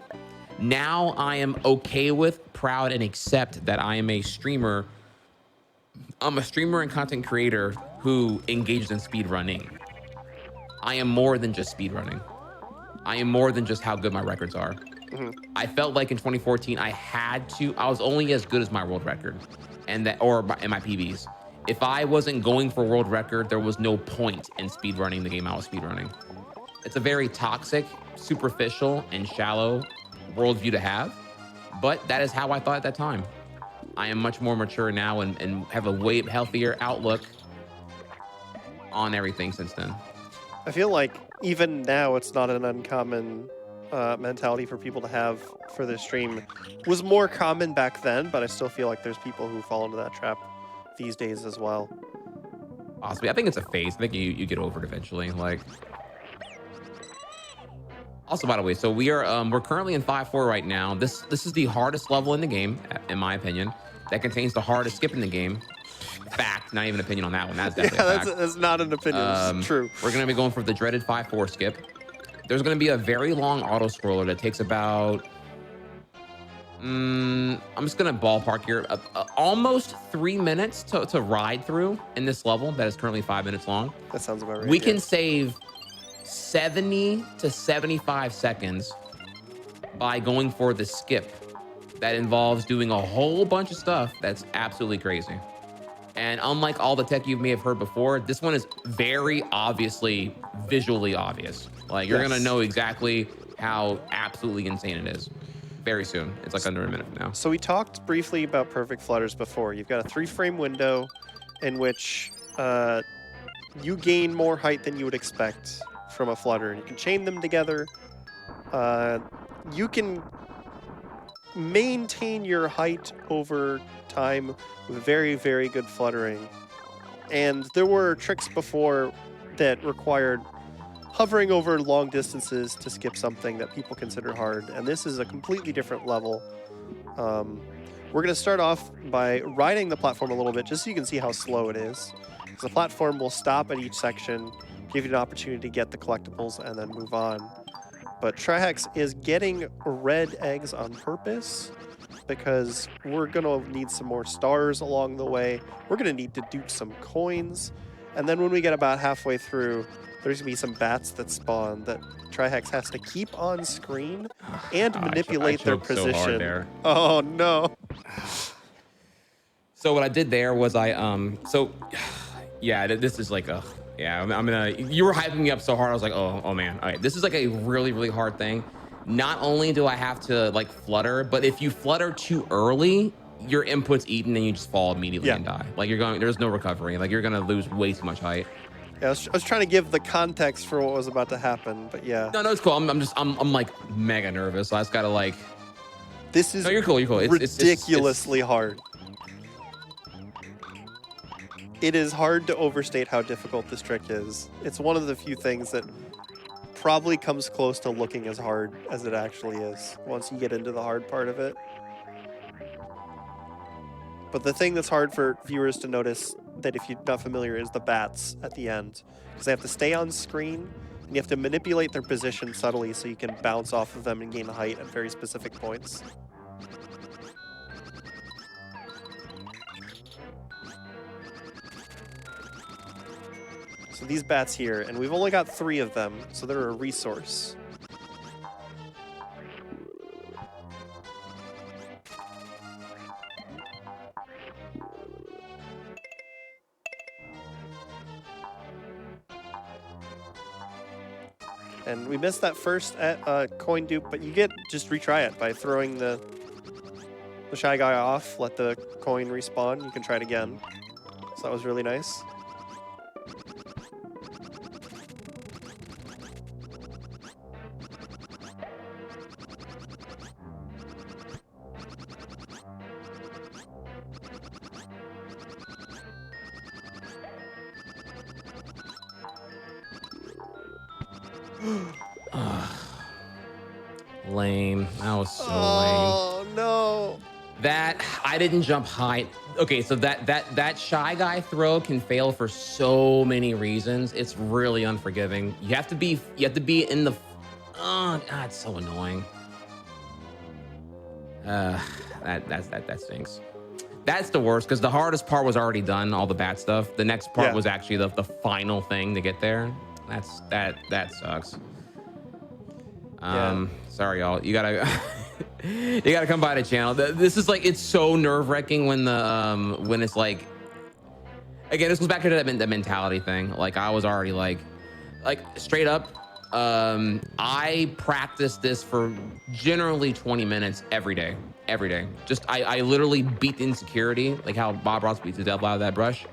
Now I am okay with, proud, and accept that I am a streamer. I'm a streamer and content creator who engages in speed running. I am more than just speed running. I am more than just how good my records are. Mm-hmm. I felt like in 2014, I was only as good as my world record and my PBs. If I wasn't going for world record, there was no point in speedrunning the game I was speedrunning. It's a very toxic, superficial, and shallow worldview to have, but that is how I thought at that time. I am much more mature now and have a way healthier outlook on everything since then. I feel like even now it's not an uncommon mentality for people to have for their stream. It was more common back then, but I still feel like there's people who fall into that trap these days as well. Possibly. I think it's a phase. I think you get over it eventually. Like, also, by the way, so we're currently in 5-4 right now. This is the hardest level in the game, in my opinion. That contains the hardest skip in the game. Fact, not even an opinion on that one. That's definitely a fact. That's not an opinion. It's true. We're going to be going for the dreaded 5-4 skip. There's going to be a very long auto scroller that takes about, I'm just going to ballpark here, almost 3 minutes to ride through in this level that is currently 5 minutes long. That sounds about right. We can save 70 to 75 seconds by going for the skip. That involves doing a whole bunch of stuff that's absolutely crazy. And unlike all the tech you may have heard before, this one is very obviously visually obvious. Like, you're going to know exactly how absolutely insane it is very soon. It's like under a minute now. So we talked briefly about perfect flutters before. You've got a 3-frame window in which you gain more height than you would expect from a flutter. And you can chain them together. You can maintain your height over time with very, very good fluttering. And there were tricks before that required hovering over long distances to skip something that people consider hard, and this is a completely different level. We're going to start off by riding the platform a little bit just so you can see how slow it is. The platform will stop at each section, give you an opportunity to get the collectibles, and then move on. But Trihex is getting red eggs on purpose because we're going to need some more stars along the way. We're going to need to dupe some coins. And then when we get about halfway through, there's going to be some bats that spawn that Trihex has to keep on screen and manipulate their position. So hard there. Oh, no. So what I did there was yeah, this is like a... Yeah, you were hyping me up so hard. I was like, oh man. All right, this is like a really, really hard thing. Not only do I have to like flutter, but if you flutter too early, your input's eaten and you just fall immediately and die. Like there's no recovery. Like you're gonna lose way too much height. Yeah, I was trying to give the context for what was about to happen, but yeah. No, it's cool. I'm like mega nervous. So I just gotta like. This is you're cool. Ridiculously hard. It is hard to overstate how difficult this trick is. It's one of the few things that probably comes close to looking as hard as it actually is once you get into the hard part of it. But the thing that's hard for viewers to notice, that if you're not familiar, is the bats at the end. Because they have to stay on screen, and you have to manipulate their position subtly so you can bounce off of them and gain height at very specific points. So these bats here, and we've only got 3 of them, so they're a resource. And we missed that first coin dupe, but you get just retry it by throwing the Shy Guy off, let the coin respawn. You can try it again. So that was really nice. Lame. That was so lame. Oh no. That I didn't jump high. Okay, so that Shy Guy throw can fail for so many reasons. It's really unforgiving. You have to be in the. Oh, God, it's so annoying. That stinks. That's the worst because the hardest part was already done. All the bad stuff. The next part was actually the final thing to get there. That sucks. Sorry, y'all. You gotta you gotta come by the channel. This is like, it's so nerve-wracking when it's like, again, this goes back to that mentality thing. Like I was already like straight up. I practiced this for generally 20 minutes every day. Just I literally beat the insecurity, like how Bob Ross beats the devil out of that brush.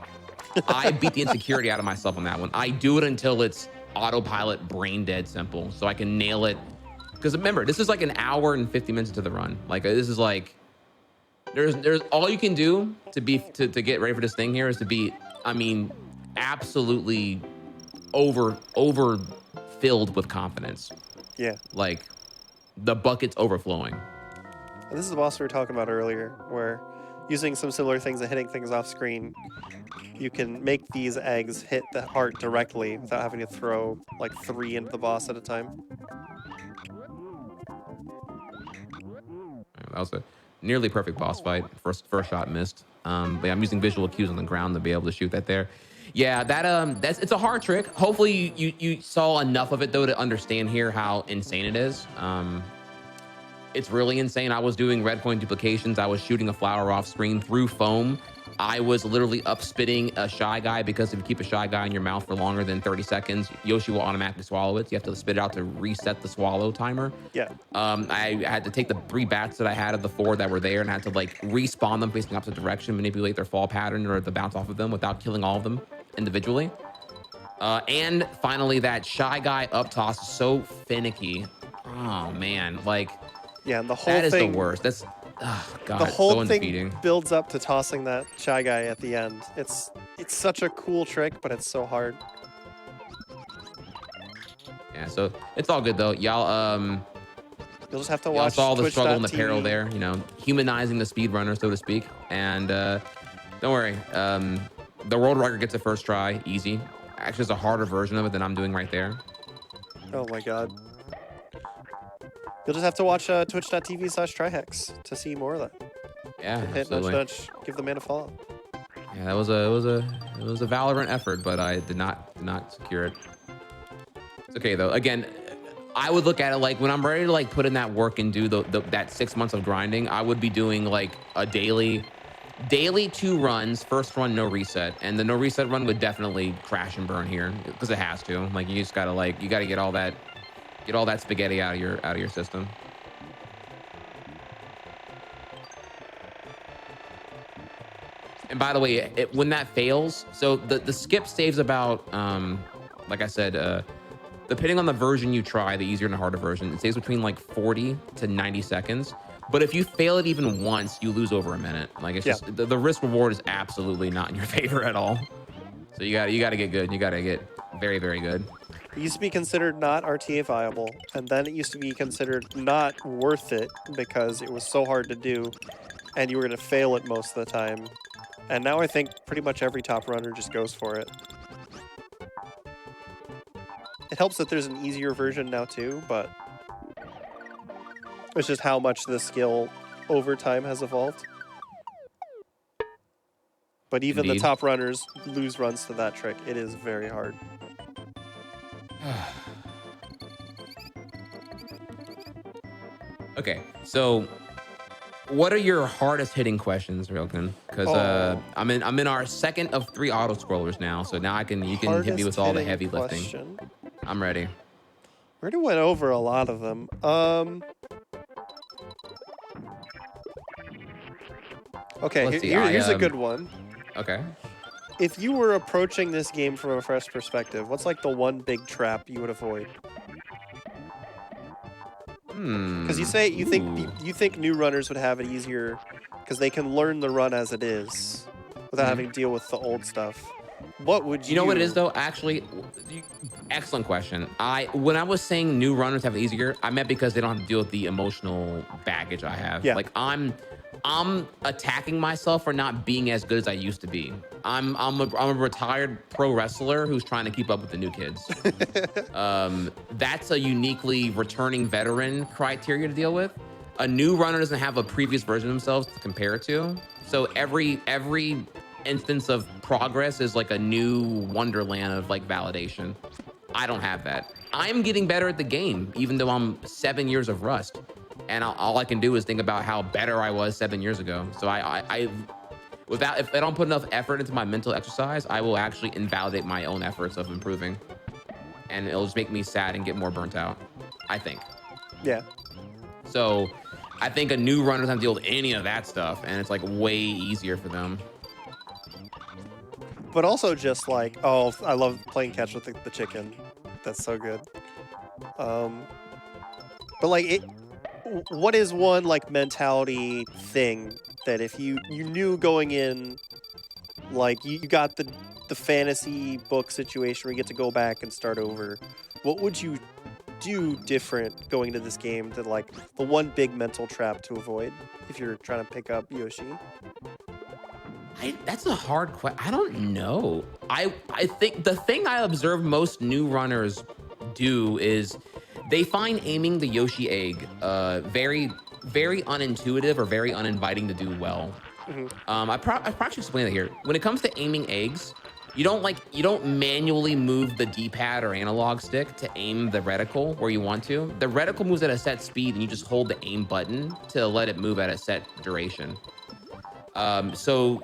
I beat the insecurity out of myself on that one. I do it until it's autopilot brain dead simple, so I can nail it. Because remember, this is like an hour and 50 minutes into the run. Like this is like, there's all you can do to get ready for this thing here is to be, I mean, absolutely over filled with confidence. Yeah. Like the bucket's overflowing. And this is the boss we were talking about earlier, where using some similar things and hitting things off screen, you can make these eggs hit the heart directly without having to throw like 3 into the boss at a time. That was a nearly perfect boss fight. First shot missed. But yeah, I'm using visual cues on the ground to be able to shoot that there. Yeah, it's a hard trick. Hopefully you saw enough of it though to understand here how insane it is. It's really insane. I was doing red coin duplications. I was shooting a flower off screen through foam. I was literally up spitting a Shy Guy because if you keep a Shy Guy in your mouth for longer than 30 seconds, Yoshi will automatically swallow it. So you have to spit it out to reset the swallow timer. Yeah. I had to take the 3 bats that I had of the 4 that were there and I had to like respawn them facing opposite direction, manipulate their fall pattern or the bounce off of them without killing all of them individually. And finally, that Shy Guy up toss is so finicky. Oh man, like, yeah, and the whole that is thing, the worst. That's, oh God, the whole so thing defeating. builds up to tossing that Shy Guy at the end. It's such a cool trick, but it's so hard. Yeah, so it's all good though. Y'all, You'll just have to y'all watch saw the struggle and the Twitch.tv. peril there, you know, humanizing the speedrunner, so to speak. And don't worry, the world record gets a first try, easy. Actually, it's a harder version of it than I'm doing right there. Oh my god. You'll just have to watch twitch.tv/Trihex to see more of that. Yeah, Hit absolutely. nudge, give the man a follow. Yeah, that was a Valorant effort, but I did not secure it. It's okay though. Again, I would look at it like when I'm ready to like put in that work and do that 6 months of grinding, I would be doing like a daily 2 runs, first run no reset, and the no reset run would definitely crash and burn here because it has to. Like you just gotta get all that spaghetti out of your system. And by the way, when that fails, so the skip saves about like I said, depending on the version you try, the easier and the harder version, it saves between like 40 to 90 seconds. But if you fail it even once, you lose over a minute. Like it's just the risk reward is absolutely not in your favor at all. So you gotta get good. You gotta get very, very good. It used to be considered not RTA viable, and then it used to be considered not worth it because it was so hard to do, and you were going to fail it most of the time. And now I think pretty much every top runner just goes for it. It helps that there's an easier version now too, but it's just how much the skill over time has evolved. But even Indeed. the top runners lose runs to that trick. It is very hard. Okay, so what are your hardest hitting questions, Rilken? Because I'm in our second of 3 auto scrollers now, so now you can hit me with all the heavy lifting. Question. I'm ready. We already went over a lot of them. Okay, Let's see, here's a good one. Okay. If you were approaching this game from a fresh perspective, what's like the one big trap you would avoid? Because you say you think new runners would have it easier because they can learn the run as it is without having to deal with the old stuff. What would you? You know what it is though? Actually, excellent question. When I was saying new runners have it easier, I meant because they don't have to deal with the emotional baggage I have. Yeah. Like I'm attacking myself for not being as good as I used to be. I'm a retired pro wrestler who's trying to keep up with the new kids. That's a uniquely returning veteran criteria to deal with. A new runner doesn't have a previous version of themselves to compare it to. So every instance of progress is like a new wonderland of like validation. I don't have that. I'm getting better at the game, even though I'm 7 years of rust. And all I can do is think about how better I was 7 years ago. So if I don't put enough effort into my mental exercise, I will actually invalidate my own efforts of improving. And it'll just make me sad and get more burnt out, I think. Yeah. So I think a new runner doesn't have to deal with any of that stuff. And it's like way easier for them. But also just like, oh, I love playing catch with the chicken. That's so good. But like what is one like mentality thing that if you knew going in, like you got the fantasy book situation where you get to go back and start over, what would you do different going into this game to like the one big mental trap to avoid if you're trying to pick up Yoshi? That's a hard question. I don't know. I think the thing I observe most new runners do is they find aiming the Yoshi egg very, very unintuitive or very uninviting to do well. I probably should explain that here. When it comes to aiming eggs, you don't manually move the D-pad or analog stick to aim the reticle where you want to. The reticle moves at a set speed, and you just hold the aim button to let it move at a set duration. So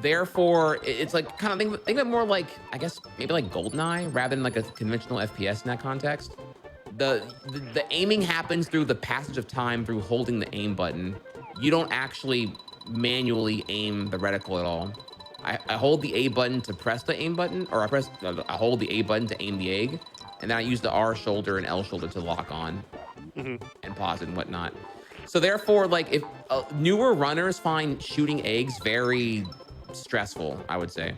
therefore, it's like kind of think of it more like, I guess maybe like GoldenEye rather than like a conventional FPS in that context. The aiming happens through the passage of time through holding the aim button. You don't actually manually aim the reticle at all. I hold the A button to press the aim button, or I hold the A button to aim the egg, and then I use the R shoulder and L shoulder to lock on and pause it and whatnot. So therefore, like if newer runners find shooting eggs very stressful, I would say.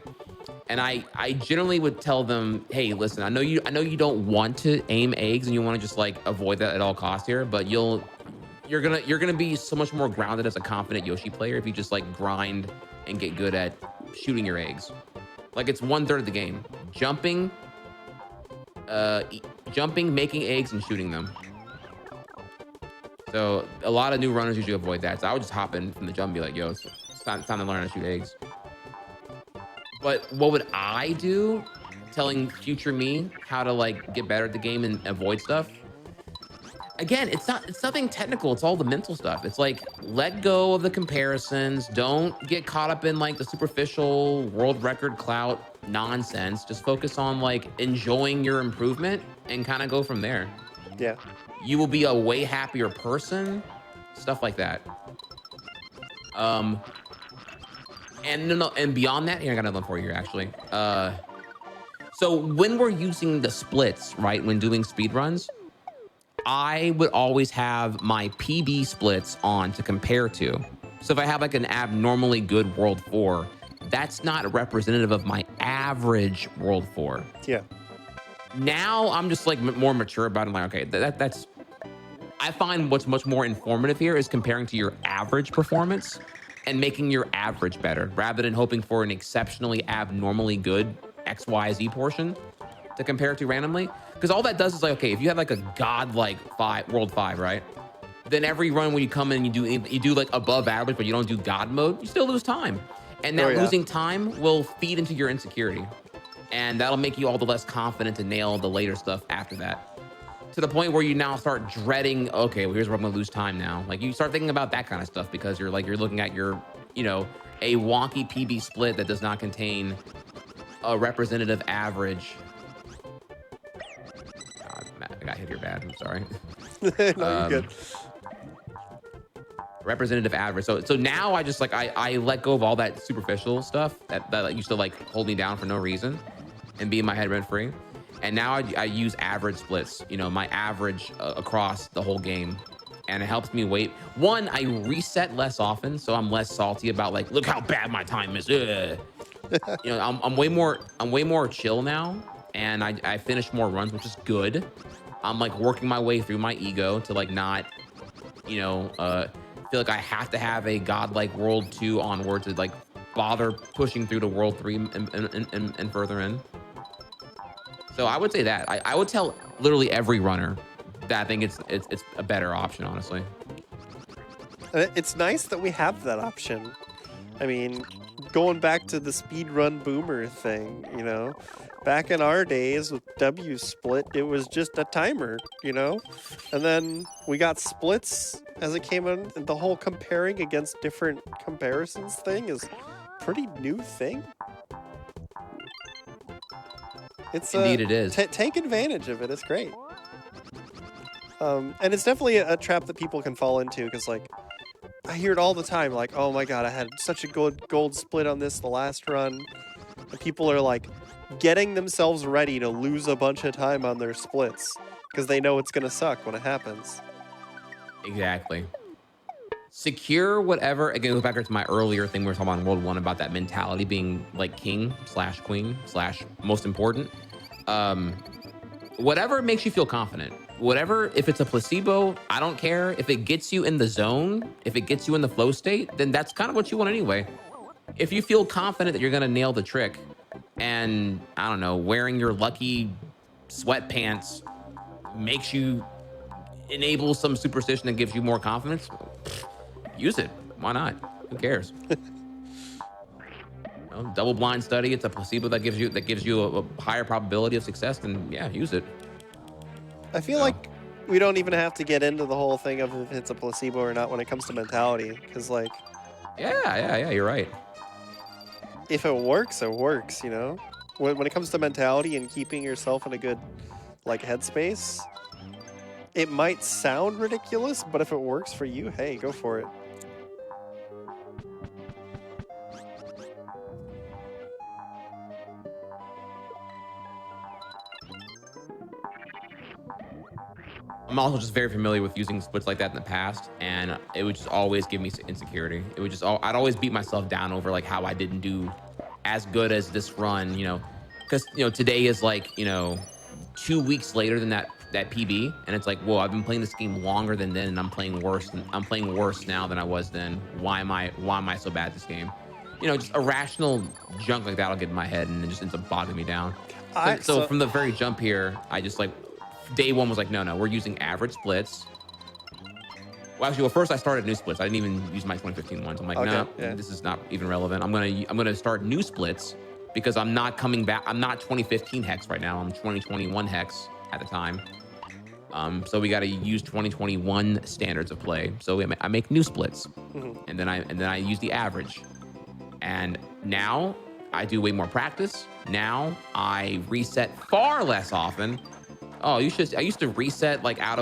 And I generally would tell them, hey, listen, I know you don't want to aim eggs and you want to just like avoid that at all costs here, but you're gonna be so much more grounded as a confident Yoshi player if you just like grind and get good at shooting your eggs. Like it's 1/3 of the game. Jumping, making eggs, and shooting them. So a lot of new runners usually avoid that. So I would just hop in from the jump and be like, yo, it's time to learn how to shoot eggs. But what would I do telling future me how to like get better at the game and avoid stuff? Again, it's nothing technical. It's all the mental stuff. It's like, let go of the comparisons. Don't get caught up in like the superficial world record clout nonsense. Just focus on like enjoying your improvement and kind of go from there. Yeah. You will be a way happier person, stuff like that. And beyond that, here I got another one for you here, actually. So when we're using the splits, right, when doing speed runs, I would always have my PB splits on to compare to. So if I have like an abnormally good World 4, that's not representative of my average World 4. Yeah. Now I'm just like more mature about it. I'm like, okay, that's I find what's much more informative here is comparing to your average performance and making your average better rather than hoping for an exceptionally abnormally good XYZ portion to compare to randomly. Because all that does is like, okay, if you have like a godlike world 5, right? Then every run when you come in and you do like above average, but you don't do God mode, you still lose time. And Oh that yeah. losing time will feed into your insecurity. And that'll make you all the less confident to nail the later stuff after that. To the point where you now start dreading, okay, well, here's where I'm gonna lose time now. Like you start thinking about that kind of stuff because you're looking at your, a wonky PB split that does not contain a representative average. God, Matt, I got hit here bad. I'm sorry. No, you're good. Representative average. So now I just like I let go of all that superficial stuff that used to like hold me down for no reason and be in my head rent free. And now I use average splits, my average across the whole game. And it helps me wait. One, I reset less often, so I'm less salty about like, look how bad my time is. Ugh. I'm way more chill now, and I finish more runs, which is good. I'm like working my way through my ego to like not, feel like I have to have a godlike World 2 onward to like bother pushing through to World 3 and further in. So I would say that I would tell literally every runner that I think it's a better option, honestly. It's nice that we have that option. I mean, going back to the speedrun boomer thing, back in our days with W split, it was just a timer, and then we got splits as it came in. The whole comparing against different comparisons thing is pretty new thing. It's Indeed, it is. Take advantage of it. It's great. And it's definitely a trap that people can fall into because, like, I hear it all the time. Like, oh my god, I had such a good gold split on this the last run. And people are like getting themselves ready to lose a bunch of time on their splits because they know it's gonna suck when it happens. Exactly. Secure whatever. Again, go back to my earlier thing we were talking about in World 1 about that mentality being like king/queen/ most important. Whatever makes you feel confident. Whatever, if it's a placebo, I don't care. If it gets you in the zone, if it gets you in the flow state, then that's kind of what you want anyway. If you feel confident that you're gonna nail the trick, and I don't know, wearing your lucky sweatpants makes you enable some superstition that gives you more confidence, use it. Why not? Who cares? Double blind study. It's a placebo that gives you a higher probability of success. Then yeah, use it. I feel like we don't even have to get into the whole thing of if it's a placebo or not when it comes to mentality, because like, yeah, you're right. If it works, it works. When it comes to mentality and keeping yourself in a good like headspace, it might sound ridiculous, but if it works for you, hey, go for it. I'm also just very familiar with using splits like that in the past, and it would just always give me insecurity. It would just, I'd always beat myself down over like how I didn't do as good as this run, because today is like 2 weeks later than that PB, and it's like, whoa, I've been playing this game longer than then, and I'm playing worse now than I was then. Why am I so bad at this game? Just irrational junk like that'll get in my head, and it just ends up bogging me down. So from the very jump here, I just like. Day one was like, no, we're using average splits. Well, actually, first I started new splits. I didn't even use my 2015 ones. I'm like, no, this is not even relevant. I'm gonna start new splits because I'm not coming back. I'm not 2015 hex right now. I'm 2021 hex at the time. So we got to use 2021 standards of play. So I make new splits, and then I use the average. And now I do way more practice. Now I reset far less often. Oh, I used to reset like I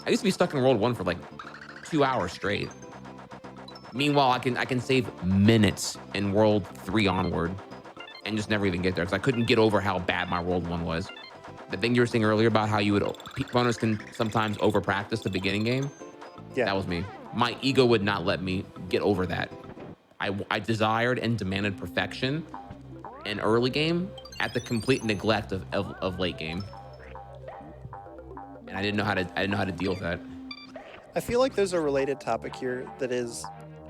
used to be stuck in World 1 for like 2 hours straight. Meanwhile, I can save minutes in World 3 onward and just never even get there because I couldn't get over how bad my World 1 was. The thing you were saying earlier about how runners can sometimes over practice the beginning game. Yeah. That was me. My ego would not let me get over that. I desired and demanded perfection in early game at the complete neglect of late game, and I didn't know how to deal with that. I feel like there's a related topic here that is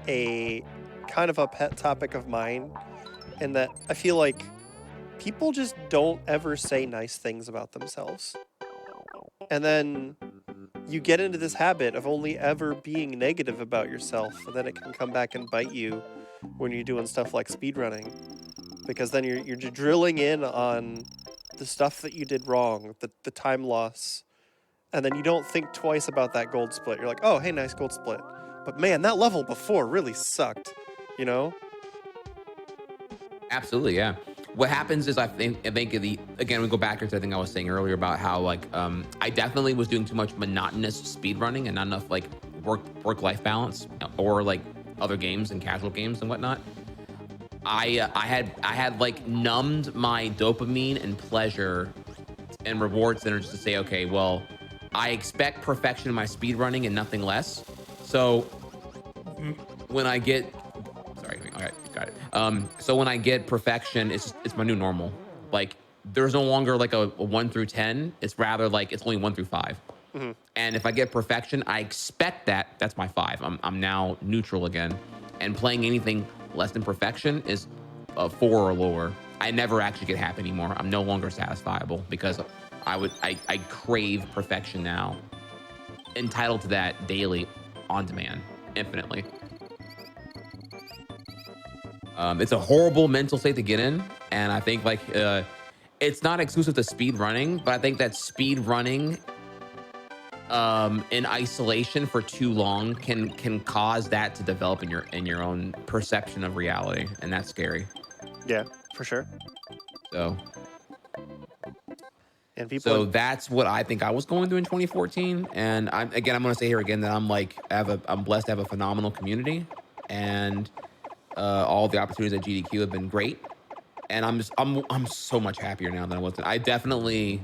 a kind of a pet topic of mine, in that I feel like people just don't ever say nice things about themselves. And then you get into this habit of only ever being negative about yourself, and then it can come back and bite you when you're doing stuff like speedrunning. Because then you're drilling in on the stuff that you did wrong, the time loss, and then you don't think twice about that gold split. You're like, oh, hey, nice gold split. But man, that level before really sucked, you know? Absolutely, yeah. What happens is I think the again we go back to the thing I was saying earlier about how like I definitely was doing too much monotonous speed running and not enough like work life balance or like other games and casual games and whatnot. I had like numbed my dopamine and pleasure and reward centers to say, okay, well, I expect perfection in my speed running and nothing less. So when I get sorry, all right, got it. So when I get perfection, it's my new normal. Like there's no longer like a 1 through 10. It's rather like it's only 1 through 5. Mm-hmm. And if I get perfection, I expect that that's my 5. I'm now neutral again. And playing anything less than perfection is a 4 or lower. I never actually get happy anymore. I'm no longer satisfiable because I crave perfection now. Entitled to that daily, on demand, infinitely. It's a horrible mental state to get in, and I think like it's not exclusive to speed running, but I think that speed running in isolation for too long can cause that to develop in your own perception of reality, and that's scary. Yeah, for sure. So And people so are, that's what I think I was going through in 2014. And I'm going to say here again that I'm blessed to have a phenomenal community, and all the opportunities at GDQ have been great. And I'm so much happier now than I was. I definitely,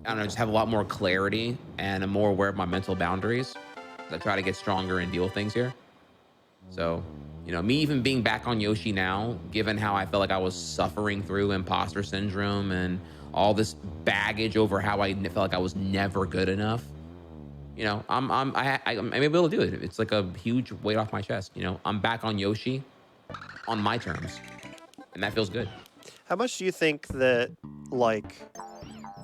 I don't know, just have a lot more clarity and I'm more aware of my mental boundaries as I try to get stronger and deal with things here. So, you know, me even being back on Yoshi now, given how I felt like I was suffering through imposter syndrome and all this baggage over how I felt like I was never good enough. You know, I'm able to do it. It's like a huge weight off my chest. You know, I'm back on Yoshi on my terms, and that feels good. how much do you think that, like,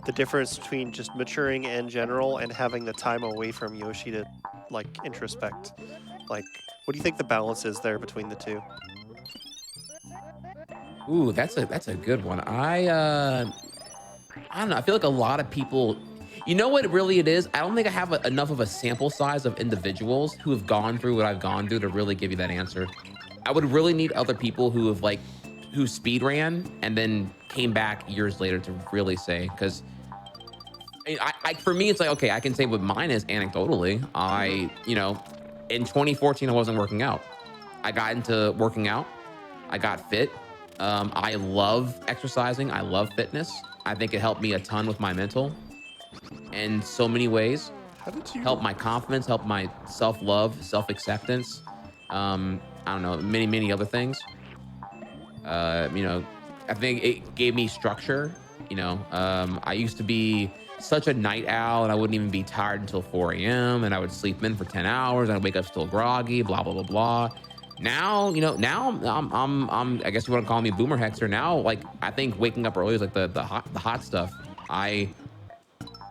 the difference between just maturing in general and having the time away from Yoshi to, like, introspect? Like, what do you think the balance is there between the two? Ooh, that's a good one. I don't know. I feel like a lot of people, you know what really it is? I don't think I have enough of a sample size of individuals who have gone through what I've gone through to really give you that answer. I would really need other people who have like, who speed ran and then came back years later to really say, because for me, it's like, okay, I can say what mine is anecdotally. Mm-hmm. You know, in 2014, I wasn't working out. I got into working out. I got fit. I love exercising. I love fitness. I think it helped me a ton with my mental in so many ways. How did you? Help my confidence, help my self-love, self-acceptance. I don't know, many other things. You know, I think it gave me structure. You know, I used to be such a night owl and I wouldn't even be tired until 4 a.m. and I would sleep in for 10 hours. I'd wake up still groggy, blah, blah, blah, blah. Now, you know, now I guess you want to call me boomer hexer now. Like, I think waking up early is like the hot stuff. I'm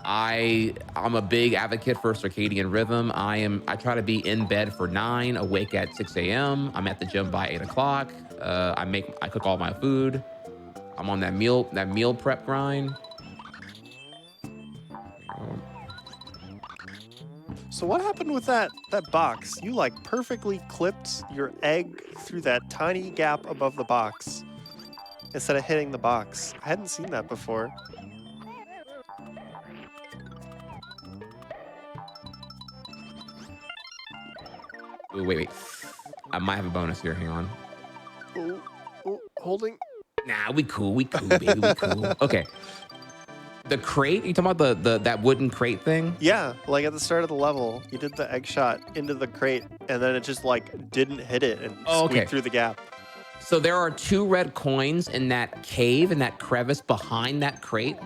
a big advocate for circadian rhythm. I try to be in bed for 9, awake at 6 a.m. I'm at the gym by 8 o'clock. I cook all my food. I'm on that meal prep grind. So what happened with that box? You like perfectly clipped your egg through that tiny gap above the box instead of hitting the box. I hadn't seen that before. Ooh, wait. I might have a bonus here. Hang on. Oh, oh, holding. Nah, we cool, baby, we cool. Okay. The crate? You talking about the that wooden crate thing? Yeah, like at the start of the level, you did the egg shot into the crate, and then it just like didn't hit it and Oh, squeaked okay. through the gap. So there are 2 red coins in that cave, in that crevice behind that crate.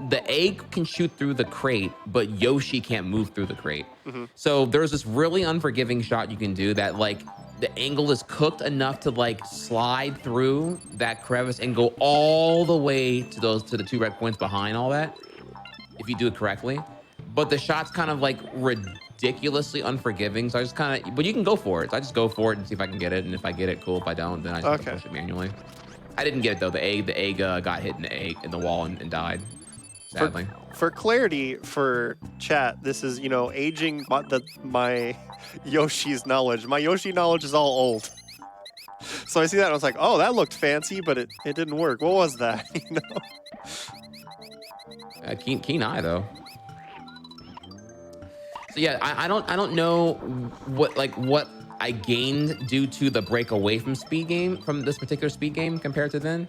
The egg can shoot through the crate, but Yoshi can't move through the crate. Hmm. So there's this really unforgiving shot you can do that like the angle is cooked enough to like slide through that crevice and go all the way to the 2 red coins behind all that, if you do it correctly. But the shot's kind of like ridiculously unforgiving. So I just kind of, but you can go for it. So I just go for it and see if I can get it. And if I get it, cool. If I don't, then I just have to Okay. push it manually. I didn't get it though. The egg got hit in the wall and died. Sadly. For clarity, for chat, this is, aging my Yoshi's knowledge. My Yoshi knowledge is all old. So I see that and I was like, oh, that looked fancy, but it didn't work. What was that? Keen eye though. So yeah, I don't know what I gained due to the break away from this particular speed game compared to then.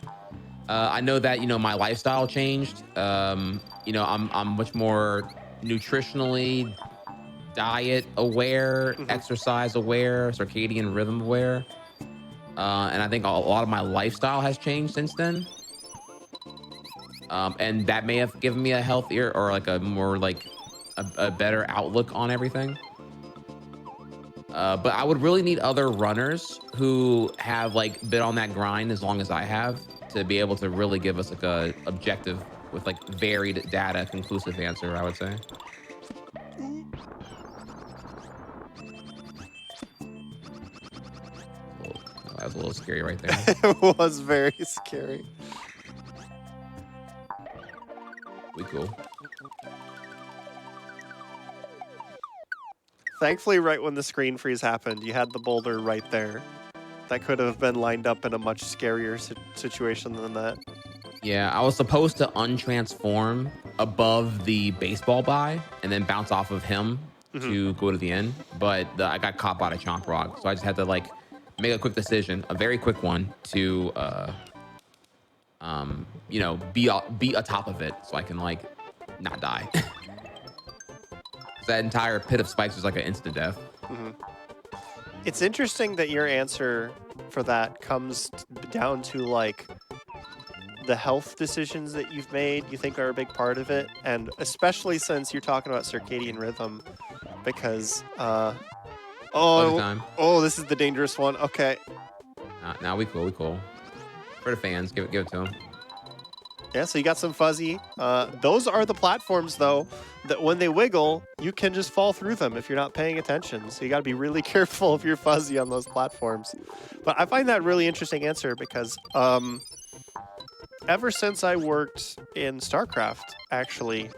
I know that my lifestyle changed. I'm much more nutritionally diet aware, exercise aware, circadian rhythm aware, and I think a lot of my lifestyle has changed since then. And that may have given me a healthier or like a more like a better outlook on everything. But I would really need other runners who have like been on that grind as long as I have to be able to really give us like a objective with like varied data, conclusive answer, I would say. That was a little scary right there. It was very scary. We cool. Thankfully, right when the screen freeze happened, you had the boulder right there. That could have been lined up in a much scarier situation than that. Yeah, I was supposed to untransform above the baseball buy and then bounce off of him to go to the end, but I got caught by the chomp rock, so I just had to like make a quick decision, a very quick one, to be atop of it so I can like not die. That entire pit of spikes was like an instant death. It's interesting that your answer for that comes down to like the health decisions that you've made you think are a big part of it, and especially since you're talking about circadian rhythm, because this is the dangerous one. Okay. Now we cool. For the fans, give it to them. Yeah, so you got some fuzzy. Those are the platforms, though, that when they wiggle, you can just fall through them if you're not paying attention. So you got to be really careful if you're fuzzy on those platforms. But I find that really interesting answer because ever since I worked in StarCraft, actually,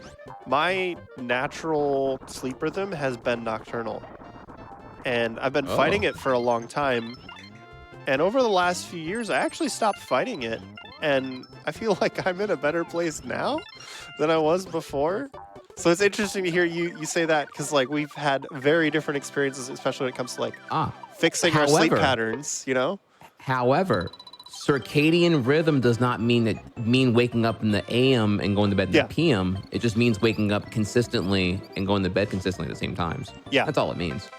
my natural sleep rhythm has been nocturnal. And I've been fighting it for a long time. And over the last few years, I actually stopped fighting it. And I feel like I'm in a better place now than I was before. So it's interesting to hear you say that, because like we've had very different experiences, especially when it comes to like fixing our sleep patterns, However, circadian rhythm does not mean waking up in the AM and going to bed in the PM. It just means waking up consistently and going to bed consistently at the same times. Yeah. That's all it means.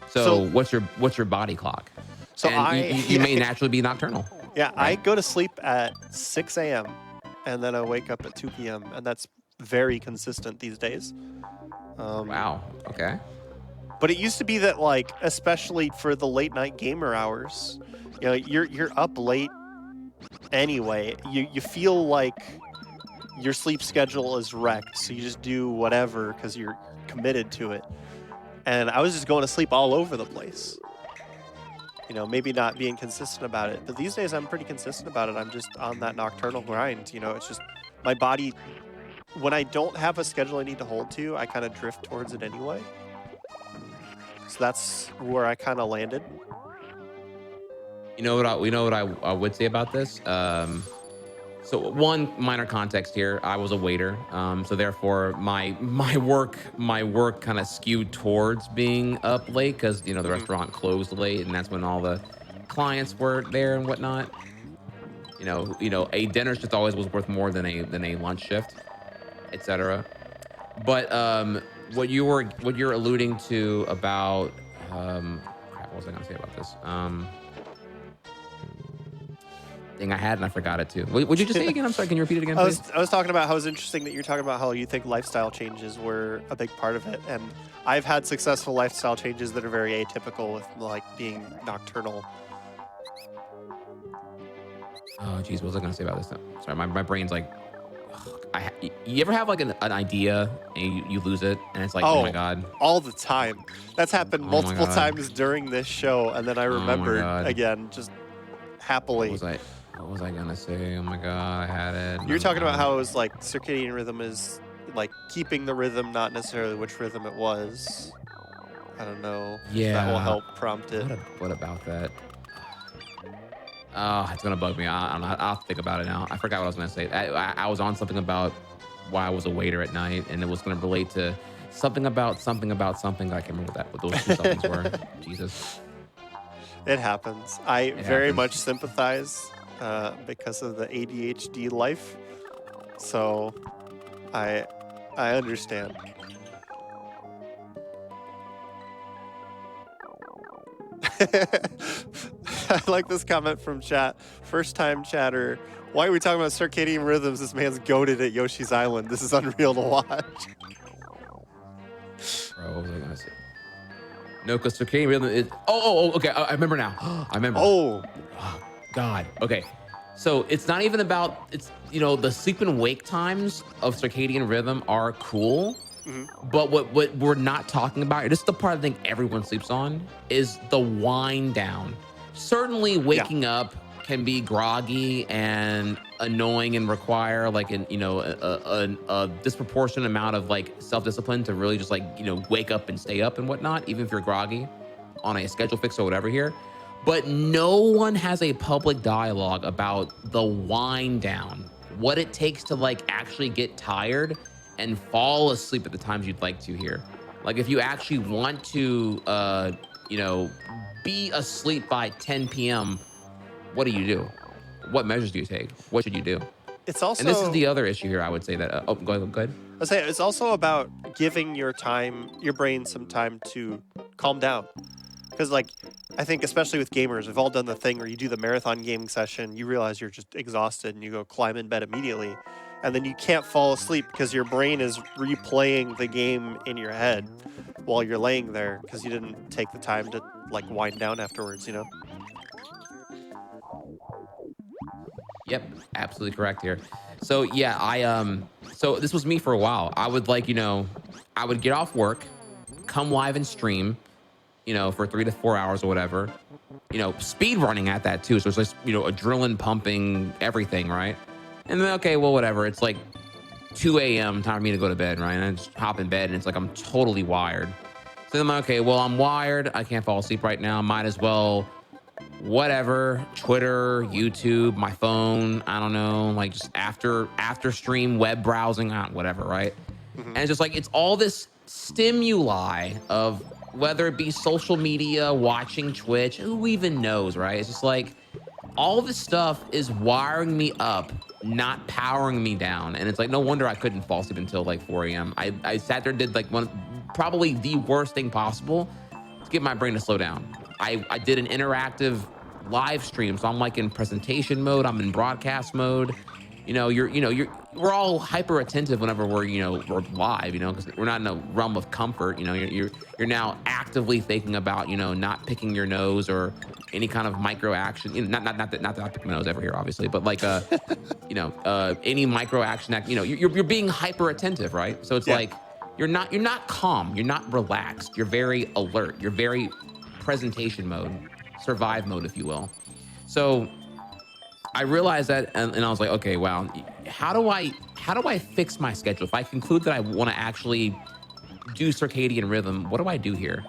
So what's your body clock? So and you may naturally be nocturnal. Yeah, right? I go to sleep at 6 a.m. and then I wake up at 2 p.m. and that's very consistent these days. Wow. Okay. But it used to be that, like, especially for the late night gamer hours, you're up late anyway. You feel like your sleep schedule is wrecked, so you just do whatever because you're committed to it. And I was just going to sleep all over the place. Maybe not being consistent about it. But these days I'm pretty consistent about it. I'm just on that nocturnal grind. It's just my body, when I don't have a schedule I need to hold to, I kind of drift towards it anyway. So that's where I kind of landed. You know what I would say about this? So one minor context here, I was a waiter. So therefore my work kind of skewed towards being up late because, the restaurant closed late and that's when all the clients were there and whatnot. A dinner shift always was worth more than a lunch shift. etc. But what you're alluding to about crap, what was I gonna say about this? Thing I had and I forgot it too. Would you just say again? I'm sorry. Can you repeat it again, please? I was talking about how it was interesting that you're talking about how you think lifestyle changes were a big part of it, and I've had successful lifestyle changes that are very atypical with like being nocturnal. Oh, geez, what was I gonna say about this? Sorry, my brain's like, you ever have like an idea and you lose it, and it's like, oh my Oh, god, all the time. That's happened oh my multiple god, times during this show, and then I oh my remembered god. again, just What happily. was I? What was I gonna say? Oh my god, I had it. You're talking about No. how it was like circadian rhythm is like keeping the rhythm, not necessarily which rhythm it was. I don't know if that will Yeah. help prompt it. What about that? Oh, it's gonna bug me. I'll think about it now. I forgot what I was gonna say. I was on something about why I was a waiter at night, and it was gonna relate to something about something about something. I can't remember what those two somethings were. Jesus, It happens. I it very happens. much sympathize because of the ADHD life. So I I understand. I like this comment from chat. First time chatter. Why are we talking about circadian rhythms? This man's goaded at Yoshi's Island. This is unreal to watch. Bro, what was I gonna say? No, because circadian rhythm is. Okay. I remember now. I remember. Oh, Oh, God. Okay. So it's not even about the sleep and wake times of circadian rhythm are cool, mhm. but what we're not talking about, this is the part I think everyone sleeps on, is the wind down. Certainly Yeah. waking up can be groggy and annoying and require like a disproportionate amount of like self-discipline to really just like wake up and stay up and whatnot, even if you're groggy on a schedule fix or whatever here. But no one has a public dialogue about the wind down, what it takes to like actually get tired and fall asleep at the times you'd like to here. Like if you actually want to, you know, be asleep by 10 p.m., what do? What measures do you take? What should you do? It's And this is also the other issue here. I would say that. Oh, go ahead. Go ahead. I say it's also about giving your brain some time to calm down. Because, like, I think especially with gamers, we've all done the thing where you do the marathon gaming session, you realize you're just exhausted, and you go climb in bed immediately, and then you can't fall asleep because your brain is replaying the game in your head while you're laying there because you didn't take the time to like wind down afterwards. You know? Yep, absolutely correct here. So yeah, so this was me for a while. I would I would get off work, come live and stream, for 3 to 4 hours or whatever. Speed running at that too. So it's just, adrenaline pumping, everything, right? And then okay, well, whatever. It's like 2 a.m. time for me to go to bed, right? And I just hop in bed and it's like I'm totally wired. So then I'm like, okay, well, I'm wired. I can't fall asleep right now. Might as well whatever, Twitter, YouTube, my phone, I don't know, like just after stream web browsing, whatever, right? Hmm. And it's just like it's all this stimuli of whether it be social media, watching Twitch, who even knows, right? It's just like all this stuff is wiring me up, not powering me down. And it's like no wonder I couldn't fall asleep until like 4 a.m. I sat there and did like probably the worst thing possible to get my brain to slow down. I did an interactive live stream, so I'm like in presentation mode, I'm in broadcast mode. We're all hyper attentive whenever we're live, because we're not in a realm of comfort. You're now actively thinking about, not picking your nose or any kind of micro action. Not that I pick my nose ever here, obviously, but like any micro action act. You're being hyper attentive, right? So it's Yeah. like you're not calm, you're not relaxed, you're very alert, you're very presentation mode, survive mode, if you will. So I realized that, and I was like, okay, wow, how do I fix my schedule? If I conclude that I want to actually do circadian rhythm, what do I do here?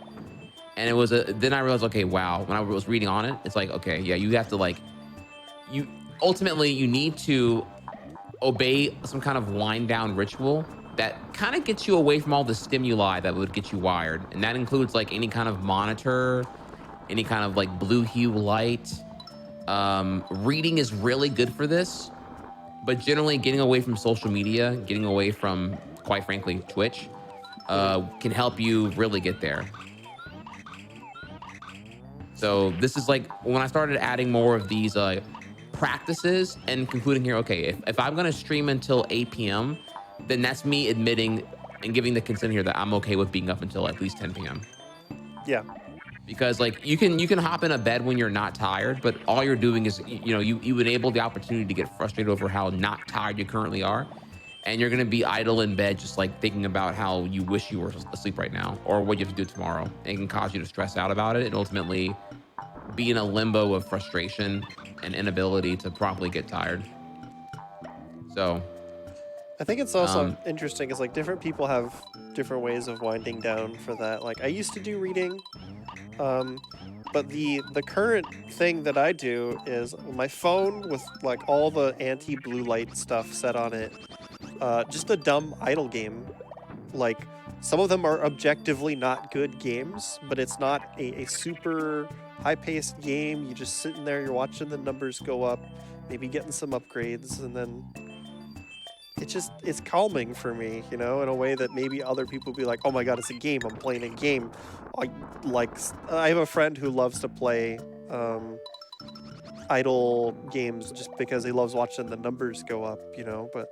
And then I realized, okay, wow, when I was reading on it, it's like, okay, yeah, you have to you need to obey some kind of wind down ritual that kind of gets you away from all the stimuli that would get you wired. And that includes like any kind of monitor, any kind of like blue hue light. Reading is really good for this. but generally getting away from social media, getting away from, quite frankly, Twitch, Hmm. can help you really get there. So this is like when I started adding more of these practices and concluding here, okay, if I'm gonna stream until 8 p.m., then that's me admitting and giving the consent here that I'm okay with being up until at least 10 p.m. Yeah. Because like you can hop in a bed when you're not tired, but all you're doing is you enable the opportunity to get frustrated over how not tired you currently are. And you're gonna be idle in bed, just like thinking about how you wish you were asleep right now, or what you have to do tomorrow. And it can cause you to stress out about it, and ultimately be in a limbo of frustration and inability to properly get tired. So, I think it's also um, interesting because like different people have different ways of winding down for that. Like I used to do reading, um, but the current thing that I do is my phone with like all the anti-blue light stuff set on it. Just a dumb idle game. Like some of them are objectively not good games, but it's not a super high-paced game. You just sitting there, you're watching the numbers go up, maybe getting some upgrades, and then it's calming for me, you know, in a way that maybe other people be like, oh my god, it's a game, I'm playing a game. I I have a friend who loves to play idle games just because he loves watching the numbers go up, you know, but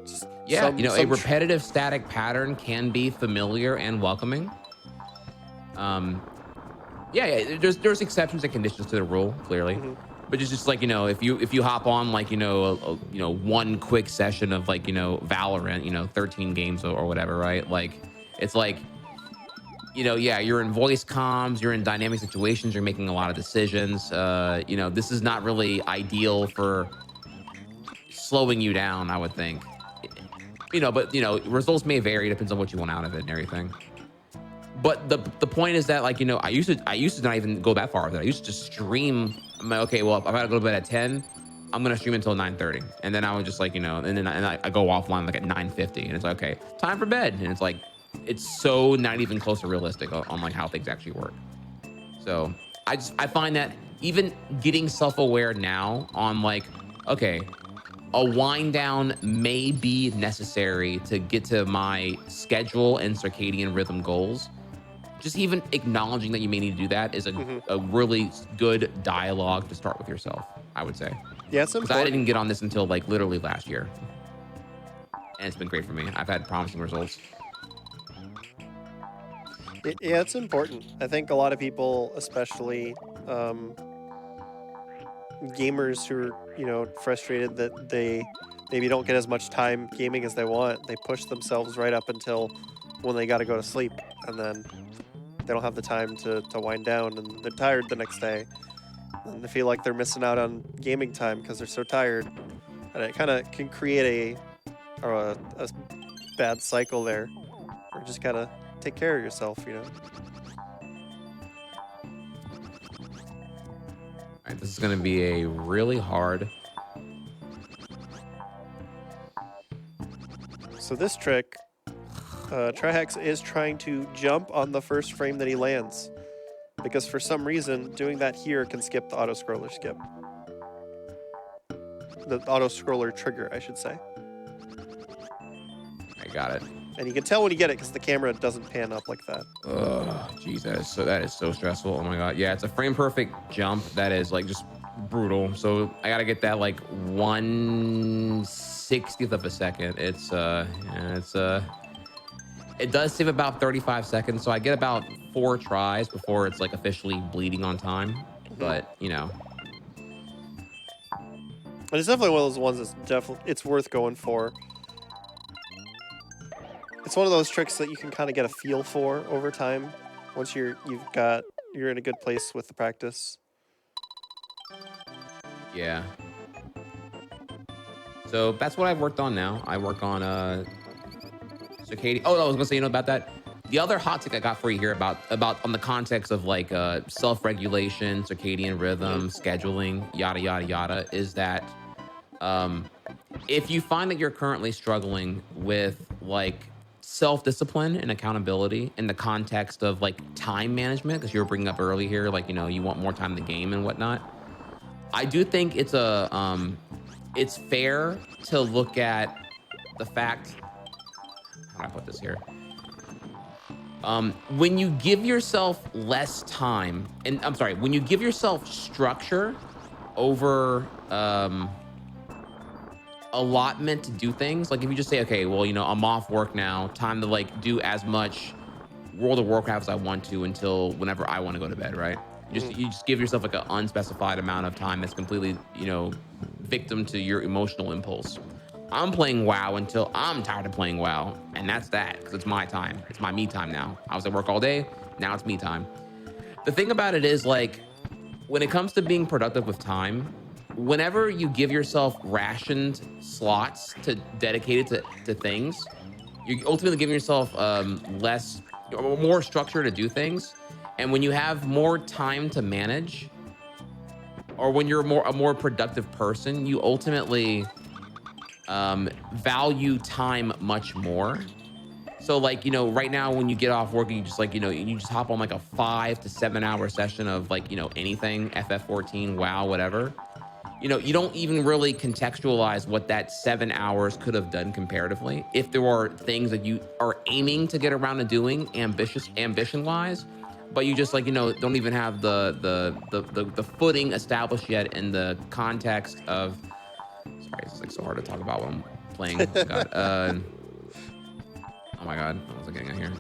just yeah, a some repetitive static pattern can be familiar and welcoming. Um, yeah, there's exceptions and conditions to the rule, clearly. Mhm. But it's just like, if you hop on like, one quick session of like, Valorant, 13 games or whatever, right? Like it's like, yeah, you're in voice comms, you're in dynamic situations, you're making a lot of decisions. This is not really ideal for slowing you down, I would think. But results may vary, depends on what you want out of it and everything. But the point is that like, I used to not even go that far with it. I used to stream. I'm like, okay, well, if I gotta go to bed at 10, I'm gonna stream until 9:30. And then I would just like, and then I go offline like at 9:50, and it's like, okay, time for bed. And it's like, it's so not even close to realistic on like how things actually work. So I find that even getting self-aware now on like, okay, a wind down may be necessary to get to my schedule and circadian rhythm goals. Just even acknowledging that you may need to do that is a, Mhm. a really good dialogue to start with yourself, I would say. Yeah, it's Because I didn't important. get on this until like literally last year. And it's been great for me. I've had promising results. Yeah, it's important. I think a lot of people, especially um, gamers who are, you know, frustrated that they maybe don't get as much time gaming as they want, they push themselves right up until when they got to go to sleep, and then they don't have the time to wind down, and they're tired the next day, and they feel like they're missing out on gaming time because they're so tired, and it kind of can create a bad cycle there. Or just gotta take care of yourself, you know. All right, this is going to be a really hard. So this trick, Trihex is trying to jump on the first frame that he lands, because for some reason doing that here can skip the auto scroller skip. The auto scroller trigger, I should say. I got it. And you can tell when you get it because the camera doesn't pan up like that. Oh, geez, that is so stressful. Oh my god, yeah, it's a frame perfect jump that is like just brutal. So I gotta get that like 1/60th of a second. It does save about 35 seconds, so I get about 4 tries before it's like officially bleeding on time. Mhm. But And it's definitely one of those ones that's definitely it's worth going for. It's one of those tricks that you can kind of get a feel for over time once you're in a good place with the practice. yeah. So that's what I've worked on now. I work on circadian. Oh, no, I was gonna say, about that. The other hot tip I got for you here about on the context of like self-regulation, circadian Mhm. rhythm, scheduling, yada yada yada, is that um, if you find that you're currently struggling with like self-discipline and accountability in the context of like time management, because you were bringing up early here, like you want more time in the game and whatnot. I do think it's fair to look at the fact, how do I put this here? When you give yourself less time, and I'm sorry, when you give yourself structure over allotment to do things, like if you just say, okay, well, I'm off work now, time to like do as much World of Warcraft as I want to until whenever I want to go to bed, right? You just give yourself like an unspecified amount of time that's completely, victim to your emotional impulse. I'm playing WoW until I'm tired of playing WoW, and that's that, because it's my time. It's my me time now. I was at work all day, now it's me time. The thing about it is, like, when it comes to being productive with time, whenever you give yourself rationed slots to dedicate it to things, you're ultimately giving yourself less or more structure to do things. And when you have more time to manage, or when you're a more productive person, you ultimately value time much more. So like, right now when you get off work and you just like, you just hop on like a 5 to 7 hour session of like, anything, FF14, WoW, whatever. You don't even really contextualize what that 7 hours could have done comparatively. If there are things that you are aiming to get around to doing ambition wise, but you just like, don't even have the footing established yet in the context of, sorry, it's like so hard to talk about when I'm playing. Oh my God. Oh my God. What was I getting at here?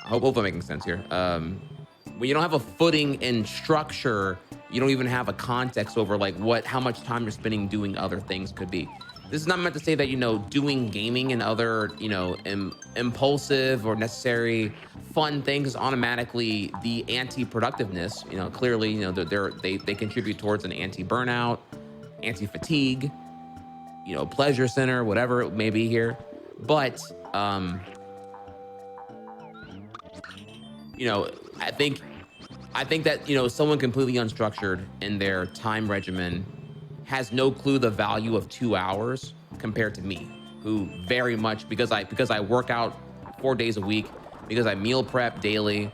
I hope I'm making sense here. When you don't have a footing and structure, you don't even have a context over like how much time you're spending doing other things could be. This is not meant to say that, doing gaming and other, impulsive or necessary fun things is automatically the anti-productiveness. Clearly, they contribute towards an anti-burnout, anti-fatigue, pleasure center, whatever it may be here. But, I think that, someone completely unstructured in their time regimen has no clue the value of 2 hours compared to me, who very much, because I work out 4 days a week, because I meal prep daily,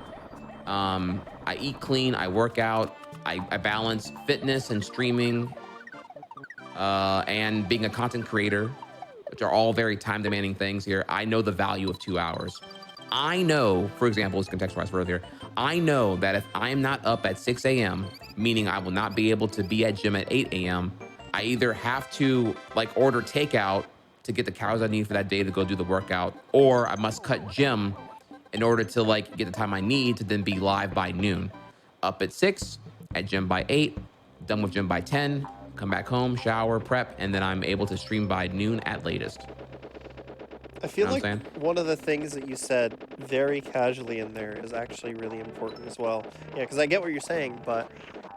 I eat clean, I work out, I balance fitness and streaming, and being a content creator, which are all very time demanding things here. I know the value of 2 hours. I know, for example, as contextualized earlier, I know that if I'm not up at 6 a.m., meaning I will not be able to be at gym at 8 a.m., I either have to like order takeout to get the calories I need for that day to go do the workout, or I must cut gym in order to like get the time I need to then be live by noon. Up at 6, at gym by 8, done with gym by 10, come back home, shower, prep, and then I'm able to stream by noon at latest. I You feel know what like I'm saying? one of the things that you said very casually in there is actually really important as well. Yeah, because I get what you're saying, but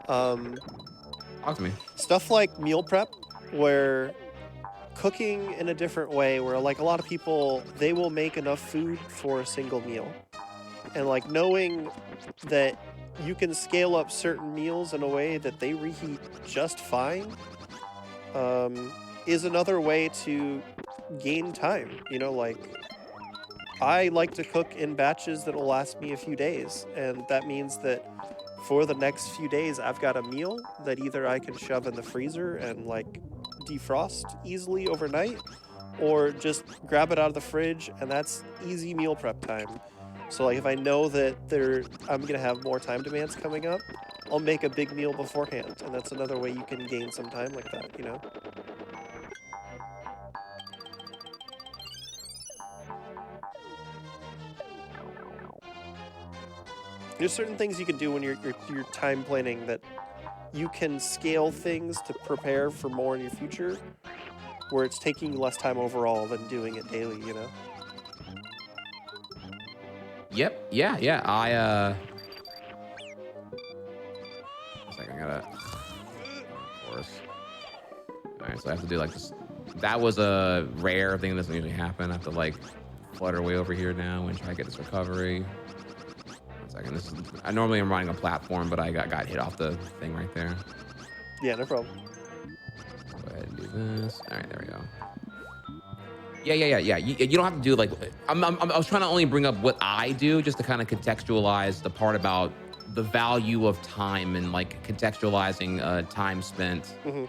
um, Talk to me. stuff like meal prep, where cooking in a different way, where like a lot of people, they will make enough food for a single meal. And like knowing that you can scale up certain meals in a way that they reheat just fine um, is another way to gain time. Like I like to cook in batches that will last me a few days, and that means that for the next few days, I've got a meal that either I can shove in the freezer and like defrost easily overnight, or just grab it out of the fridge, and that's easy meal prep time. So like if I know that I'm gonna have more time demands coming up, I'll make a big meal beforehand, and that's another way you can gain some time like that. There's certain things you can do when you're time planning that you can scale things to prepare for more in your future, where it's taking you less time overall than doing it daily. Yep. Yeah. Yeah. One second, I gotta. Of course. All right, so I have to do like this. That was a rare thing that doesn't usually happen. I have to like flutter way over here now and try to get this recovery. One second. I normally am running a platform, but I got hit off the thing right there. Yeah, no problem. Go ahead and do this. All right, there we go. Yeah. You don't have to do like. I was trying to only bring up what I do just to kind of contextualize the part about the value of time and like contextualizing time spent. Hmm.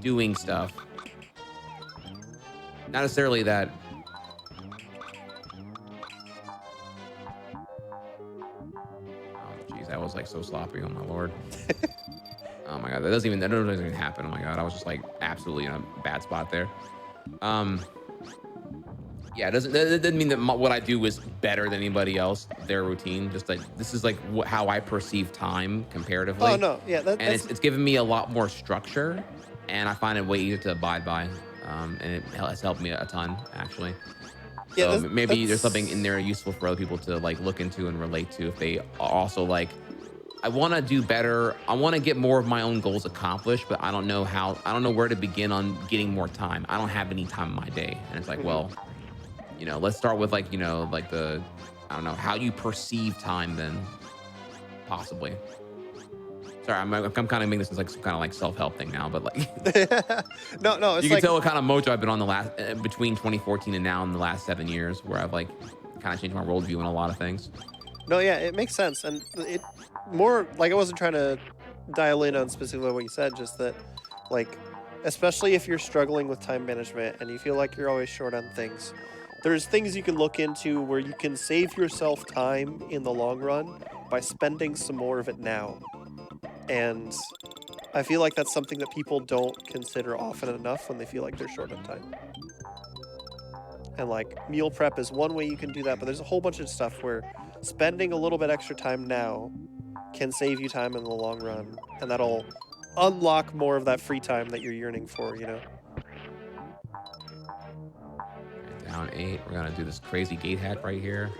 doing stuff. Not necessarily that. Oh, jeez, that was like so sloppy. Oh my lord. Oh my god, that doesn't even happen. Oh my god, I was just like absolutely in a bad spot there. Um, yeah, that doesn't mean that what I do is better than anybody else. Their routine, just like this is like how I perceive time Oh comparatively, no, yeah, and that's it's given me a lot more structure, and I find it way easier to abide by. And it has helped me a ton actually. yeah, So maybe there's something in that's there useful for other people to like look into and relate to if they also like I want to do better. I want to get more of my own goals accomplished, but I don't know how. I don't know where to begin on getting more time. I don't have any time in my day, and it's like, mhm. well, let's start with like, like I don't know how you perceive time. Then possibly. Sorry, I'm kind of making this as like some kind of like self help thing now, but like No, you it's can like tell what kind of mojo I've been on the last between 2014 and now in the last 7 years, where I've like kind of changed my worldview in a lot of things. no, yeah, it makes sense, and it more like I wasn't trying to dial in on specifically what you said, just that like especially if you're struggling with time management and you feel like you're always short on things, there's things you can look into where you can save yourself time in the long run by spending some more of it now. And I feel like that's something that people don't consider often enough when they feel like they're short on time. And like meal prep is one way you can do that, but there's a whole bunch of stuff where spending a little bit extra time now can save you time in the long run, and that'll unlock more of that free time that you're yearning for. Okay, down 8. We're gonna do this crazy gate hack right here.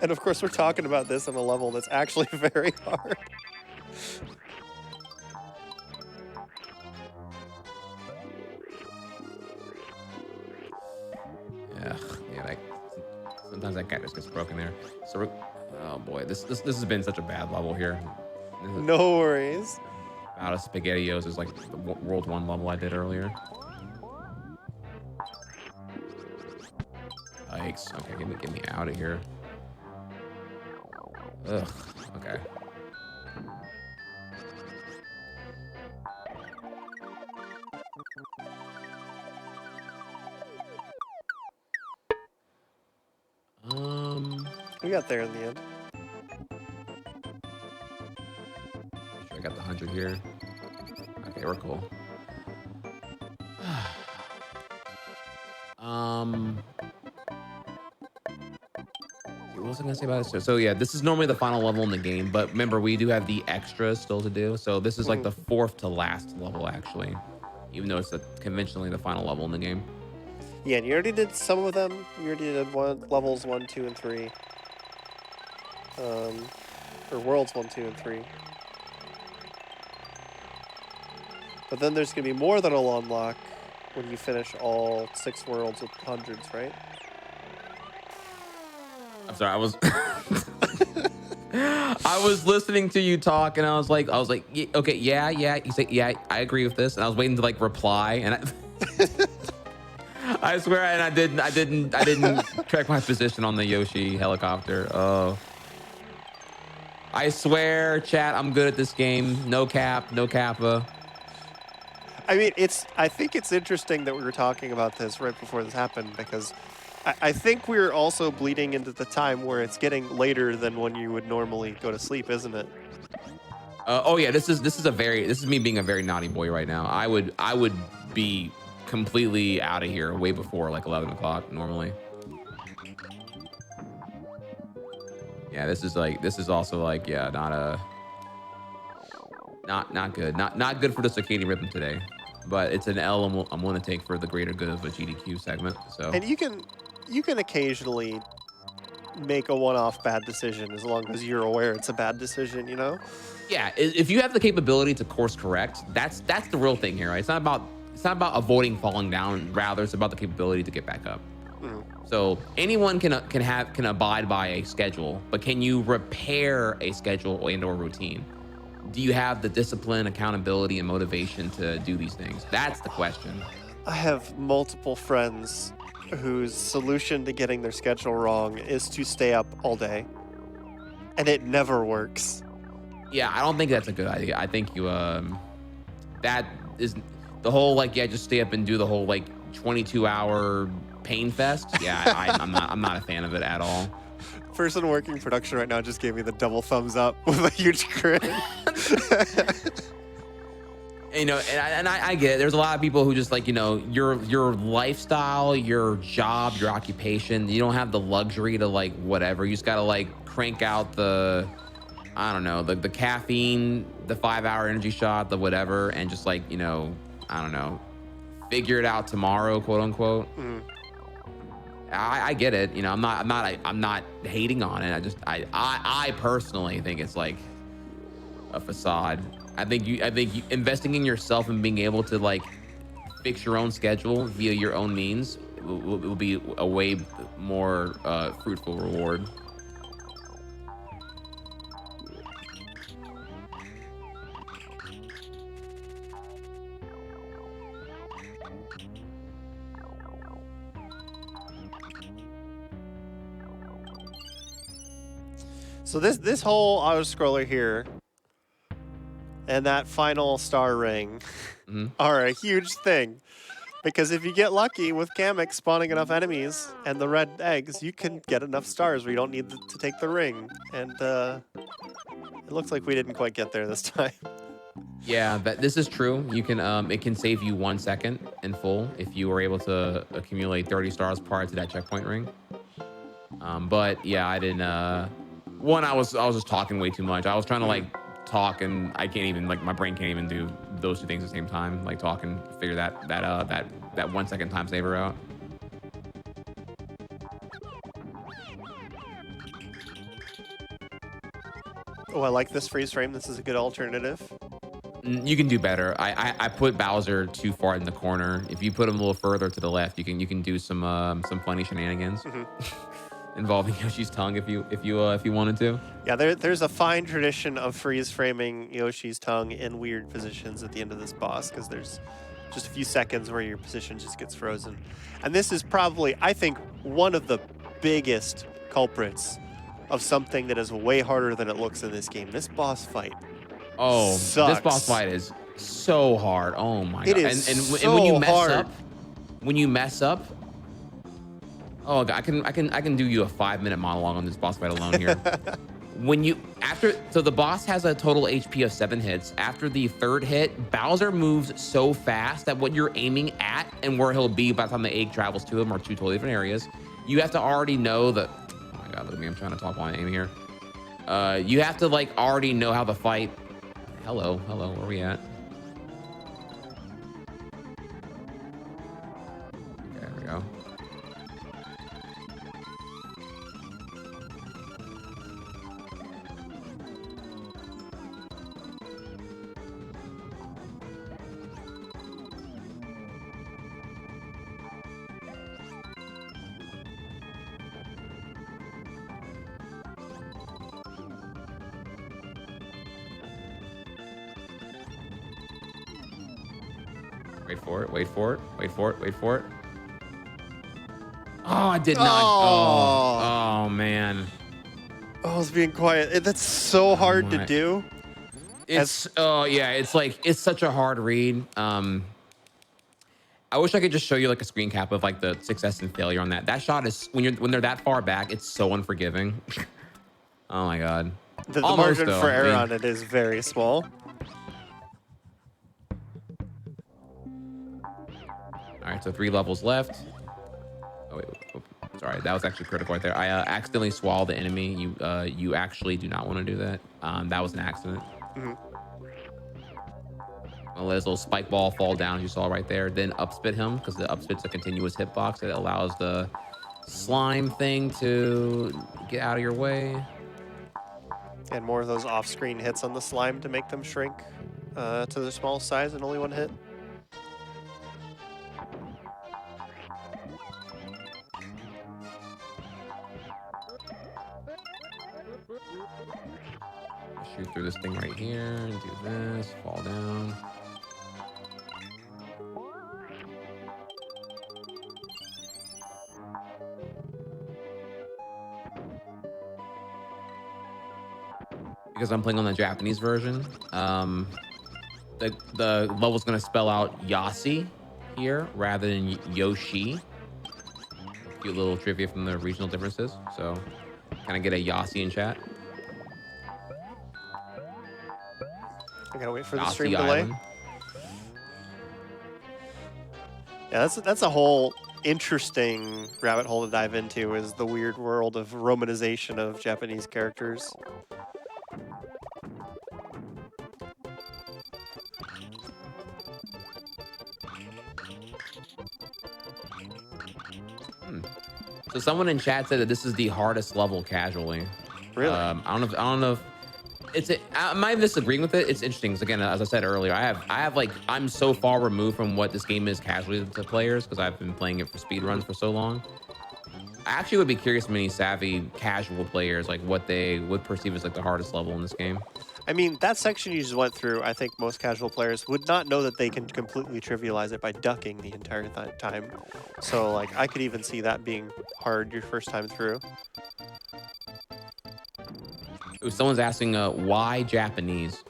And of course, we're talking about this on a level that's actually very hard. Yeah, yeah. Like sometimes that guy just gets broken there. So oh boy, this has been such a bad level here. This is No worries. out of SpaghettiOs is like the World 1 level I did earlier. Yikes. Okay, get me out of here. Ugh. Okay. Um. We got there in the end. Sure, I got the 100 here. Okay, we're cool. um. What was I gonna say about this? So yeah, this is normally the final level in the game, but remember we do have the extras still to do. So this is like Mhm. the 4th to last level actually, even though it's conventionally the final level in the game. Yeah, and you already did some of them. You already did levels 1, 2, and 3. Or worlds 1, 2, and 3. But then there's gonna be more that'll unlock when you finish all 6 worlds with hundreds, right? I'm sorry, I was I was listening to you talk and I was like, okay, yeah. You say, yeah, I agree with this. And I was waiting to like reply and I swear, and I didn't track my position on the Yoshi helicopter. Oh, I swear, chat, I'm good at this game. No cap, no kappa. I mean, I think it's interesting that we were talking about this right before this happened because I think we're also bleeding into the time where it's getting later than when you would normally go to sleep, isn't it? Oh yeah, this is me being a very naughty boy right now. I would be completely out of here way before like 11 o'clock normally. Yeah, this is also like, yeah, not good, not good for the circadian rhythm today. But it's an L I'm willing to take for the greater good of a GDQ segment. So And you can occasionally make a one-off bad decision as long as you're aware it's a bad decision. yeah, if you have the capability to course correct, that's the real thing here, right? It's not about avoiding falling down. Rather, it's about the capability to get back up. Mhm. So anyone can abide by a schedule, but can you repair a schedule and or routine? Do you have the discipline, accountability, and motivation to do these things? That's the question. I have multiple friends whose solution to getting their schedule wrong is to stay up all day, and it never works. Yeah, I don't think that's a good idea. I think you that is the whole like yeah, just stay up and do the whole like 22-hour pain fest. Yeah, I'm not a fan of it at all. Person working production right now just gave me the double thumbs up with a huge grin. You know, I get it. There's a lot of people who just like, you know, your lifestyle, your job, your occupation, you don't have the luxury to like whatever. You just gotta like crank out the I don't know, the caffeine, the 5 hour energy shot, the whatever, and just like, you know, I don't know, figure it out tomorrow, quote unquote. Mm. I get it. You know, I'm not hating on it. I personally think it's like a facade. I think investing in yourself and being able to like fix your own schedule via your own means will be a way more fruitful reward. So this whole auto scroller here and that final star ring Hmm. are a huge thing. Because if you get lucky with Kamek spawning enough enemies and the red eggs, you can get enough stars where you don't need to take the ring. And it looks like we didn't quite get there this time. Yeah, that this is true. You can it can save you 1 second in full if you were able to accumulate 30 stars prior to that checkpoint ring. But yeah, I didn't. One, I was just talking way too much. I was trying to like talk, and I can't even like my brain can't even do those two things at the same time. Like talk and figure that 1 second time saver out. Oh, I like this freeze frame. This is a good alternative. You can do better. I put Bowser too far in the corner. If you put him a little further to the left, you can do some funny shenanigans Hmm. involving Yoshi's tongue if you wanted to. Yeah, there's a fine tradition of freeze framing Yoshi's tongue in weird positions at the end of this boss because there's just a few seconds where your position just gets frozen. And this is probably, I think, one of the biggest culprits of something that is way harder than it looks in this game. This boss fight Oh, this boss sucks. fight is so hard. Oh my It god! is And when you so mess hard. up, when you mess up, oh, God, I can do you a 5 minute monologue on this boss fight alone here. When you so the boss has a total HP of 7 hits. After the third hit, Bowser moves so fast that what you're aiming at and where he'll be by the time the egg travels to him are two totally different areas. You have to already know that. Oh my god, look at me! I'm trying to talk while I aim here. You have to like already know how the fight. Hello, where are we at? Okay, there we go. Wait for it, wait for it, wait for it, wait for it. Oh, I did not. Oh, Oh man. I was being quiet. That's so Oh hard to my. do. It's oh yeah, it's like it's such a hard read. I wish I could just show you like a screen cap of like the success and failure on that. That shot is when they're that far back, it's so unforgiving. Oh my god. The Almost margin though. for I error mean, on it is very small. all right, so 3 levels left. Oh wait, sorry, that was actually critical right there. I accidentally swallowed the enemy. You actually do not want to do that. That was an accident. Hmm. I'll let his little spike ball fall down, as you saw right there. Then upspit him, because the upspit's a continuous hitbox that allows the slime thing to get out of your way. And more of those off-screen hits on the slime to make them shrink to their small size and only one hit. Shoot through this thing right here and do this, fall down. because I'm playing on the Japanese version. The level's gonna spell out Yossi here rather than Yoshi. A few little trivia from the regional differences. So kind of get a Yossi in chat. I gotta wait for the stream Yossi delay. Island. Yeah, that's a whole interesting rabbit hole to dive into, is the weird world of romanization of Japanese characters. So someone in chat said that this is the hardest level casually. Really? I don't know if I might disagreeing with it. It's interesting because again, as I said earlier, I'm so far removed from what this game is casually to players because I've been playing it for speedruns for so long. I actually would be curious many savvy casual players like what they would perceive as like the hardest level in this game. I mean, that section you just went through, I think most casual players would not know that they can completely trivialize it by ducking the entire time. So, like, I could even see that being hard your first time through. Ooh, someone's asking, why Japanese?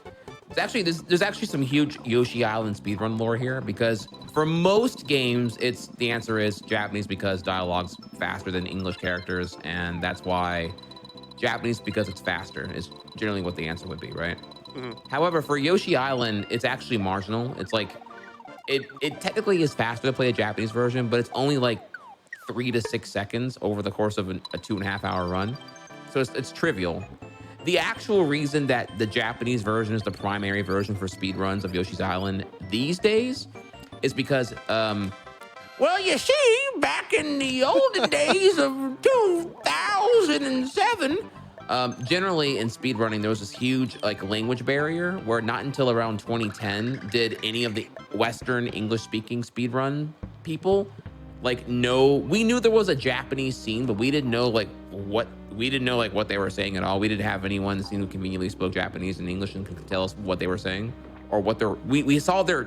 There's actually some huge Yoshi Island speedrun lore here because for most games, the answer is Japanese because dialogue's faster than English characters, and that's why Japanese because it's faster is generally what the answer would be, right? However, for Yoshi Island, it's actually marginal. It's like it technically is faster to play a Japanese version, but it's only like 3 to 6 seconds over the course of a 2.5-hour run. So it's trivial. The actual reason that the Japanese version is the primary version for speedruns of Yoshi's Island these days is because, well, you see, back in the olden days of 2007, generally in speedrunning, there was this huge like language barrier where not until around 2010 did any of the Western English-speaking speedrun people we knew there was a Japanese scene, but we didn't know what they were saying at all. We didn't have anyone who conveniently spoke Japanese and English and could tell us what they were saying or what we saw their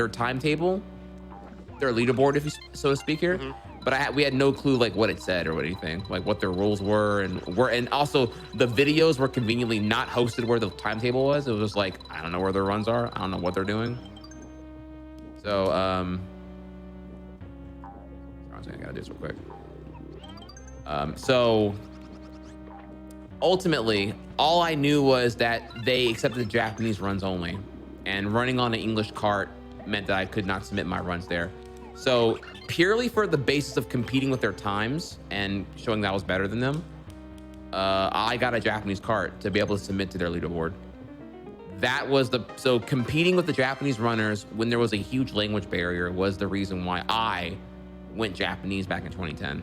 timetable, their leaderboard, if you so to speak here. But we had no clue what it said or anything, like what their rules were, and also the videos were conveniently not hosted where the timetable was. It was just like, I don't know where their runs are. I don't know what they're doing. So I gotta do this real quick. So ultimately, all I knew was that they accepted the Japanese runs only, and running on an English cart meant that I could not submit my runs there. So purely for the basis of competing with their times and showing that I was better than them, I got a Japanese cart to be able to submit to their leaderboard. So competing with the Japanese runners when there was a huge language barrier was the reason why I went Japanese back in 2010.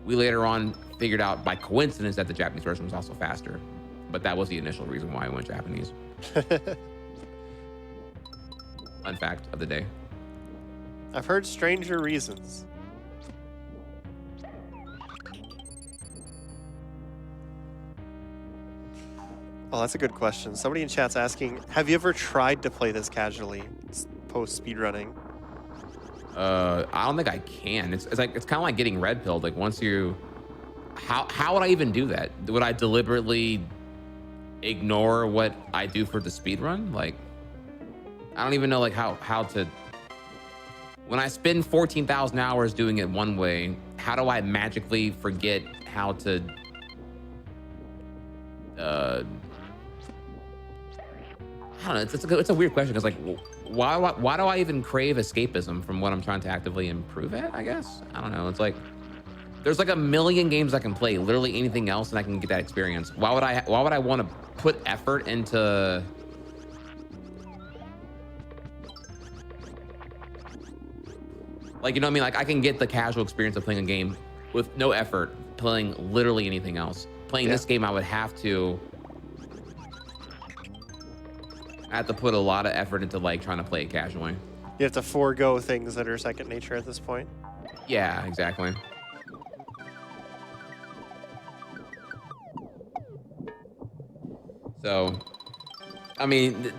We later on figured out by coincidence that the Japanese version was also faster, but that was the initial reason why I went Japanese. Fun fact of the day. I've heard stranger reasons. Oh, that's a good question. Somebody in chat's asking, have you ever tried to play this casually post speedrunning? I don't think I can. It's kind of like getting red pilled. Like once you, how would I even do that? Would I deliberately ignore what I do for the speed run? Like, I don't even know how to. When I spend 14,000 hours doing it one way, how do I magically forget how to? I don't know. It's a weird question because why do I even crave escapism from what I'm trying to actively improve at? I guess I don't know. It's like there's like a million games I can play, literally anything else, and I can get that experience. Why would I want to put effort into? Like, you know what I mean? Like I can get the casual experience of playing a game with no effort, playing literally anything else. Playing this game, I would have to put a lot of effort into trying to play it casually. You have to forego things that are second nature at this point. Yeah, exactly. So, I mean,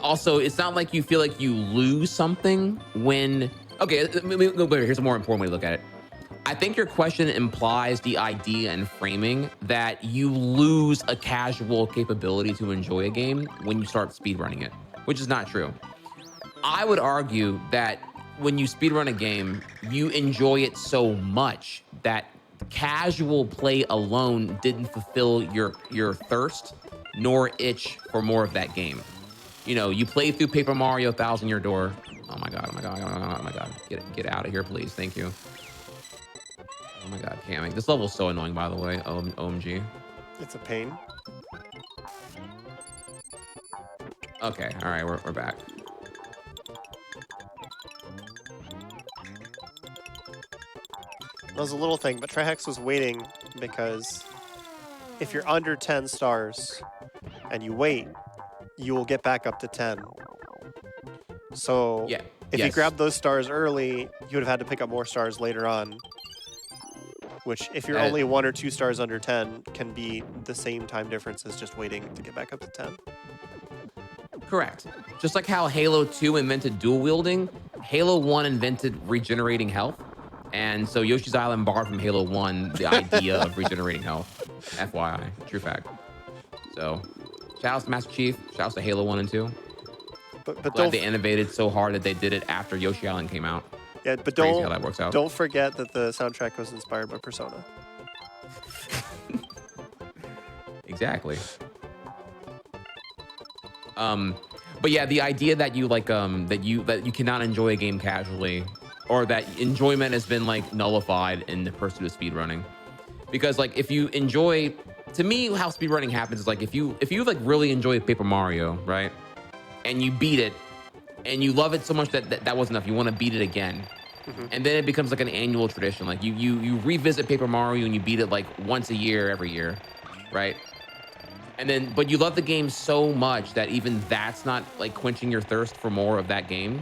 also, it's not like you feel like you lose something when. Okay, here's a more important way to look at it. I think your question implies the idea and framing that you lose a casual capability to enjoy a game when you start speedrunning it, which is not true. I would argue that when you speedrun a game, you enjoy it so much that casual play alone didn't fulfill your thirst nor itch for more of that game. You know, you play through Paper Mario Thousand Year Door. Oh my god! Oh my god! Oh my god! Get out of here, please! Thank you. Oh my god, camming. This level's so annoying, by the way. OMG. It's a pain. Okay, all right, we're back. That was a little thing, but Trihex was waiting because if you're under 10 stars and you wait, you will get back up to 10. So Yeah. if you Yes. grabbed those stars early, you would have had to pick up more stars later on. Which, if you're only 1 or 2 stars under 10, can be the same time difference as just waiting to get back up to 10. Correct. Just like how Halo 2 invented dual wielding, Halo 1 invented regenerating health. And so Yoshi's Island borrowed from Halo 1 the idea of regenerating health. FYI, true fact. So, shout out to Master Chief, shout out to Halo 1 and 2. But Glad don't they innovated so hard that they did it after Yoshi Island came out. yeah, but Crazy how that works out. don't forget that the soundtrack was inspired by Persona. Exactly. But yeah, the idea that you like that you cannot enjoy a game casually, or that enjoyment has been like nullified in the pursuit of speedrunning. Because like if you enjoy, to me, how speedrunning happens is like if you like really enjoy Paper Mario, right? And you beat it and you love it so much that wasn't enough. You want to beat it again. And then it becomes like an annual tradition. Like you revisit Paper Mario and you beat it like once a year, every year, right? And then, but you love the game so much that even that's not like quenching your thirst for more of that game.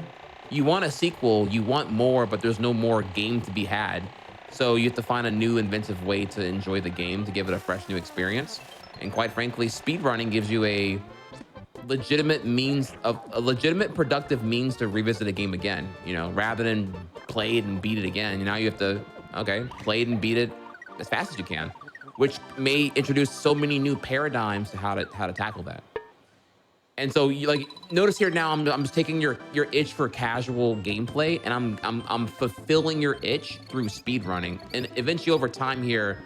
You want a sequel, you want more, but there's no more game to be had. So you have to find a new inventive way to enjoy the game, to give it a fresh new experience. And quite frankly, speedrunning gives you a legitimate productive means to revisit a game again, you know, rather than play it and beat it again. Now you have to, okay, play it and beat it as fast as you can, which may introduce so many new paradigms to how to tackle that. And so you like notice here now, I'm just taking your itch for casual gameplay and I'm fulfilling your itch through speedrunning. And eventually over time here,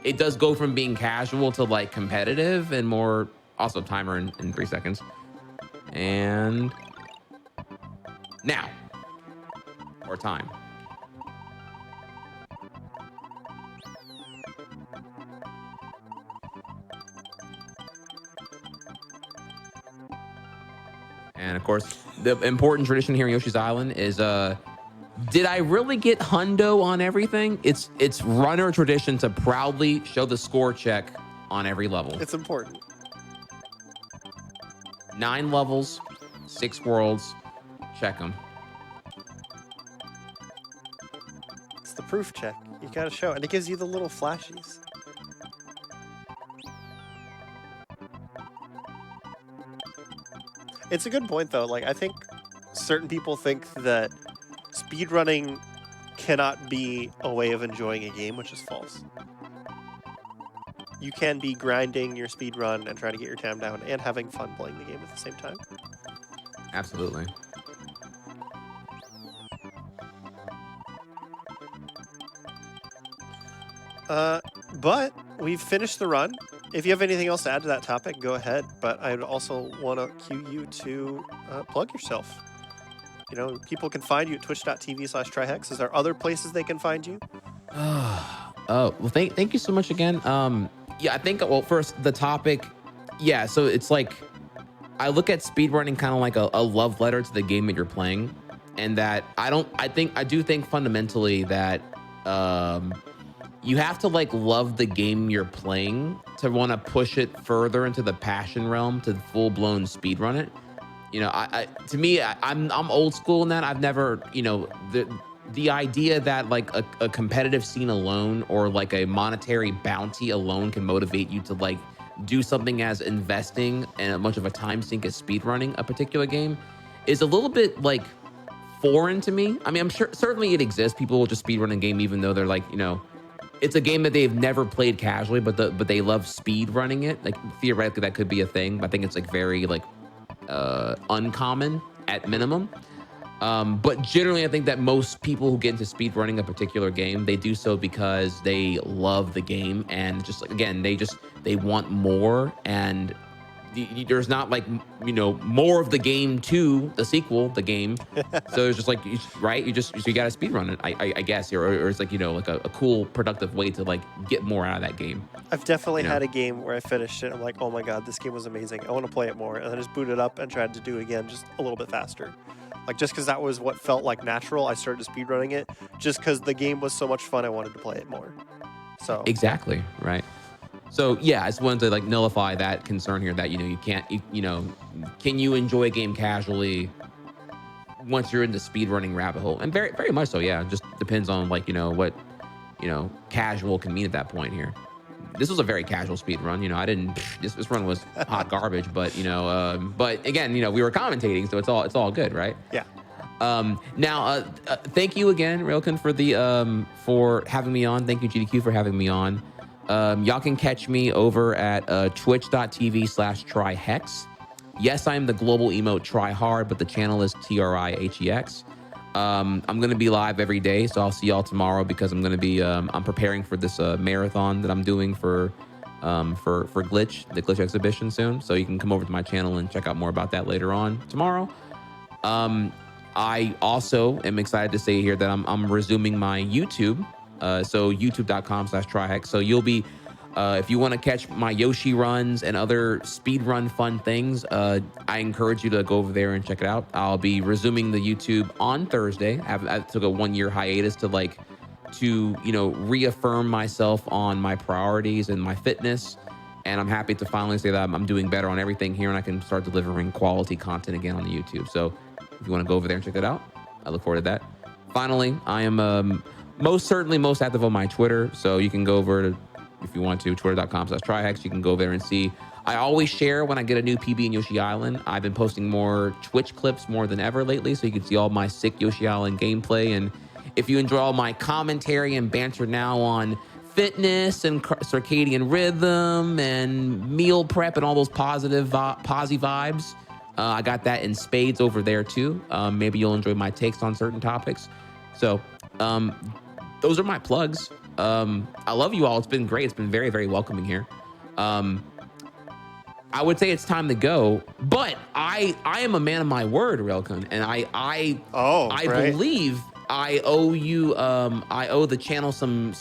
it does go from being casual to like competitive and more. Also timer in 3 seconds. And now, or time. And of course, the important tradition here in Yoshi's Island is, did I really get hundo on everything? It's runner tradition to proudly show the score check on every level. It's important. 9 levels, 6 worlds, check them. It's the proof check. You gotta show it. And it gives you the little flashies. It's a good point, though. Like, I think certain people think that speedrunning cannot be a way of enjoying a game, which is false. You can be grinding your speedrun and trying to get your time down and having fun playing the game at the same time. Absolutely. But we've finished the run. If you have anything else to add to that topic, go ahead. But I'd also want to cue you to plug yourself. You know, people can find you at twitch.tv/Trihex. Is there other places they can find you? Oh, well, thank you so much again. Yeah, I think, well, first, the topic, yeah, so it's like, I look at speedrunning kind of like a love letter to the game that you're playing, and that I do think fundamentally that you have to like love the game you're playing to want to push it further into the passion realm to full-blown speedrun it. You know, I'm old school in that. I've never, you know, the idea that like a competitive scene alone or like a monetary bounty alone can motivate you to like do something as investing and much of a time sink as speedrunning a particular game is a little bit like foreign to me. I mean, I'm sure certainly it exists. People will just speedrun a game even though they're like, it's a game that they've never played casually, but they love speed running it. Like theoretically, that could be a thing. But I think it's like very like uncommon at minimum. But generally, I think that most people who get into speed running a particular game, they do so because they love the game and just like again, they want more and there's not like more of the game to the sequel, the game. So it's just like right, you got to speed run it, I guess, or it's like like a cool productive way to like get more out of that game. I've definitely You know, had a game where I finished it. I'm like, oh my god, this game was amazing. I want to play it more, and then I just booted up and tried to do it again, just a little bit faster. Like just because that was what felt like natural, I started speedrunning it. Just because the game was so much fun, I wanted to play it more. So exactly right. So yeah, I just wanted to like nullify that concern here that you can't can you enjoy a game casually once you're in the speedrunning rabbit hole? And very very much so, yeah. It just depends on like what casual can mean at that point here. This was a very casual speed run. I didn't. This run was hot garbage, but again, we were commentating, so it's all good, right? yeah, Now, thank you again, Railkin, for having me on. Thank you, GDQ, for having me on. Y'all can catch me over at twitch.tv/tryhex. Yes, I'm the global emote tryhard, but the channel is TRIHEX. I'm going to be live every day, so I'll see y'all tomorrow because I'm going to be I'm preparing for this marathon that I'm doing for Glitch, the Glitch exhibition soon. So you can come over to my channel and check out more about that later on tomorrow. I also am excited to say here that I'm resuming my YouTube. So youtube.com/tryhex. So you'll be if you want to catch my Yoshi runs and other speed run fun things, I encourage you to go over there and check it out. I'll be resuming the YouTube on Thursday. I took a 1-year hiatus to reaffirm myself on my priorities and my fitness. And I'm happy to finally say that I'm doing better on everything here and I can start delivering quality content again on the YouTube. So if you want to go over there and check that out, I look forward to that. Finally, I am most active on my Twitter. So you can go over to, if you want to, twitter.com/tryhex. You can go there and see. I always share when I get a new PB in Yoshi Island. I've been posting more Twitch clips more than ever lately, so you can see all my sick Yoshi Island gameplay. And if you enjoy all my commentary and banter now on fitness and circadian rhythm and meal prep and all those positive posy vibes, I got that in spades over there too. Maybe you'll enjoy my takes on certain topics. So those are my plugs. I love you all. It's been great. It's been very, very welcoming here. I would say it's time to go, but I am a man of my word, Railcon, and I right. believe I owe you I owe the channel some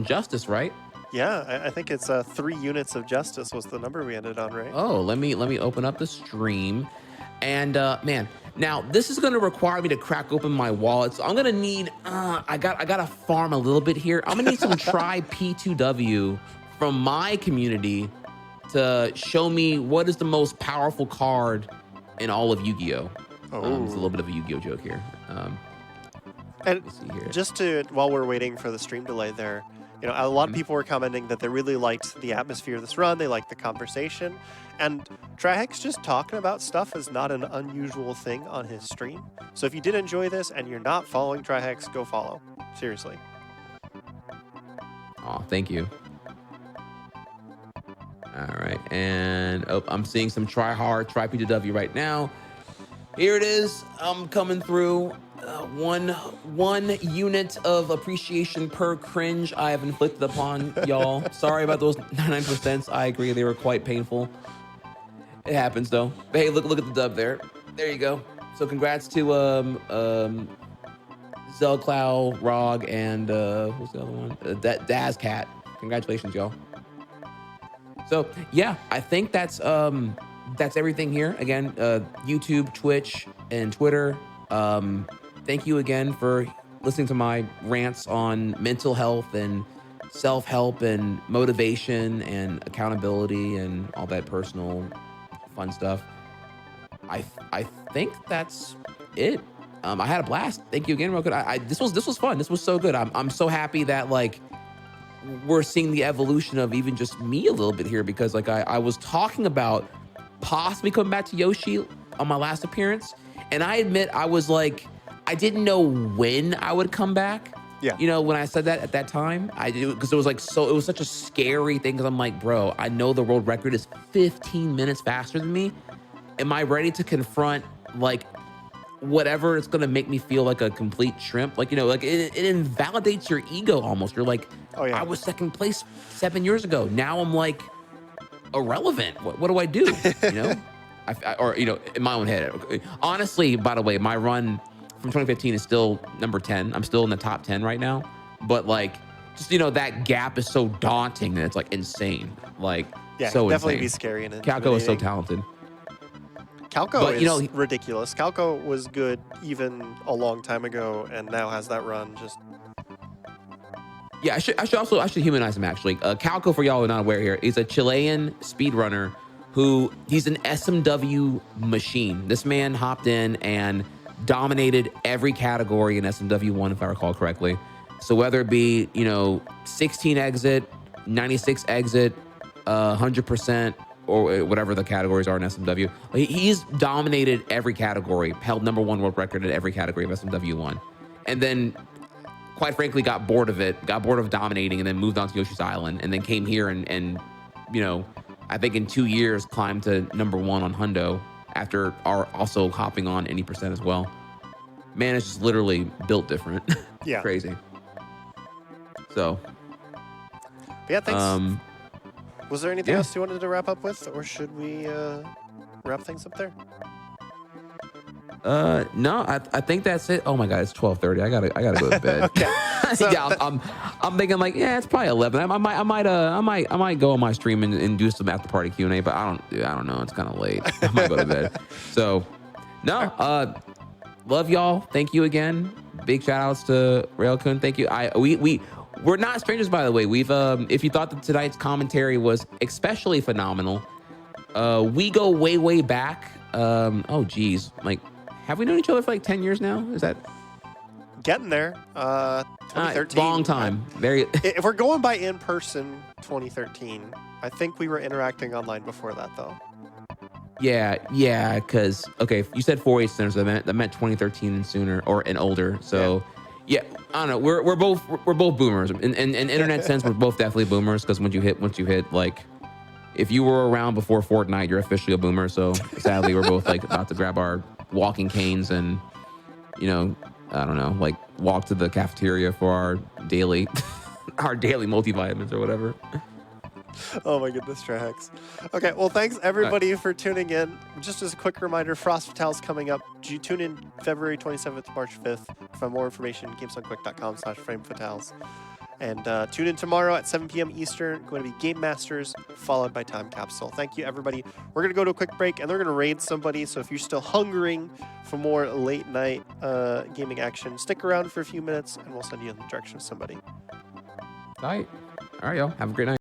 justice, right? Yeah, I think it's 3 units of justice was the number we ended on, right? Oh, let me open up the stream, and man. Now, this is going to require me to crack open my wallet. So I'm going to need, I got to farm a little bit here. I'm going to need some try P2W from my community to show me what is the most powerful card in all of Yu-Gi-Oh. It's a little bit of a Yu-Gi-Oh joke here. And let's see here. just while we're waiting for the stream delay there, a lot of people were commenting that they really liked the atmosphere of this run. They liked the conversation. And Trihex just talking about stuff is not an unusual thing on his stream. So if you did enjoy this and you're not following Trihex, go follow. Seriously. Oh, thank you. All right. And I'm seeing some try hard, try P2W right now. Here it is. I'm coming through. One unit of appreciation per cringe I have inflicted upon y'all. Sorry about those 99%. I agree, they were quite painful. It happens though. But hey, look at the dub there. There you go. So congrats to Zelclow, Rog, and what's the other one? Daz Cat. Congratulations, y'all. So yeah, I think that's everything here. Again, YouTube, Twitch, and Twitter. Thank you again for listening to my rants on mental health and self-help and motivation and accountability and all that personal fun stuff. I think that's it. I had a blast. Thank you again, real good. This was fun. This was so good. I'm so happy that like we're seeing the evolution of even just me a little bit here, because like I was talking about possibly coming back to Yoshi on my last appearance, and I admit I was like I didn't know when I would come back. Yeah. You know, when I said that at that time, I do because it was like it was such a scary thing. Because I'm like, bro, I know the world record is 15 minutes faster than me. Am I ready to confront like whatever it's gonna make me feel like a complete shrimp? Like, you know, like it invalidates your ego almost. You're like, Oh yeah. I was second place 7 years ago. Now I'm like irrelevant. What do I do? You know, or you know, in my own head. Honestly, by the way, my run from 2015 is still number 10. I'm still in the top 10 right now. But like, just you know, that gap is so daunting that it's like insane. Like, Yeah, it so can definitely be insane. scary and Calco is so intimidating. talented. Calco But you know, is ridiculous. Calco was good even a long time ago, and now has that run. Just yeah, I should humanize him actually. Calco, for y'all who are not aware here, is a Chilean speedrunner who he's an SMW machine. This man hopped in and dominated every category in SMW one, if I recall correctly. So whether it be, you know, 16 exit, 96 exit, 100%, or whatever the categories are in SMW, he's dominated every category, held number one world record in every category of SMW one, and then quite frankly, got bored of it, got bored of dominating, and then moved on to Yoshi's Island, and then came here and you know, I think in 2 years climbed to number one on Hundo after also hopping on any percent as well. Man, it's just literally built different. yeah. Crazy. So, But yeah, thanks. Was there anything yeah. else you wanted to wrap up with, or should we wrap things up there? No, I think that's it. Oh my god, it's 12:30. I gotta go to bed. Okay. So, yeah, I'm thinking like, yeah, it's probably 11. I might go on my stream and do some after party Q&A, but I don't know. It's kind of late. I might go to bed. So, no, love y'all. Thank you again. Big shout outs to Railcoon. Thank you. We're not strangers, by the way. We've if you thought that tonight's commentary was especially phenomenal, we go way back. Oh geez, like, have we known each other for like 10 years now? Is that getting there? 2013. long time. Very. If we're going by in person, 2013. I think we were interacting online before that, though. Yeah. Because okay, you said 4-8 centers. That meant 2013 and sooner and older. So yeah, I don't know. We're both boomers. In internet sense, we're both definitely boomers. Because once you hit like, if you were around before Fortnite, you're officially a boomer. So sadly, we're both like about to grab our walking canes and, you know, I don't know, like walk to the cafeteria for our daily multivitamins or whatever. Oh my goodness, Trahex. Okay, well, thanks everybody for tuning in. Just as a quick reminder, Frost Fatale's coming up. Tune in February 27th to March 5th. For more information, gamesonquick.com/framefatales. And tune in tomorrow at 7 p.m. Eastern. Going to be Game Masters, followed by Time Capsule. Thank you, everybody. We're going to go to a quick break, and they're going to raid somebody. So if you're still hungering for more late night gaming action, stick around for a few minutes, and we'll send you in the direction of somebody. All right, y'all. Have a great night.